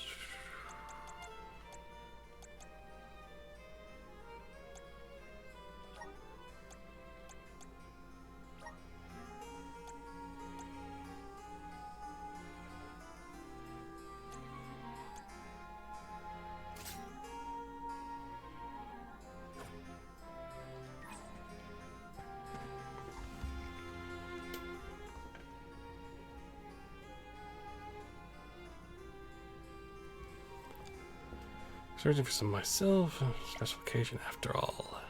Searching for some myself. Special occasion after all.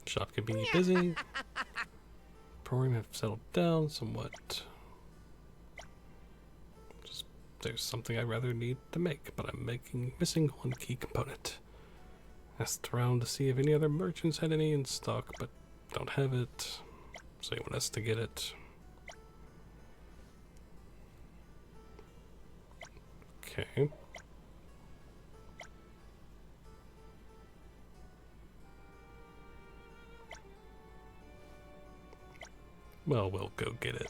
Shop can be busy. Program have settled down somewhat. Just there's something I rather need to make, but I'm missing one key component. Asked around to see if any other merchants had any in stock, but don't have it. So anyone has to get it. Okay. Well, we'll go get it.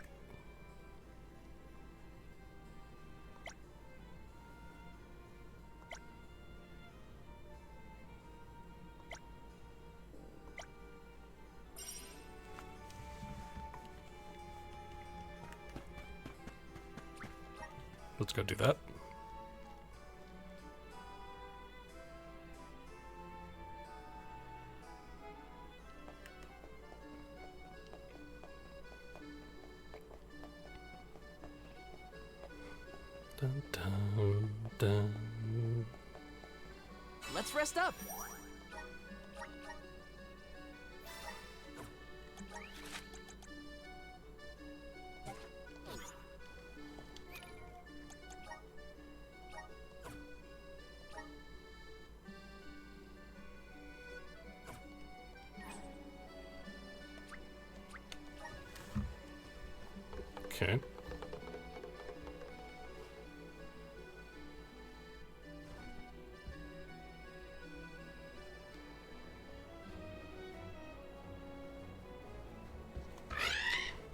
Let's go do that. Dun, dun, dun. Let's rest up. Okay.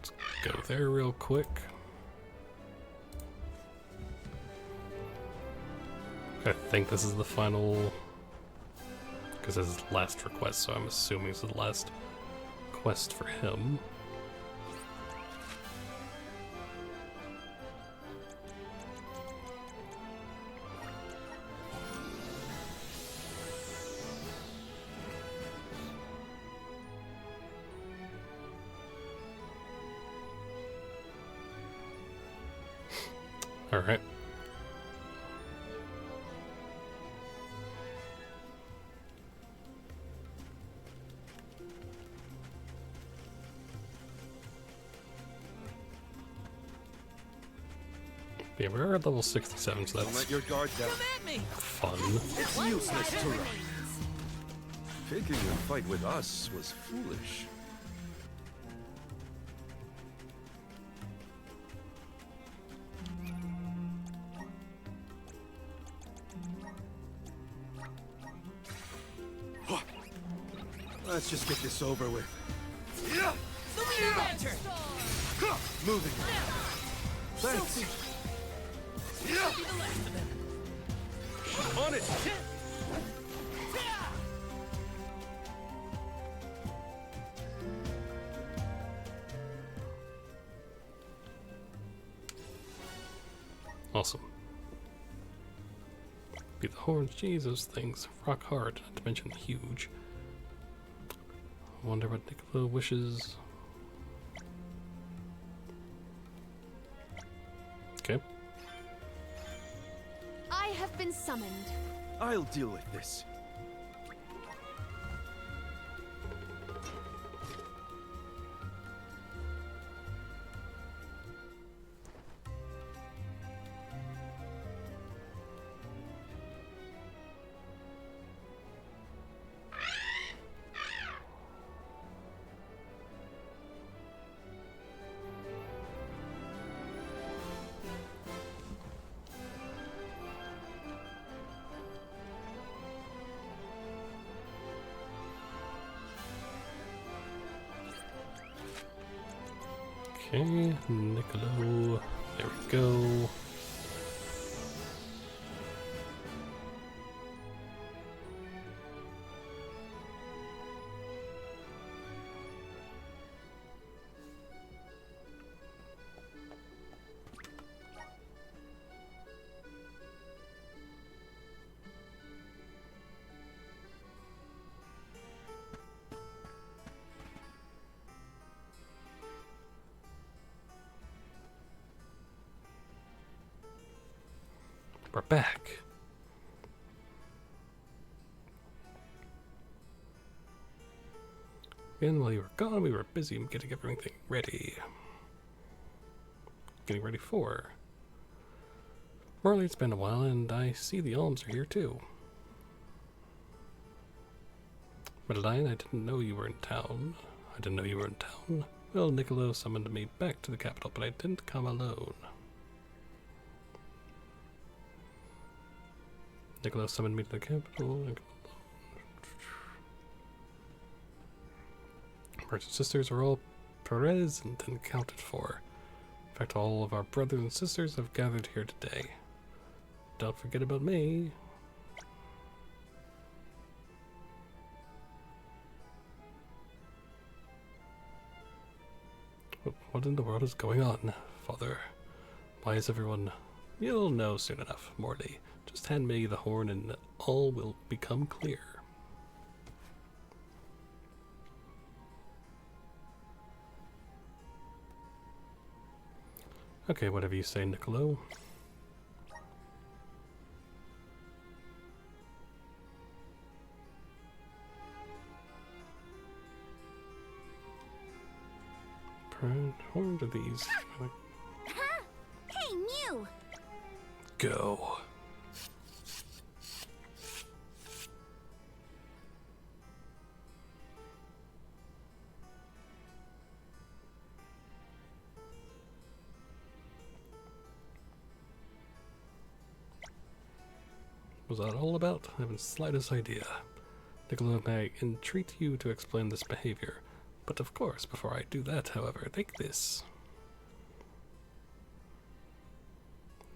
Let's go there real quick. I think this is the final, because this is the last request, so I'm assuming this is the last quest for him. All right. Yeah, we're at level 67, so Don't that's let your guard down. fun. It's useless to run. Taking a fight with us was foolish. Let's just get this over with. Moving. Thanks. On it. Awesome. Beat the horns, jeez, those things rock hard, not to mention huge. I wonder what Nicola wishes. Okay. I have been summoned. I'll deal with this. Okay, Niccolo. There we go. We're back. And while you were gone, we were busy getting everything ready. Getting ready for. Marley, it's been a while, and I see the Alms are here too. Madeline, I didn't know you were in town. Well, Niccolo summoned me back to the capital, but I didn't come alone. Niccolo summoned me to the capital. Brothers and sisters are all present and accounted for. In fact, all of our brothers and sisters have gathered here today. Don't forget about me. What in the world is going on, Father? Why is everyone... You'll know soon enough, Morley. Just hand me the horn and all will become clear. Okay, whatever you say, Niccolo. Horn to these. Hey, Mew! Go. Was that all about? I haven't the slightest idea. Niccolo, may I entreat you to explain this behavior. But of course, before I do that, however, take this.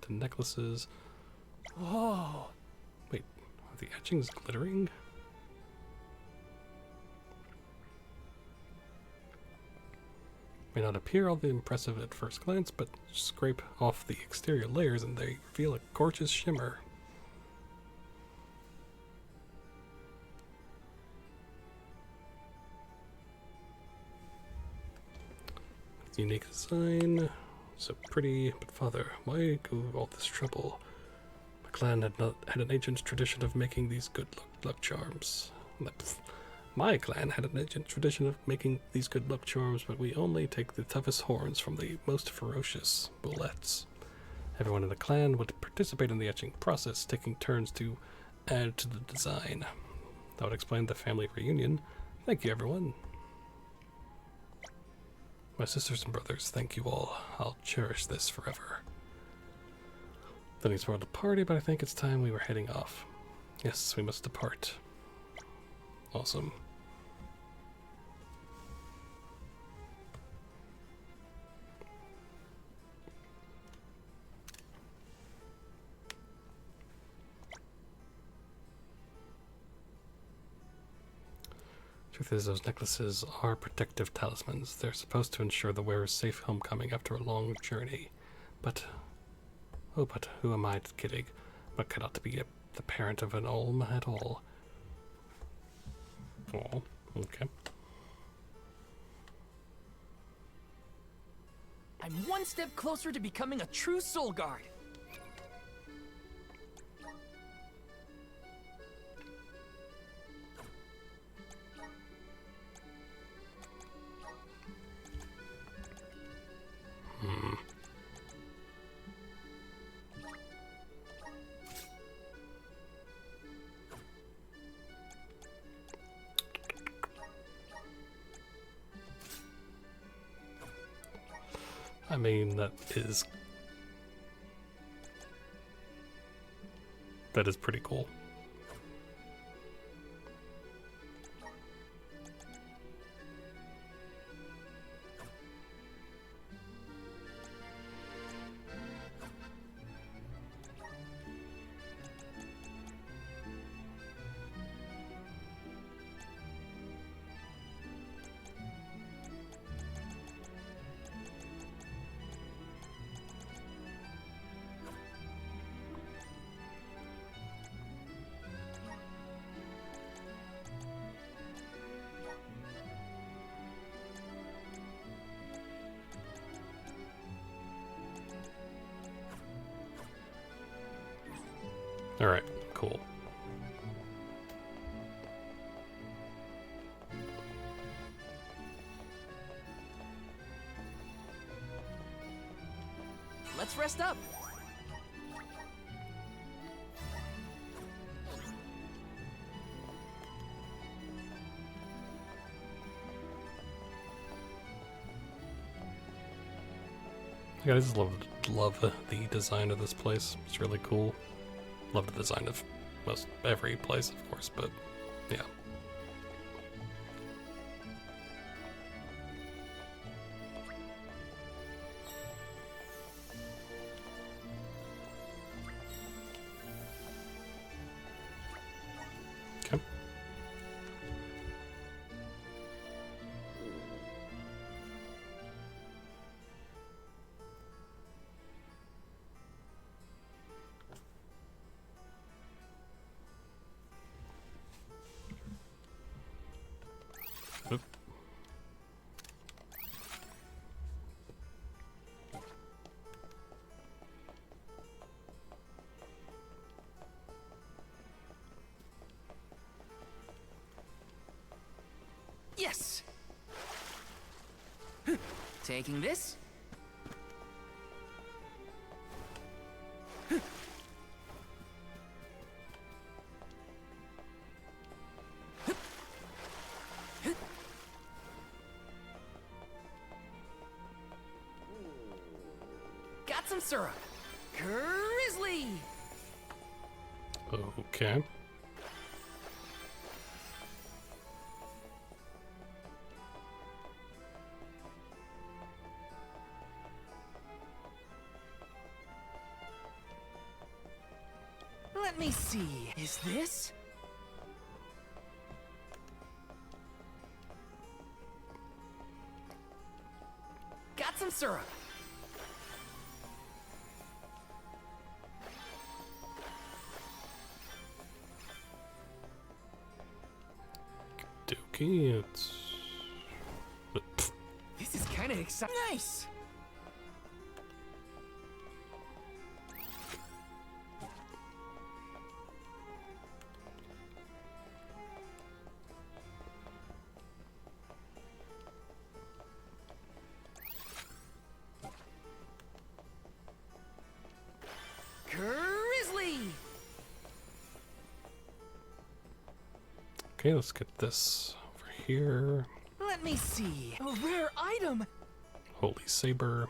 The necklaces. Oh! Wait, are the etchings glittering? May not appear all that impressive at first glance, but scrape off the exterior layers and they reveal a gorgeous shimmer. Unique design, so pretty, but Father, why go all this trouble? My clan had an ancient tradition of making these good luck charms. My clan had an ancient tradition of making these good luck charms, but we only take the toughest horns from the most ferocious bullets. Everyone in the clan would participate in the etching process, taking turns to add to the design. That would explain the family reunion. Thank you, everyone. My sisters and brothers, thank you all. I'll cherish this forever. Then he spoiled the party, but I think it's time we were heading off. Yes, we must depart. Awesome. Truth is, those necklaces are protective talismans. They're supposed to ensure the wearer's safe homecoming after a long journey. But who am I kidding? But cannot be the parent of an Olm at all. Oh, okay. I'm one step closer to becoming a true soul guard. I mean, that is pretty cool. Alright, cool. Let's rest up. I just love the design of this place. It's really cool. Love the design of most every place, of course, but yeah. Okay. Oop. Yes! Taking this? Got some syrup. Grizzly! Okay. Let me see. Is this? Got some syrup. Dookie, it's... This is kind of exciting. Nice! Grizzly! Okay, let's get this over here. Let me see. A rare item! Holy Saber.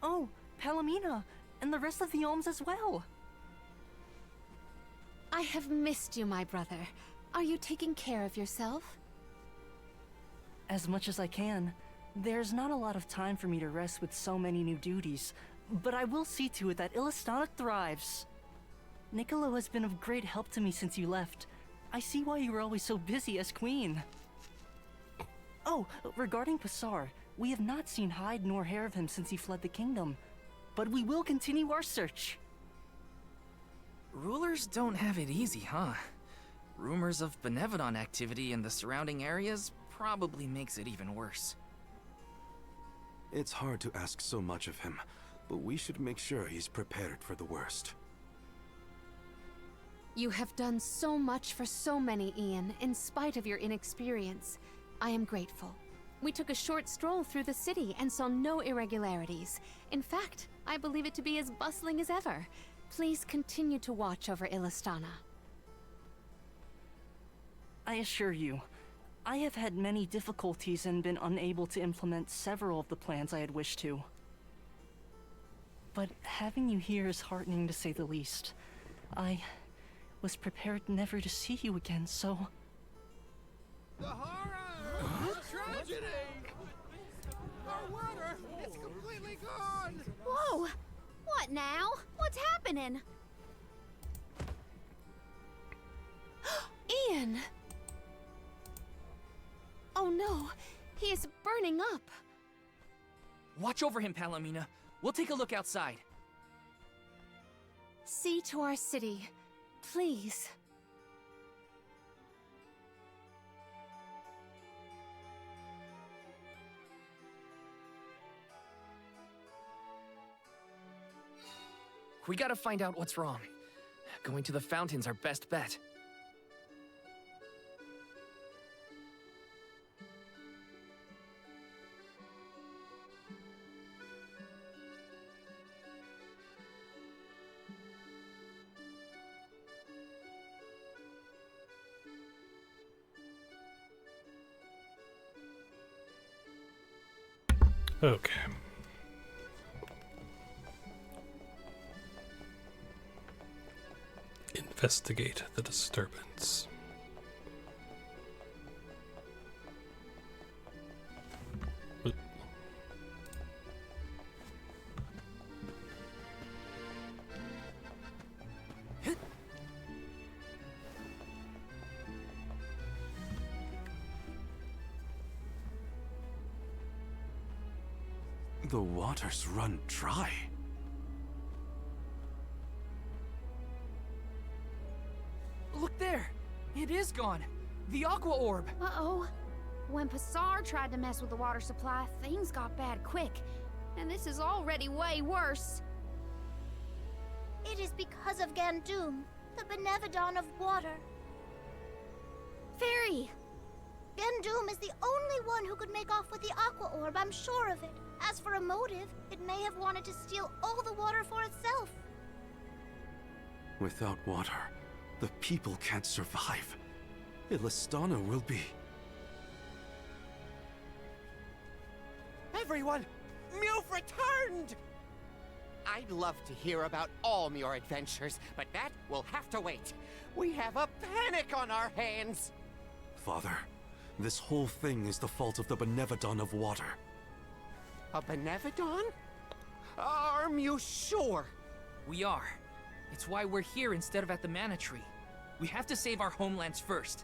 Oh, Palomina, and the rest of the Ohms as well. I have missed you, my brother. Are you taking care of yourself? As much as I can. There's not a lot of time for me to rest with so many new duties, but I will see to it that Illistana thrives. Niccolo has been of great help to me since you left. I see why you were always so busy as queen. Oh, regarding Passar, we have not seen hide nor hair of him since he fled the kingdom, but we will continue our search. Rulers don't have it easy, huh? Rumors of Benevodon activity in the surrounding areas probably makes it even worse. It's hard to ask so much of him, but we should make sure he's prepared for the worst. You have done so much for so many, Ian, in spite of your inexperience. I am grateful. We took a short stroll through the city and saw no irregularities. In fact, I believe it to be as bustling as ever. Please continue to watch over Illistana. I assure you, I have had many difficulties and been unable to implement several of the plans I had wished to. But having you here is heartening to say the least. I was prepared never to see you again, so... The horror! The tragedy! Our water! It's completely gone! Whoa! What now? What's happening? Ian! Oh no, he is burning up. Watch over him, Palomina. We'll take a look outside. See to our city, please. We gotta find out what's wrong. Going to the fountain's our best bet. Okay. Investigate the disturbance. The waters run dry. Look there! It is gone! The Aqua Orb! Uh-oh. When Passar tried to mess with the water supply, things got bad quick. And this is already way worse. It is because of Gandoom, the Benevodon of water. Fairy! Gandoom is the only one who could make off with the Aqua Orb, I'm sure of it. As for a motive, it may have wanted to steal all the water for itself. Without water, the people can't survive. Illistana will be... Everyone! Mewf returned! I'd love to hear about all your adventures, but that will have to wait. We have a panic on our hands! Father, this whole thing is the fault of the Benevodon of water. A Benevodon? Are you sure? We are. It's why we're here instead of at the Mana Tree. We have to save our homelands first.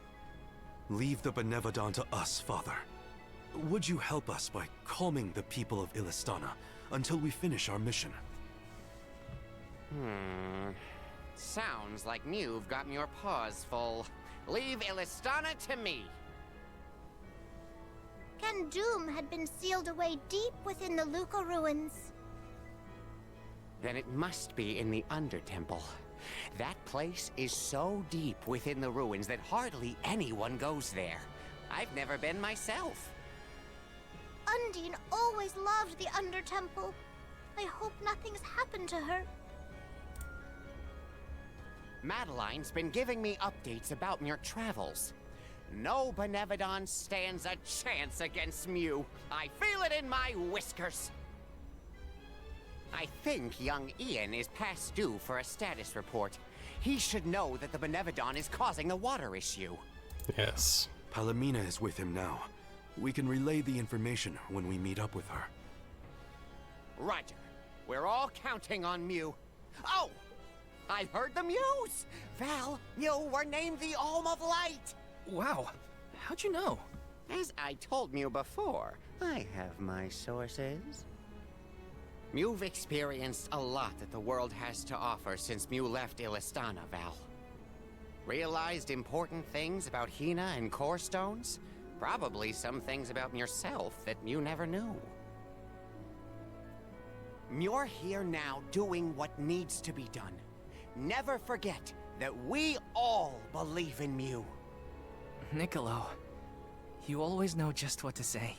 Leave the Benevodon to us, Father. Would you help us by calming the people of Illistana until we finish our mission? Sounds like you've gotten your paws full. Leave Illistana to me. Gandoom had been sealed away deep within the Luca ruins. Then it must be in the Undertemple. That place is so deep within the ruins that hardly anyone goes there. I've never been myself. Undine always loved the Undertemple. I hope nothing's happened to her. Madeline's been giving me updates about your travels. No Benevodon stands a chance against Mew. I feel it in my whiskers. I think young Ian is past due for a status report. He should know that the Benevodon is causing the water issue. Yes. Palomina is with him now. We can relay the information when we meet up with her. Roger. We're all counting on Mew. Oh! I heard the Mews! Val, you were named the Alm of Light! Wow. How'd you know? As I told Mew before, I have my sources. Mew've experienced a lot that the world has to offer since Mew left Illistana, Val. Realized important things about Hina and Core Stones? Probably some things about yourself that you never knew. You're here now doing what needs to be done. Never forget that we all believe in Mew. Niccolo, you always know just what to say.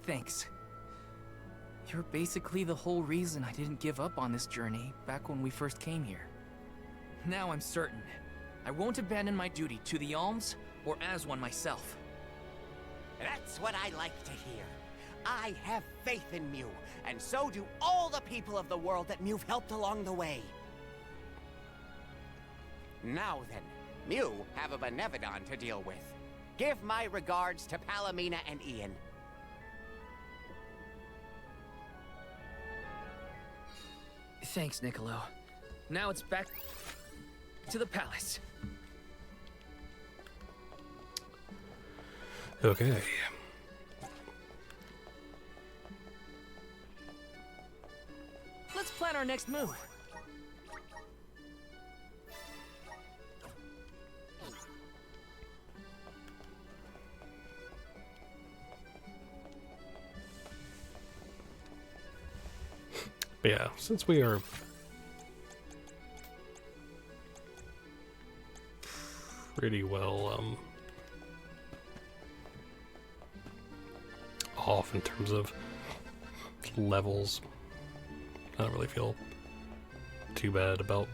Thanks. You're basically the whole reason I didn't give up on this journey back when we first came here. Now I'm certain I won't abandon my duty to the Alms or as one myself. That's what I like to hear. I have faith in Mew, and so do all the people of the world that Mew've helped along the way. Now then, Mew have a Benevodon to deal with. Give my regards to Palomina and Ian. Thanks, Niccolo. Now it's back to the palace. Okay. Let's plan our next move. But yeah, since we are pretty well off in terms of levels, I don't really feel too bad about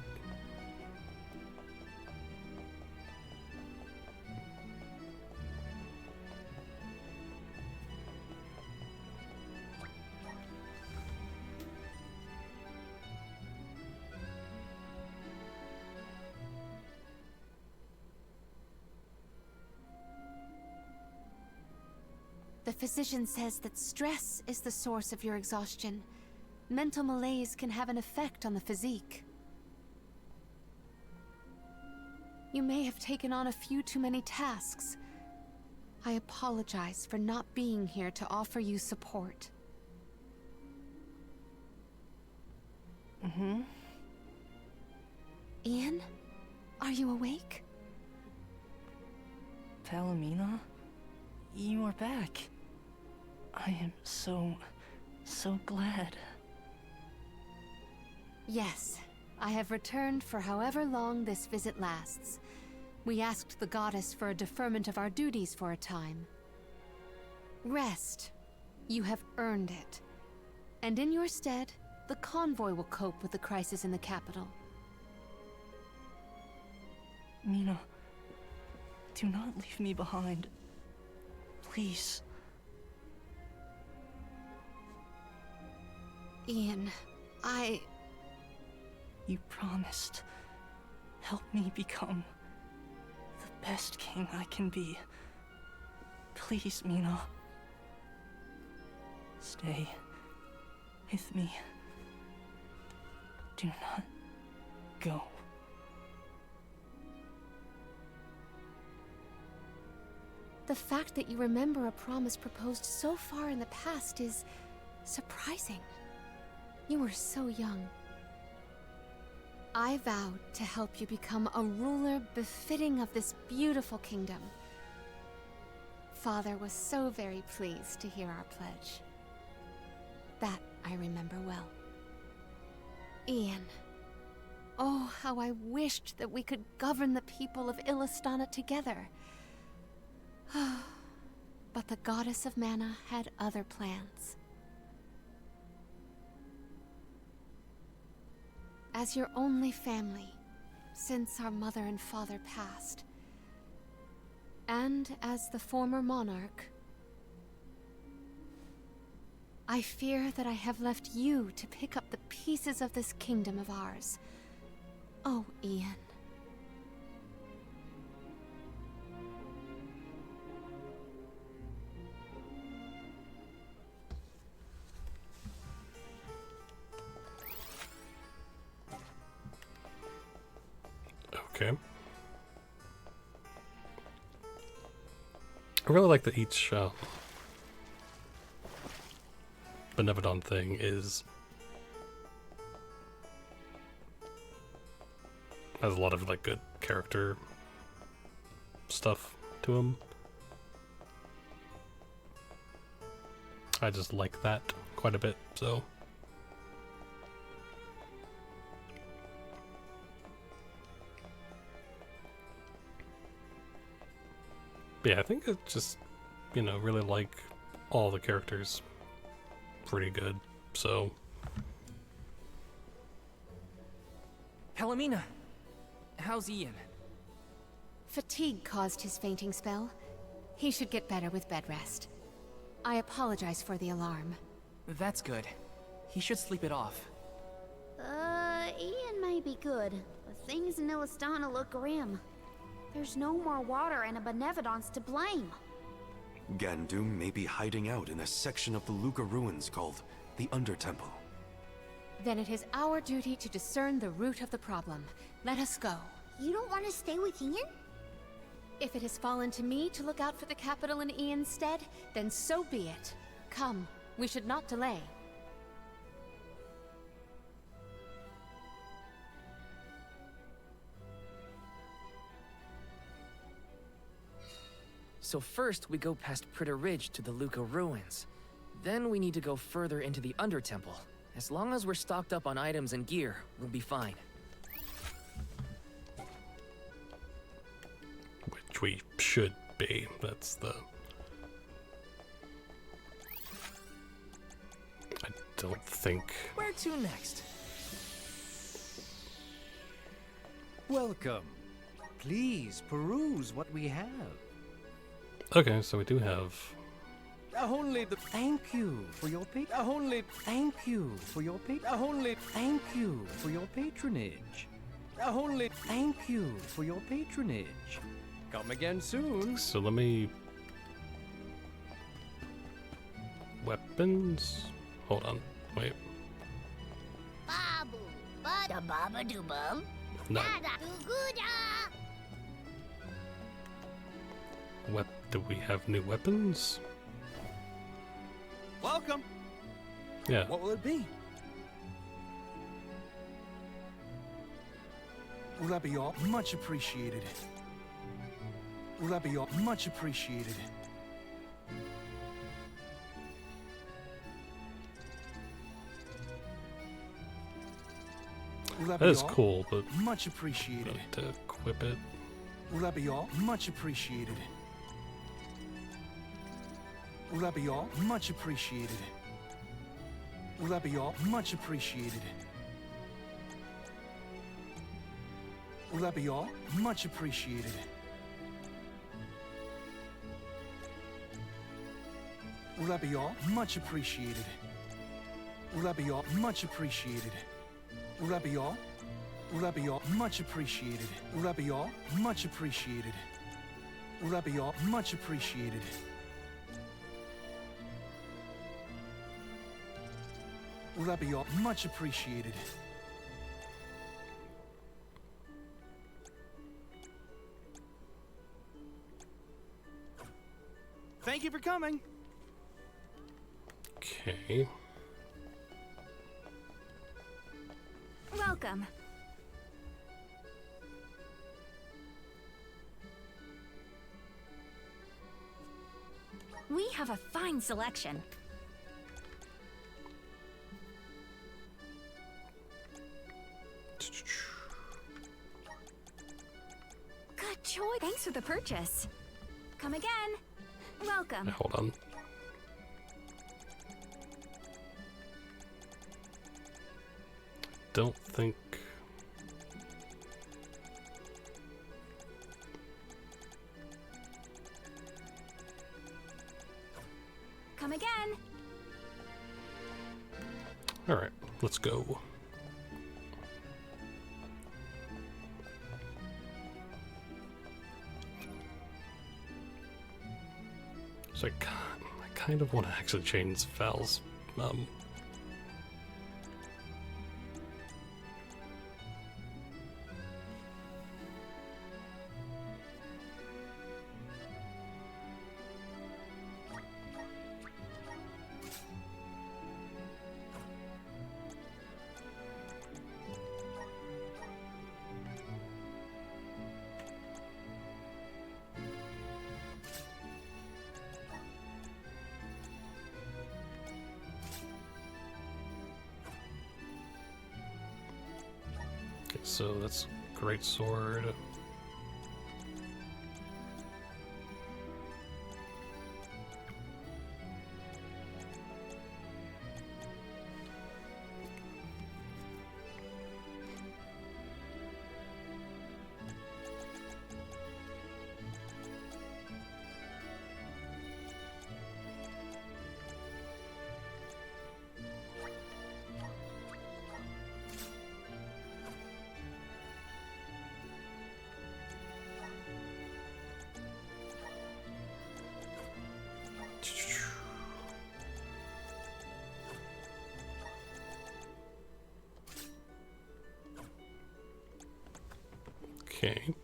The physician says that stress is the source of your exhaustion. Mental malaise can have an effect on the physique. You may have taken on a few too many tasks. I apologize for not being here to offer you support. Mm-hmm. Ian? Are you awake? Palomina? You are back. I am so glad. Yes, I have returned for however long this visit lasts. We asked the goddess for a deferment of our duties for a time. Rest. You have earned it. And in your stead, the convoy will cope with the crisis in the capital. Mina, do not leave me behind. Please. Ian, You promised. Help me become the best king I can be. Please, Mina. Stay with me. Do not go. The fact that you remember a promise proposed so far in the past is surprising. You were so young. I vowed to help you become a ruler befitting of this beautiful kingdom. Father was so very pleased to hear our pledge. That I remember well. Ian. Oh, how I wished that we could govern the people of Illistana together. But the goddess of mana had other plans. As your only family, since our mother and father passed, and as the former monarch, I fear that I have left you to pick up the pieces of this kingdom of ours. Oh, Ian. Okay. I really like that each Benevodon thing has a lot of like good character stuff to them. I just like that quite a bit, so. But yeah, I think it's just, you know, really like all the characters pretty good, so. Palomina, how's Ian? Fatigue caused his fainting spell. He should get better with bed rest. I apologize for the alarm. That's good. He should sleep it off. Ian may be good, but things in Illistana look grim. There's no more water and a Benevodons to blame. Gandum may be hiding out in a section of the Luca ruins called the Undertemple. Then it is our duty to discern the root of the problem. Let us go. You don't want to stay with Ian? If it has fallen to me to look out for the capital in Ian's stead, then so be it. Come, we should not delay. So first we go past Pritter Ridge to the Luca ruins. Then we need to go further into the Undertemple. As long as we're stocked up on items and gear, we'll be fine. Which we should be. That's the... I don't think... Where to next? Welcome. Please peruse what we have. Okay, so we do have... Only the thank you for your only thank you for your only thank you for your patronage. Only thank you for your patronage. Come again soon. So let me... Weapons? Hold on, wait. Babu, bada baba do bum. No. Do we have new weapons? Welcome. Yeah. What will it be? Will that be all? Much appreciated. Will that be all? Much appreciated. That is cool, but... Much appreciated. To equip it... Will that be all? Much appreciated. Will that be all? Much appreciated. Will that be all? Much appreciated. Will that be all? Much appreciated. Will that be all? Much appreciated. Will that be all? Much appreciated. Will that be all? Will that be all? Much appreciated. Will that be all? Much appreciated. Will that be all? Much appreciated. Will that be all? Much appreciated. Thank you for coming. Okay. Welcome. We have a fine selection. Good choice. Thanks for the purchase. Come again. Welcome. Hold on. Don't think... Come again. Alright, let's go. So I kind of want to actually change Val's so that's great sword. Okay.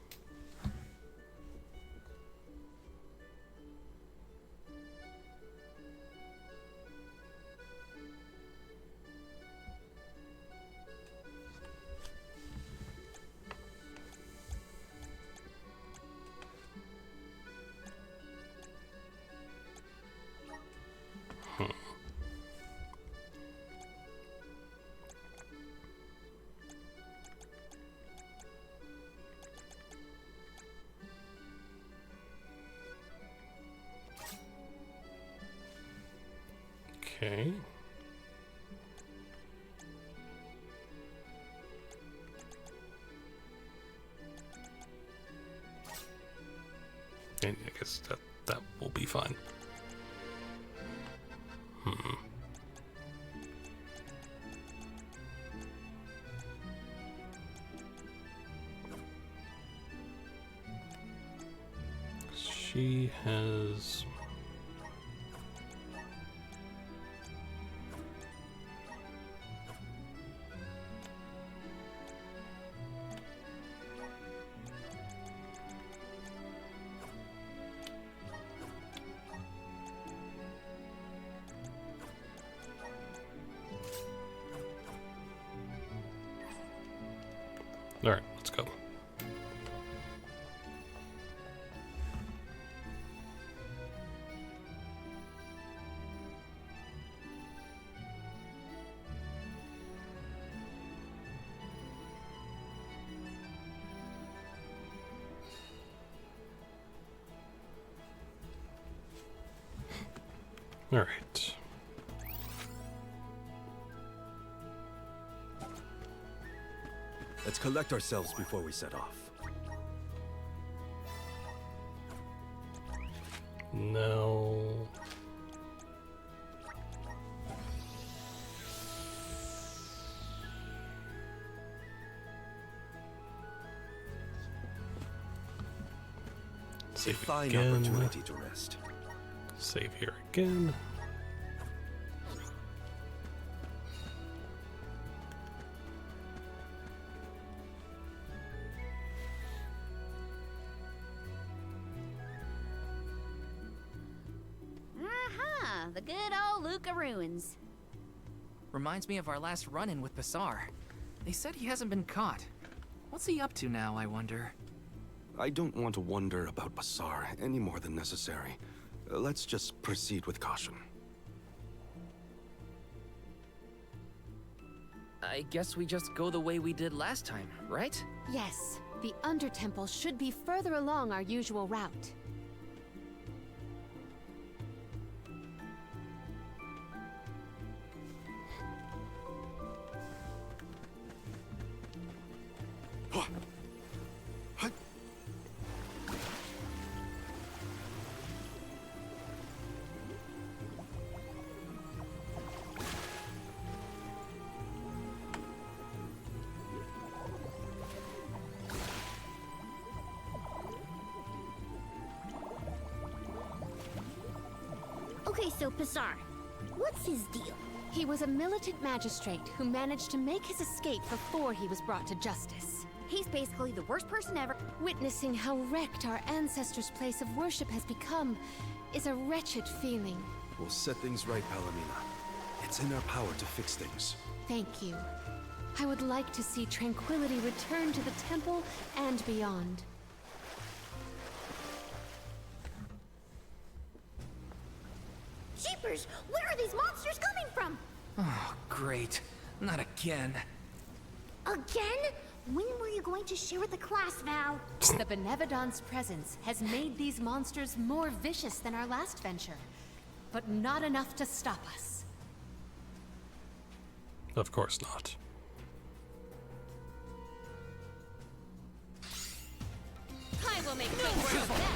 Okay. And I guess that will be fine. She has... All right, let's go. All right. Let's collect ourselves before we set off. No. A fine opportunity to rest. Save here again. Aha! The good old Luca ruins. Reminds me of our last run-in with Bassar. They said he hasn't been caught. What's he up to now, I wonder? I don't want to wonder about Bassar any more than necessary. Let's just proceed with caution. I guess we just go the way we did last time, right? Yes, the Undertemple should be further along our usual route. Okay, so Bassar, what's his deal? He was a militant magistrate who managed to make his escape before he was brought to justice. He's basically the worst person ever. Witnessing how wrecked our ancestors' place of worship has become is a wretched feeling. We'll set things right, Palomina. It's in our power to fix things. Thank you. I would like to see tranquility return to the temple and beyond. Jeepers, where are these monsters coming from? Oh, great. Not again. Again? When were you going to share with the class, Val? The Benevodons' presence has made these monsters more vicious than our last venture, but not enough to stop us. Of course not. I will make quick work of that.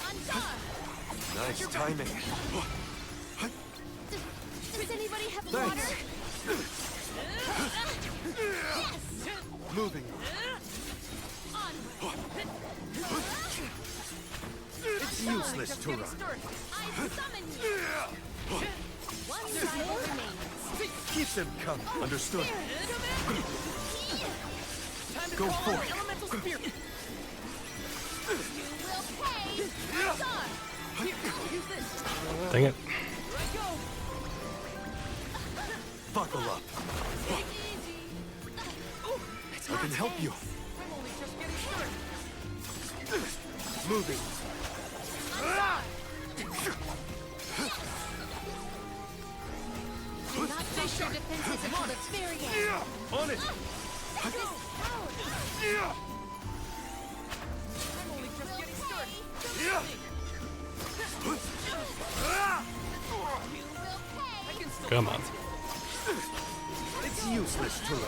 On guard! Nice timing. Does anybody have Thanks. water? Yes! Moving. It's useless to run. I summon you! One rival remains. Keep them coming. Understood. Time to Go call for out it. elemental spirit. You will pay! Guard! Here, use this. Dang it. Here I go. Buckle up. Take it easy. I can help you. I'm only just getting started. Moving. Do not drop your defenses until the very end. On it. This is power. I'm only just getting started. You will pay! Come on. It's useless to run.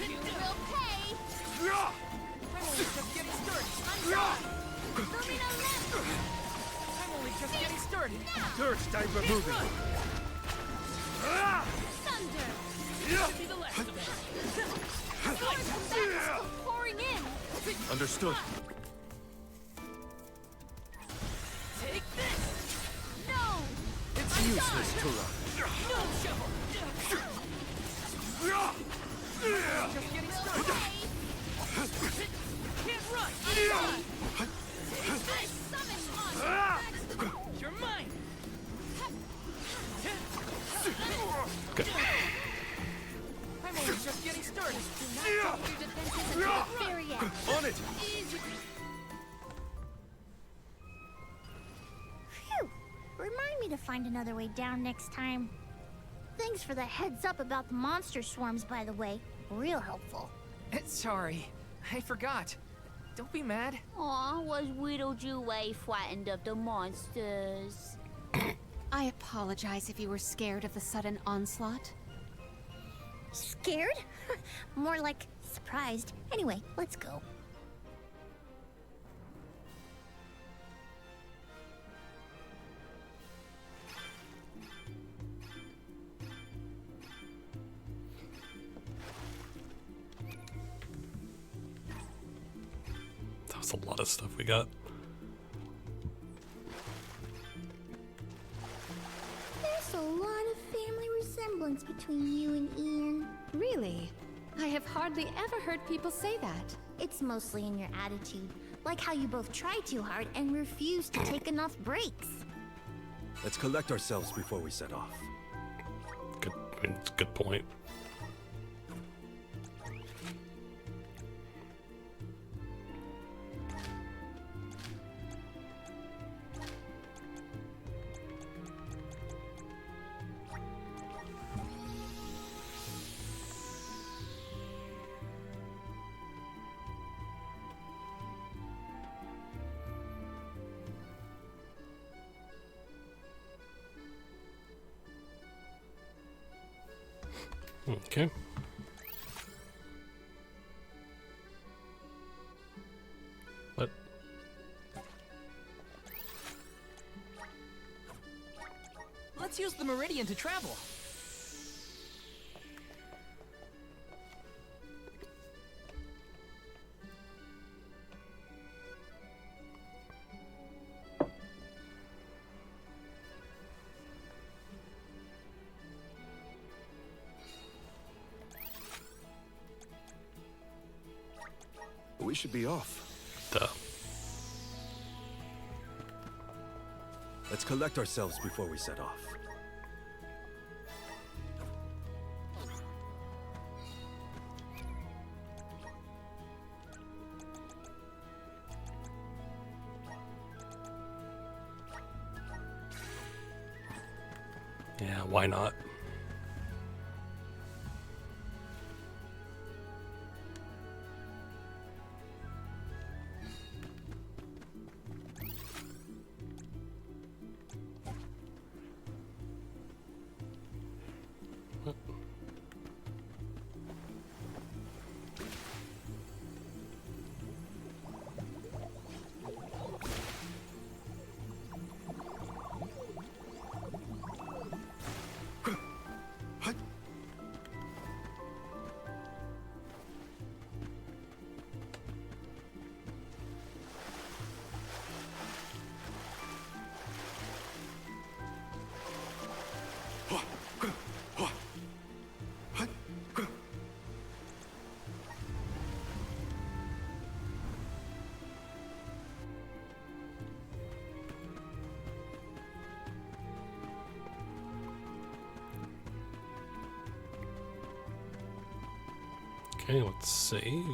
You will pay! I'm only just getting started. I'm only just getting started. Turret's time for moving. Thunder! Should be the last of it. Still pouring in! Understood. Take this! No! It's useless to run. No shovel! Just getting started. Can't run! Take this! You're mine! I'm only just getting started. Do not drop your defenses until the very end. On it! Phew! Remind me to find another way down next time. Thanks for the heads up about the monster swarms, by the way. Real helpful. Sorry, I forgot. Don't be mad. Aw, was Widow Jewel frightened of the monsters? I apologize if you were scared of the sudden onslaught. Scared? More like surprised. Anyway, let's go. That was a lot of stuff we got. There's a lot of family resemblance between you and Ian. Really? I have hardly ever heard people say that. It's mostly in your attitude. Like how you both try too hard and refuse to take enough breaks. Let's collect ourselves before we set off. Good, I mean, it's a good point. Okay. What? Let's use the meridian to travel. We should be off. Duh. Let's collect ourselves before we set off. Yeah, why not? Okay, let's save.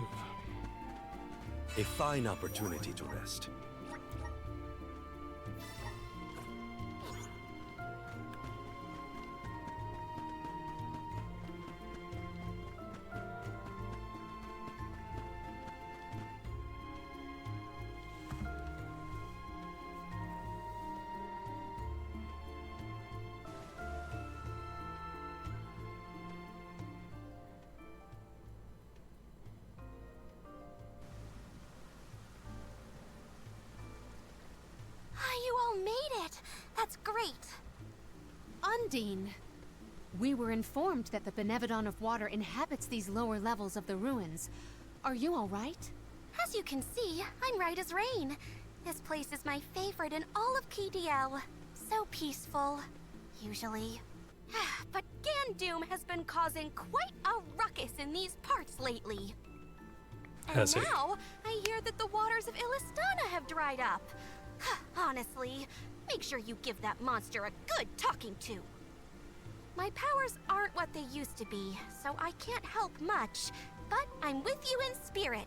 A fine opportunity to rest. Undine! We were informed that the Benevodon of Water inhabits these lower levels of the ruins. Are you alright? As you can see, I'm right as rain. This place is my favorite in all of KDL. So peaceful, usually. But Gandoom has been causing quite a ruckus in these parts lately. And now, I hear that the waters of Illistana have dried up. Honestly, make sure you give that monster a good talking to. My powers aren't what they used to be, so I can't help much, but I'm with you in spirit.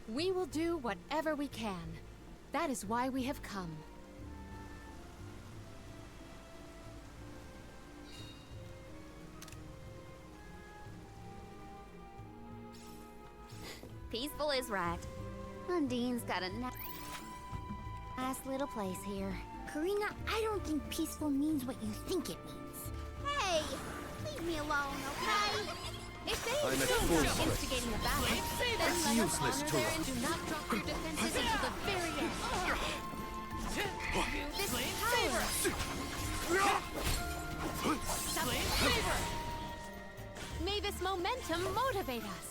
We will do whatever we can. That is why we have come. Peaceful is right. Undine's got a nice little place here. Karina, I don't think peaceful means what you think it means. Hey, leave me alone, okay? If they I'm at insist full on strength. instigating a battle, then let us useless honor to their us. and do not drop your defenses until the very end. This power! May this momentum motivate us.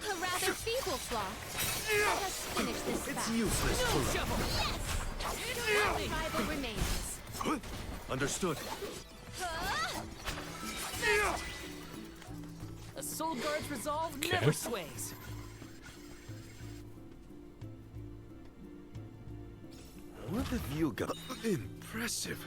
A rather feeble flock. Let us finish this It's battle. useless to run. Yes! One rival remains. Understood. A Soul Guard's resolve never sways. What have you got? Impressive.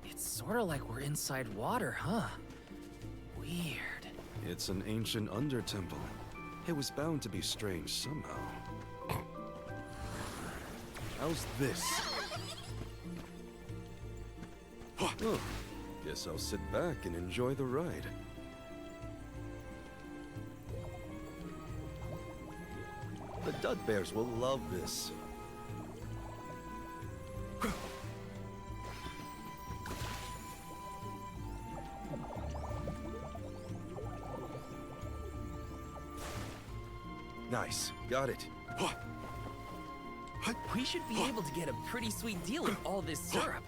It's sort of like we're inside water, huh? Weird. It's an ancient undertemple. It was bound to be strange somehow. How's this? Oh, guess I'll sit back and enjoy the ride. The Dud Bears will love this. Nice. Got it. We should be able to get a pretty sweet deal with all this syrup.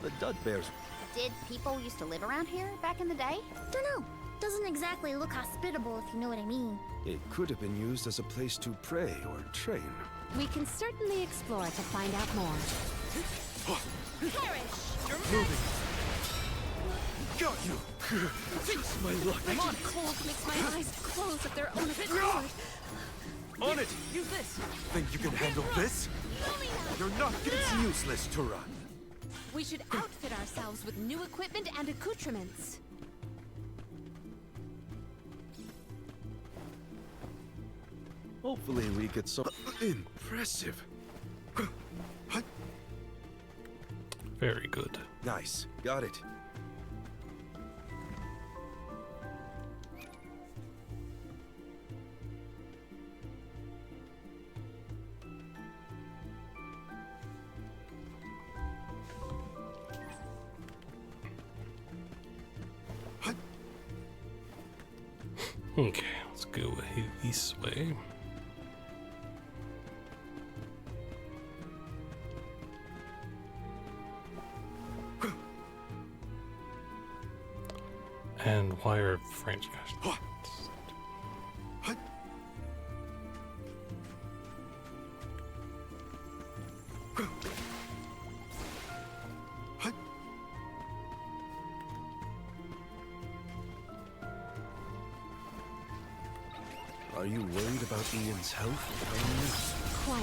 The Dud Bears. Did people used to live around here back in the day? Dunno. Doesn't exactly look hospitable, if you know what I mean. It could have been used as a place to pray or train. We can certainly explore to find out more. Perish! Moving. Got you! Taste my luck. I'm on cold makes my eyes close of their own accord. On it! Use this. Think you can handle this? You're not. It's useless to run. We should outfit ourselves with new equipment and accoutrements. Hopefully we get some. Impressive. Very good. Nice. Got it. Okay, let's go this way. And why are French guys? Are you worried about Ian's health? Quite.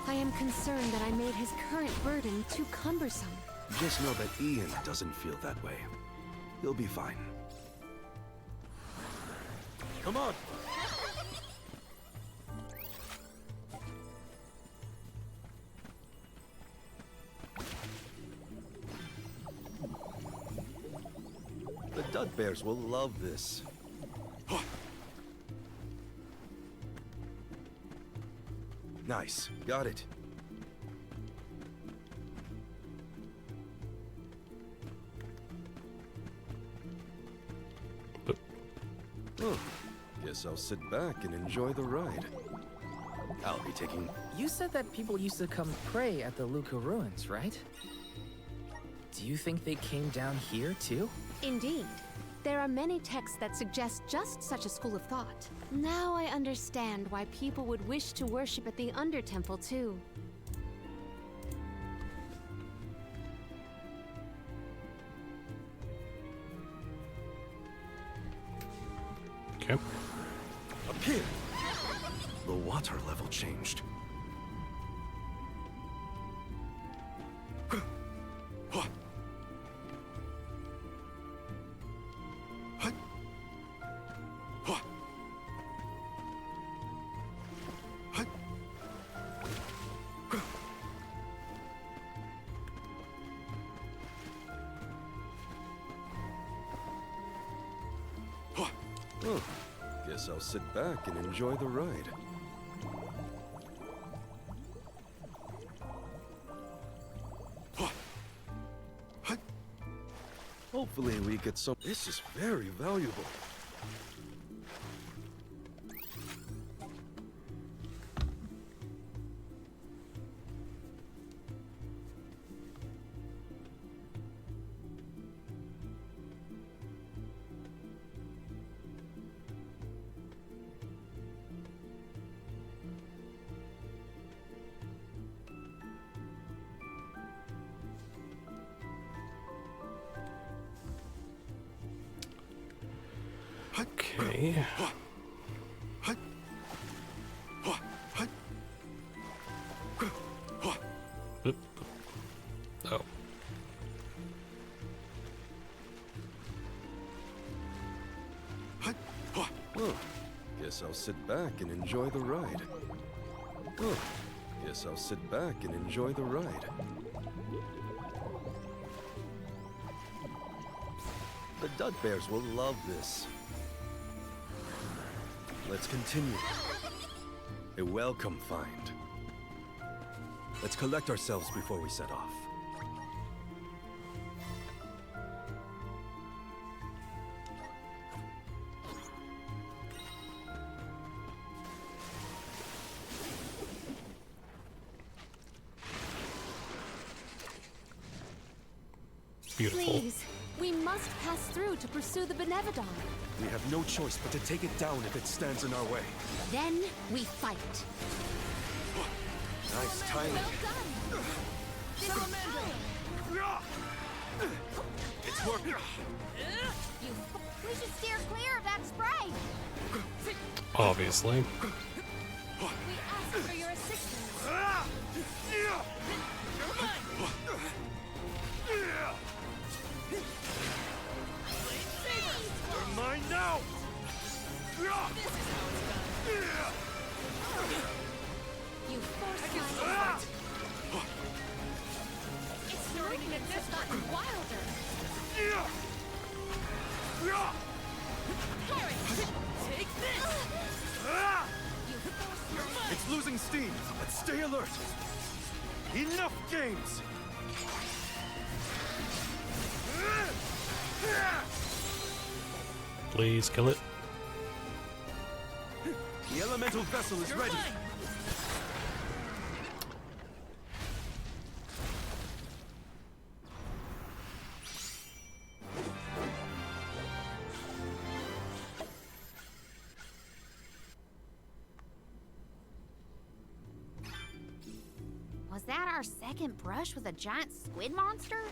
I am concerned that I made his current burden too cumbersome. Just know that Ian doesn't feel that way. He'll be fine. Come on! The Dud Bears will love this. Nice. Got it. Oh, guess I'll sit back and enjoy the ride. I'll be taking... You said that people used to come pray at the Luca ruins, right? Do you think they came down here, too? Indeed. There are many texts that suggest just such a school of thought. Now I understand why people would wish to worship at the Undertemple, too. Okay. Up here! The water level changed. Oh, guess I'll sit back and enjoy the ride. Hopefully we get some... This is very valuable. Okay. Oop. Oh. Oh, guess I'll sit back and enjoy the ride. Oh, guess I'll sit back and enjoy the ride. The Dud Bears will love this. Let's continue. A welcome find. Let's collect ourselves before we set off. Beautiful. Please, we must pass through to pursue the Benevodon. We have no choice but to take it down if it stands in our way. Then we fight. Nice timing. It's working. We should steer clear of that spray. Obviously. We ask for your assistance. You're mine now! This is how it's done. You forced my fight. It's starting to get this gotten wilder. Parrot, take this! You forced your might. It's losing steam, but stay alert. Enough games! Please kill it. The elemental vessel is ready. Was that our second brush with a giant squid monster?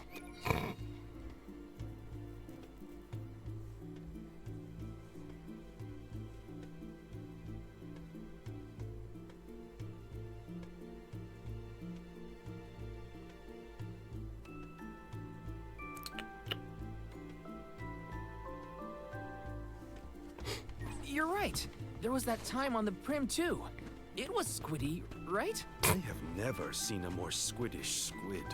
You're right. There was that time on the Prim, too. It was squiddy, right? I have never seen a more squiddish squid.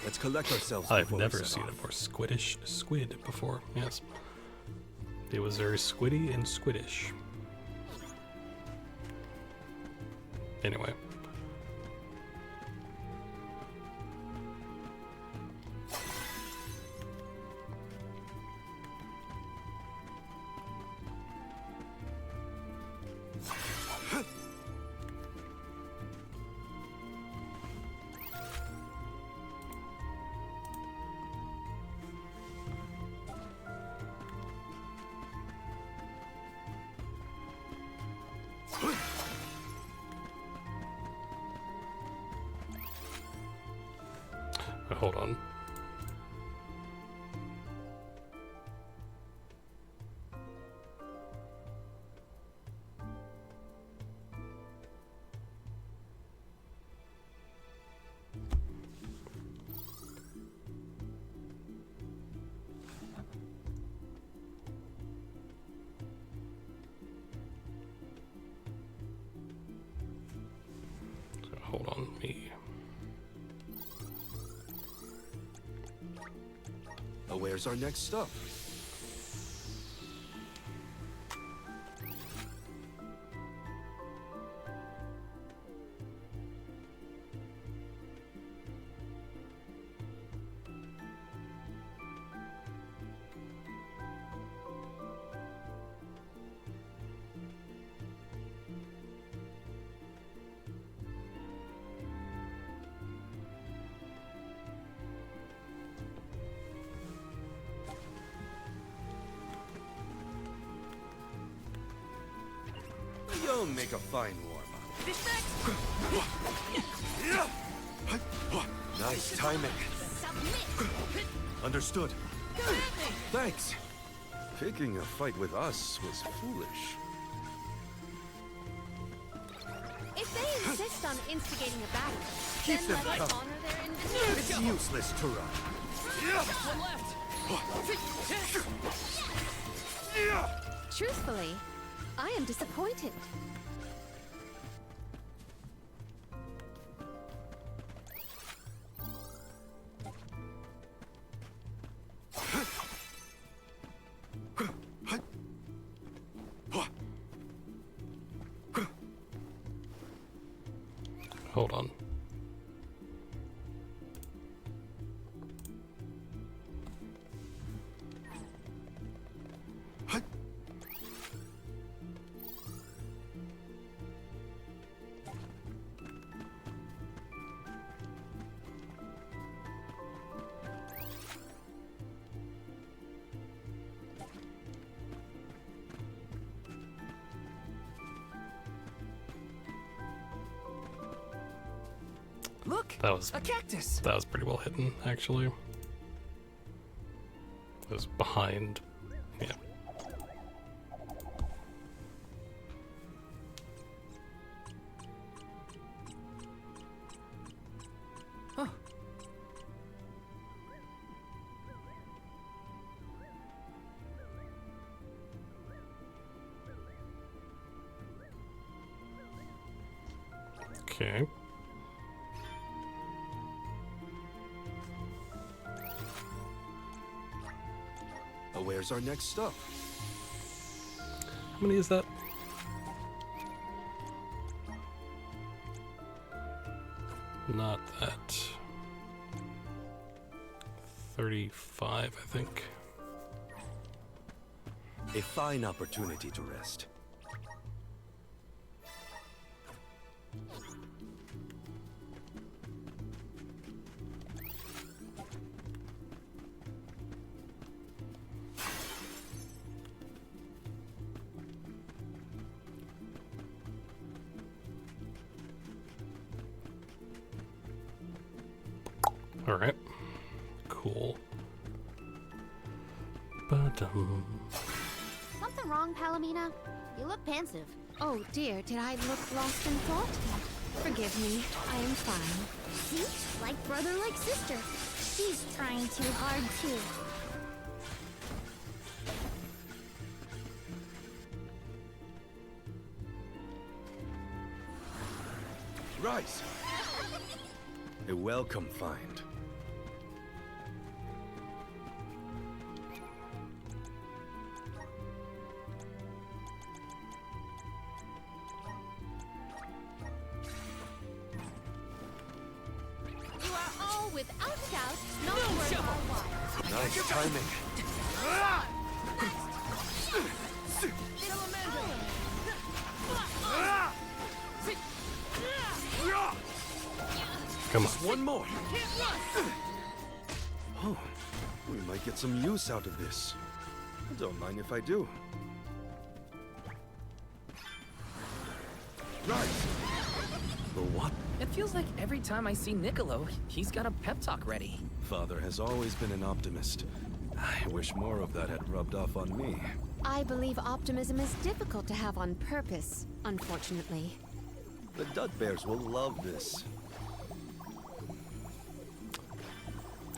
Let's collect ourselves I've before we never set seen off. a more squiddish squid before. Yes. It was very squiddy and squiddish. Anyway. Hold on. Hold on, me. Where's our next stop? You'll make a fine warm-up. Nice timing. Understood. Thanks. Picking a fight with us was foolish. If they insist on instigating a battle, Keep then them let us coming. honor their invitation. It's useless to run. One left. Truthfully, I am disappointed. Hold on. Look, That was a cactus. That was pretty well hidden, actually. It was behind. Yeah. Huh. Okay. Where's our next stop? How many is that? Not that. 35, I think. A fine opportunity to rest. All right. Cool. Ba-dum. Something wrong, Palomina? You look pensive. Oh dear, did I look lost in thought? Forgive me, I am fine. See? Like brother, like sister. She's trying too hard, too. Rise. A welcome find. You are all, without doubt, not worth our while. Nice timing. Come on. One more. Oh, we might get some use out of this. Don't mind if I do. Rise. The what? It feels like every time I see Niccolo, he's got a pep talk ready. Father has always been an optimist. I wish more of that had rubbed off on me. I believe optimism is difficult to have on purpose, unfortunately. The Dud Bears will love this.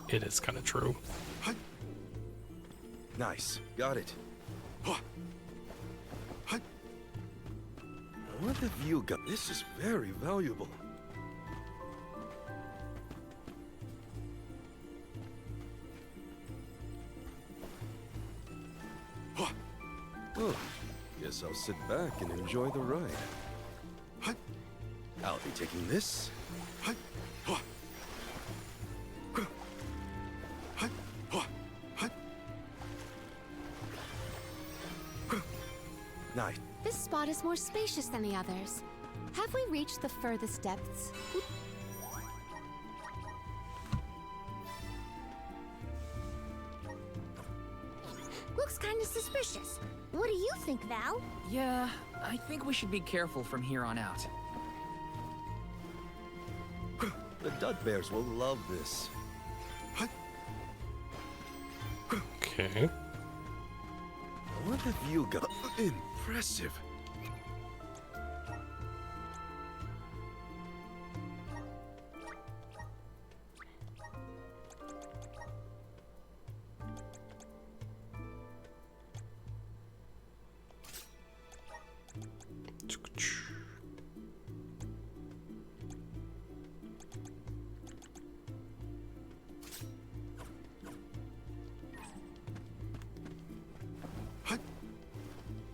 It is kind of true. Nice. Got it. What have you got? This is very valuable. Oh, guess I'll sit back and enjoy the ride. I'll be taking this. Nice. This spot is more spacious than the others. Have we reached the furthest depths? Looks kind of suspicious. What do you think, Val? Yeah, I think we should be careful from here on out. The Dud Bears will love this. Okay. What have you got? Impressive.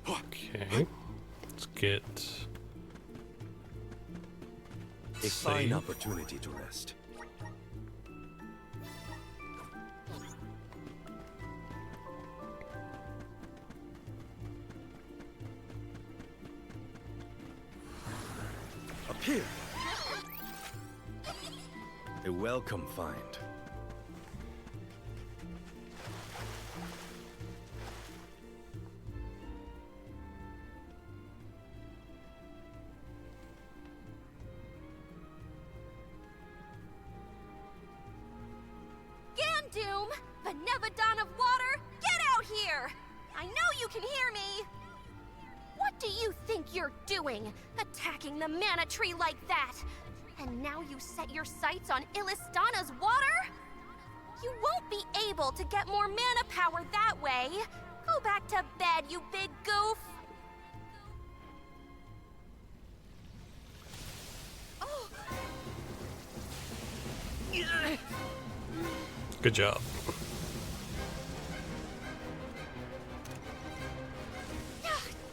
Okay. Let's get a fine opportunity to rest. Up here. A welcome find. Gandoom! Benevodon of water! Get out here! I know you can hear me! What do you think you're doing? Attacking the mana tree like that? And now you set your sights on Illistana's water? You won't be able to get more mana power that way. Go back to bed, you big goof! Oh. Good job.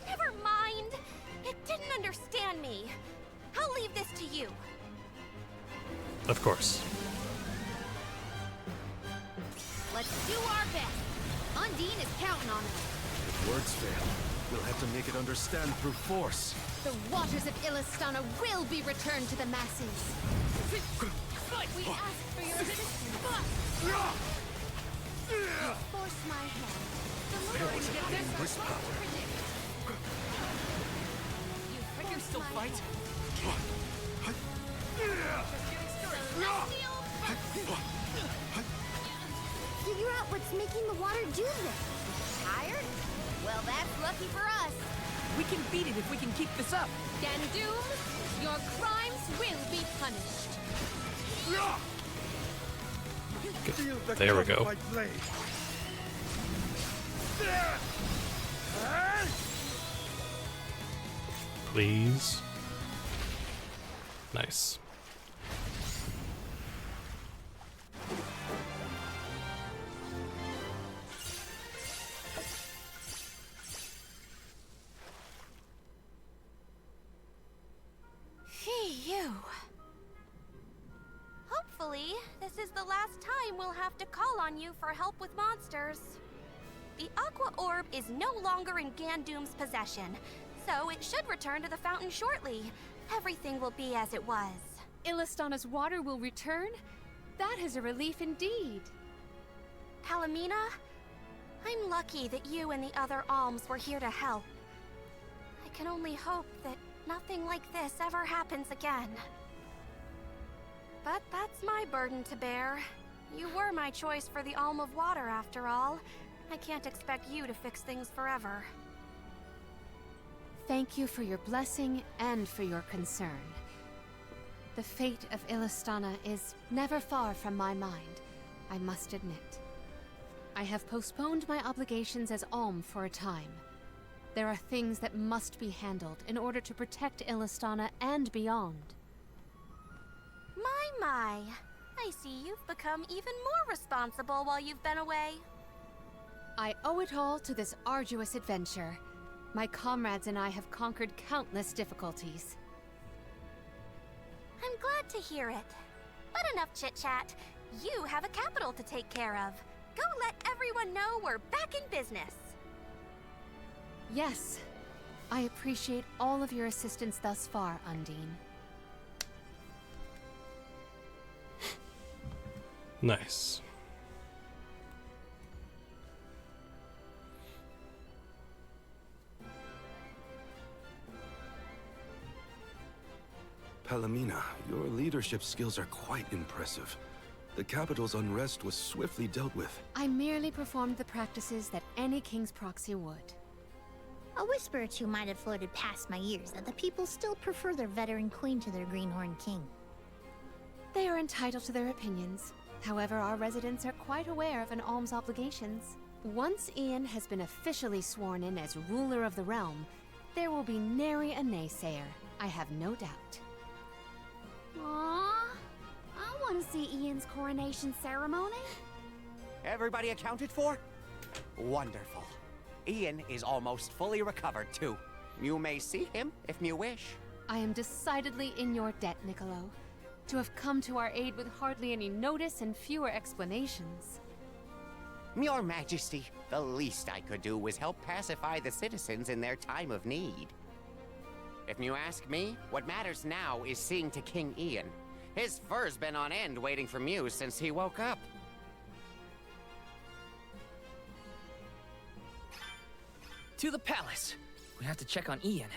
Never mind. It didn't understand me. I'll leave this to you. Of course. Let's do our best. Undine is counting on us. If words fail, we'll have to make it understand through force. The waters of Illistana will be returned to the masses. We ask for your assistance. Force my hand. This power. I can still fight. Figure out what's making the water do this. Tired? Well, that's lucky for us. We can beat it if we can keep this up. Gandoom, your crimes will be punished. There we go. Please. Nice. Phew. Hopefully, this is the last time we'll have to call on you for help with monsters. The Aqua Orb is no longer in Gandoom's possession, so it should return to the fountain shortly. Everything will be as it was. Illistana's water will return? That is a relief indeed. Palomina, I'm lucky that you and the other alms were here to help. I can only hope that nothing like this ever happens again. But that's my burden to bear. You were my choice for the Alm of Water, after all. I can't expect you to fix things forever. Thank you for your blessing and for your concern. The fate of Illistana is never far from my mind, I must admit. I have postponed my obligations as Alm for a time. There are things that must be handled in order to protect Illistana and beyond. My. I see you've become even more responsible while you've been away. I owe it all to this arduous adventure. My comrades and I have conquered countless difficulties. I'm glad to hear it. But enough chit-chat. You have a capital to take care of. Go let everyone know we're back in business. Yes. I appreciate all of your assistance thus far, Undine. Nice. Palomina, your leadership skills are quite impressive. The capital's unrest was swiftly dealt with. I merely performed the practices that any king's proxy would. A whisper or two might have floated past my ears that the people still prefer their veteran queen to their greenhorn king. They are entitled to their opinions. However, our residents are quite aware of an alm's obligations. Once Ian has been officially sworn in as ruler of the realm, there will be nary a naysayer, I have no doubt. Aww, I want to see Ian's coronation ceremony. Everybody accounted for? Wonderful. Ian is almost fully recovered, too. You may see him if you wish. I am decidedly in your debt, Niccolo. To have come to our aid with hardly any notice and fewer explanations. Your Majesty, the least I could do was help pacify the citizens in their time of need. If you ask me, what matters now is seeing to King Ian. His fur's been on end waiting for Mew since he woke up. To the palace. We have to check on Ian.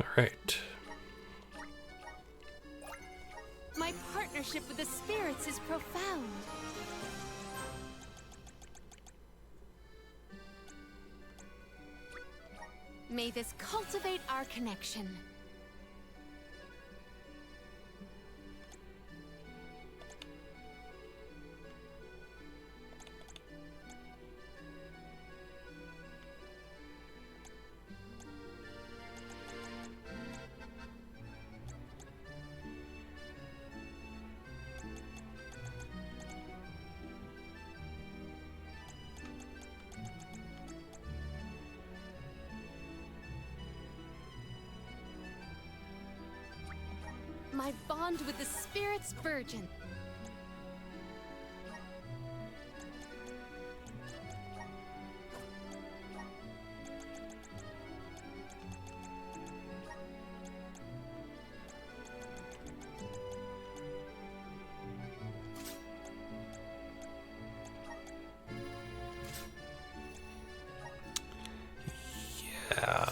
All right. My partnership with the spirits is profound. May this cultivate our connection. My bond with the spirits virgin. Yeah.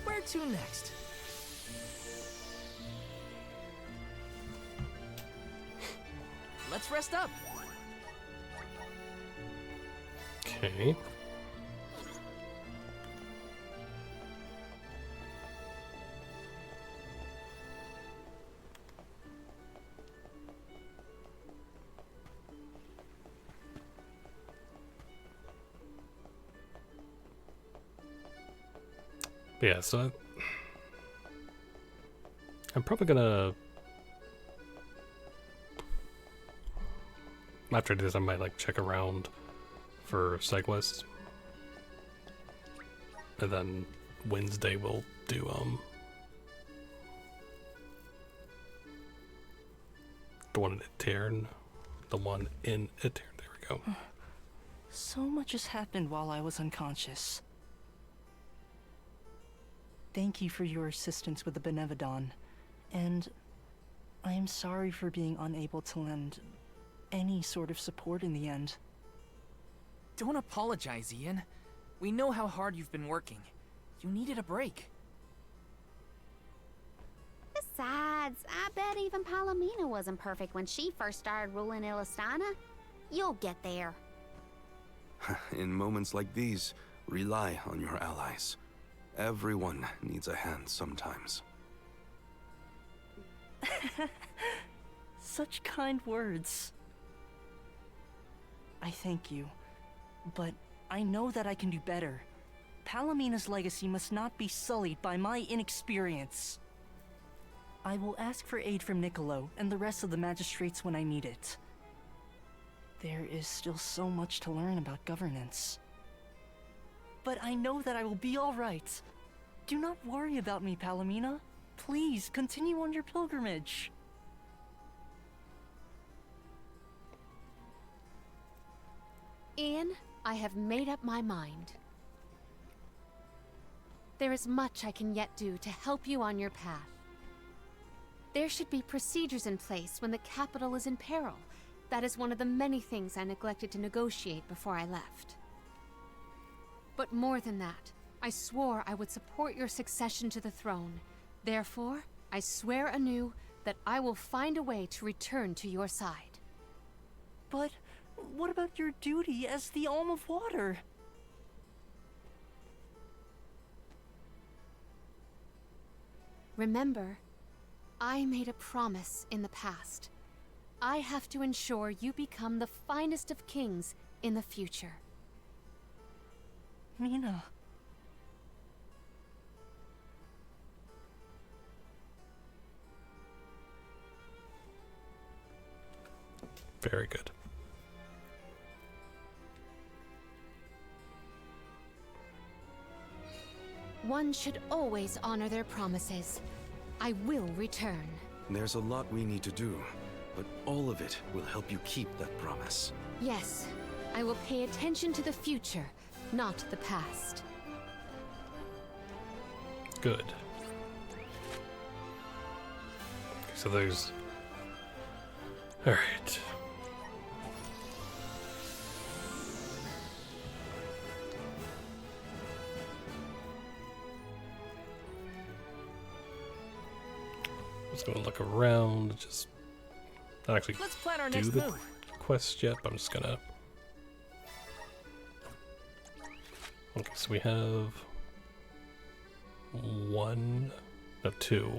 Where to next? Let's rest up. Okay. But yeah, so I'm probably gonna, after this I might like check around for side quests, and then Wednesday we'll do The one in Etern. The one in Etern. There we go. So much has happened while I was unconscious. Thank you for your assistance with the Benevodon, and I am sorry for being unable to lend any sort of support in the end. Don't apologize, Ian. We know how hard you've been working. You needed a break. Besides, I bet even Palomina wasn't perfect when she first started ruling Illistana. You'll get there. In moments like these, rely on your allies. Everyone needs a hand sometimes. Such kind words. I thank you, but I know that I can do better. Palomina's legacy must not be sullied by my inexperience. I will ask for aid from Niccolo and the rest of the magistrates when I need it. There is still so much to learn about governance. But I know that I will be all right. Do not worry about me, Palomina. Please, continue on your pilgrimage. Ian, I have made up my mind. There is much I can yet do to help you on your path. There should be procedures in place when the capital is in peril. That is one of the many things I neglected to negotiate before I left. But more than that, I swore I would support your succession to the throne. Therefore, I swear anew that I will find a way to return to your side. But what about your duty as the Alm of Water? Remember, I made a promise in the past. I have to ensure you become the finest of kings in the future. Mina. Very good. One should always honor their promises. I will return. There's a lot we need to do, but all of it will help you keep that promise. Yes, I will pay attention to the future, not the past. Good. So there's... Alright. Just gonna look around, just not actually Let's plan our do next the move. quest yet, but I'm just gonna... Okay, so we have two.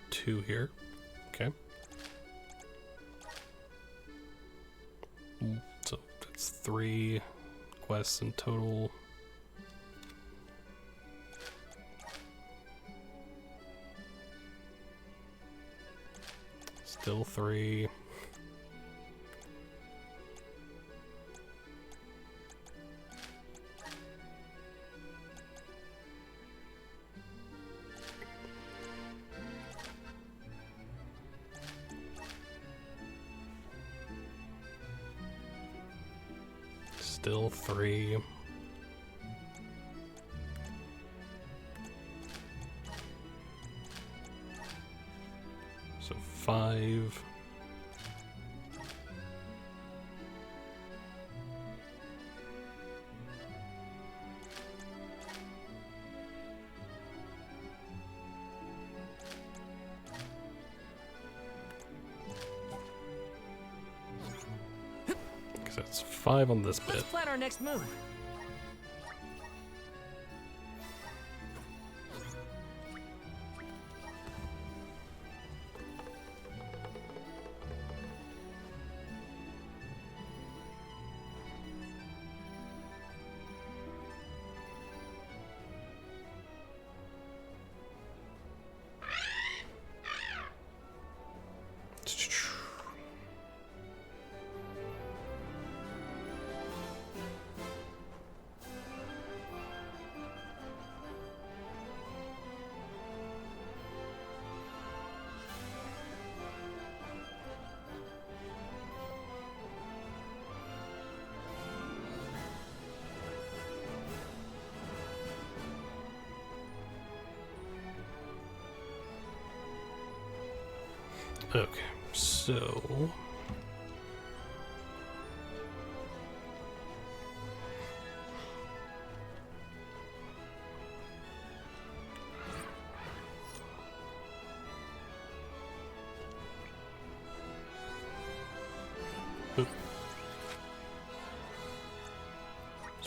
Two here. Okay. So that's 3 quests in total. Still 3. Still 3. So 5. Because that's 5 on this bit. Let's plan our next move. Okay, so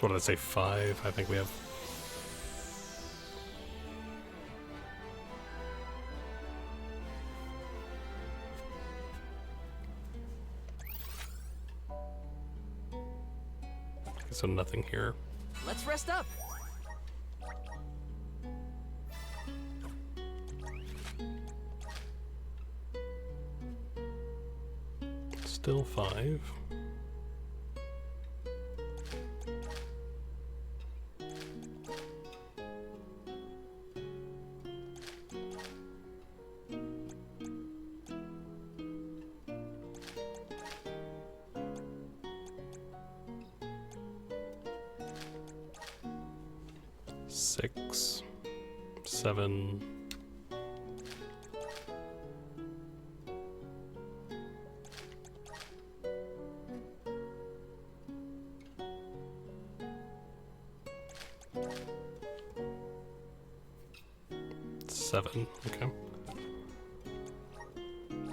what did I say, 5? I think we have... So nothing here. Let's rest up. Still 5. Six, 7. Seven, okay.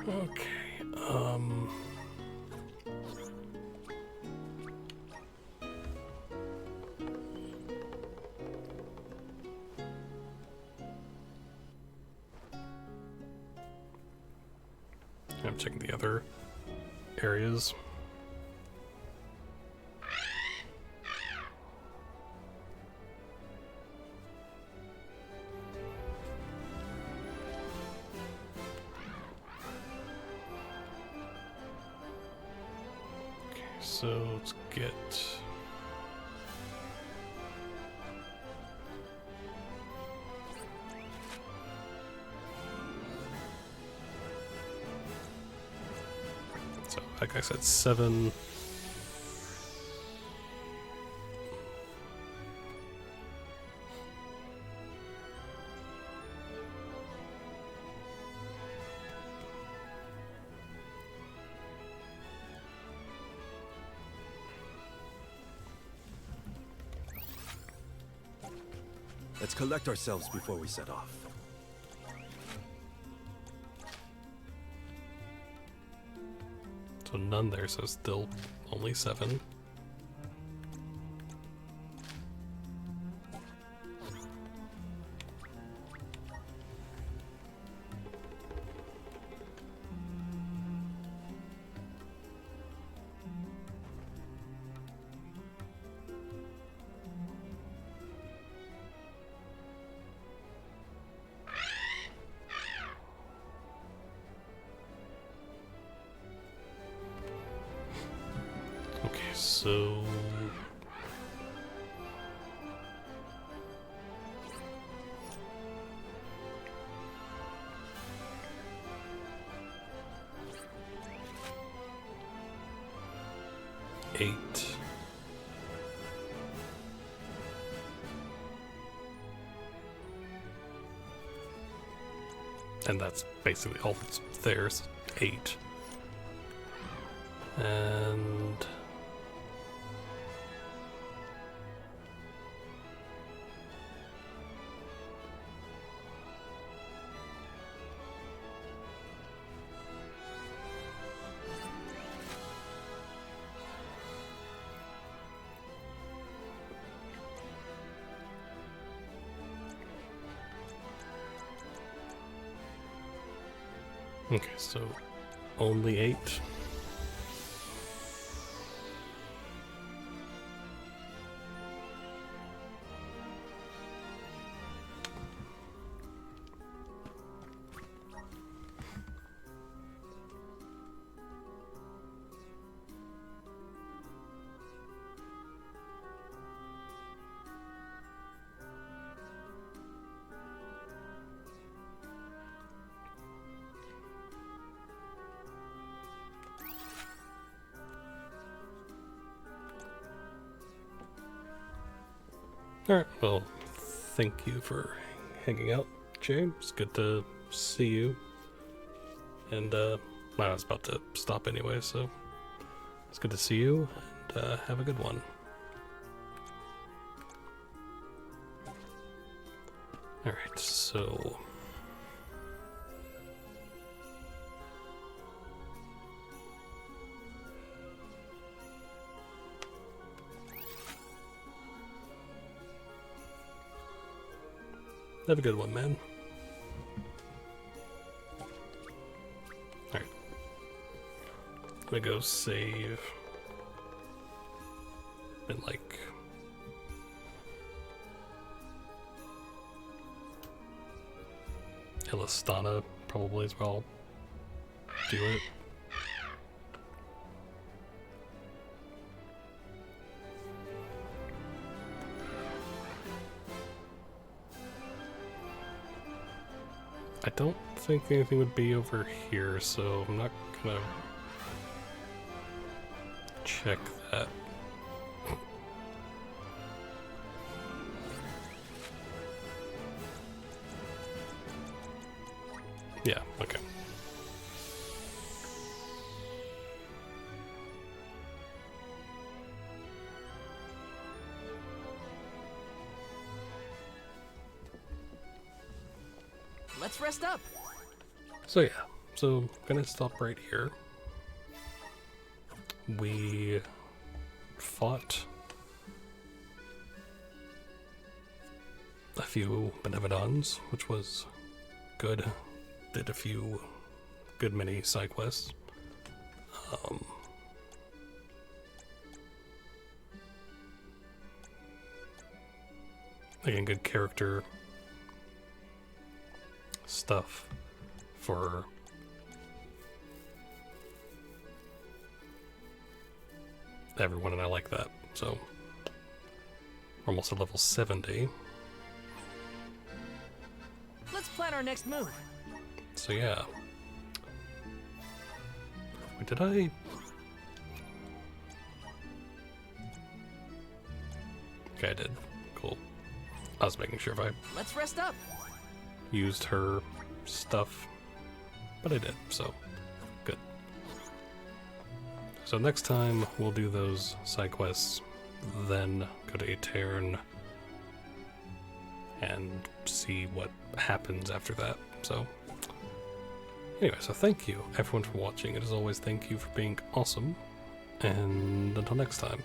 Okay, I'm checking the other areas. Okay, so let's get... So, like I said, 7. Let's collect ourselves before we set off. So none there, so still only 7. Okay, so... Eight. And that's basically all that's there is 8. And... Okay, so only 8. Alright, well, thank you for hanging out, Jay. It's good to see you. And I was about to stop anyway, so it's good to see you, and have a good one. Alright, so... have a good one, man. Alright. I'm gonna go save in like Illistana probably as well. Do it. I don't think anything would be over here, so I'm not gonna check that. Yeah, okay. Let's rest up. So yeah, so I'm gonna stop right here. We fought a few Benevodons, which was good. Did a few good many side quests. Again, good character stuff for everyone, and I like that. So we're almost at level 70. Let's plan our next move. So yeah. Wait, did I... Okay, I did. Cool. I was making sure if I Let's rest up. used her stuff, but I did, so good. So next time we'll do those side quests, then go to Aetern and see what happens after that. So anyway, so thank you everyone for watching, and as always, thank you for being awesome, and until next time.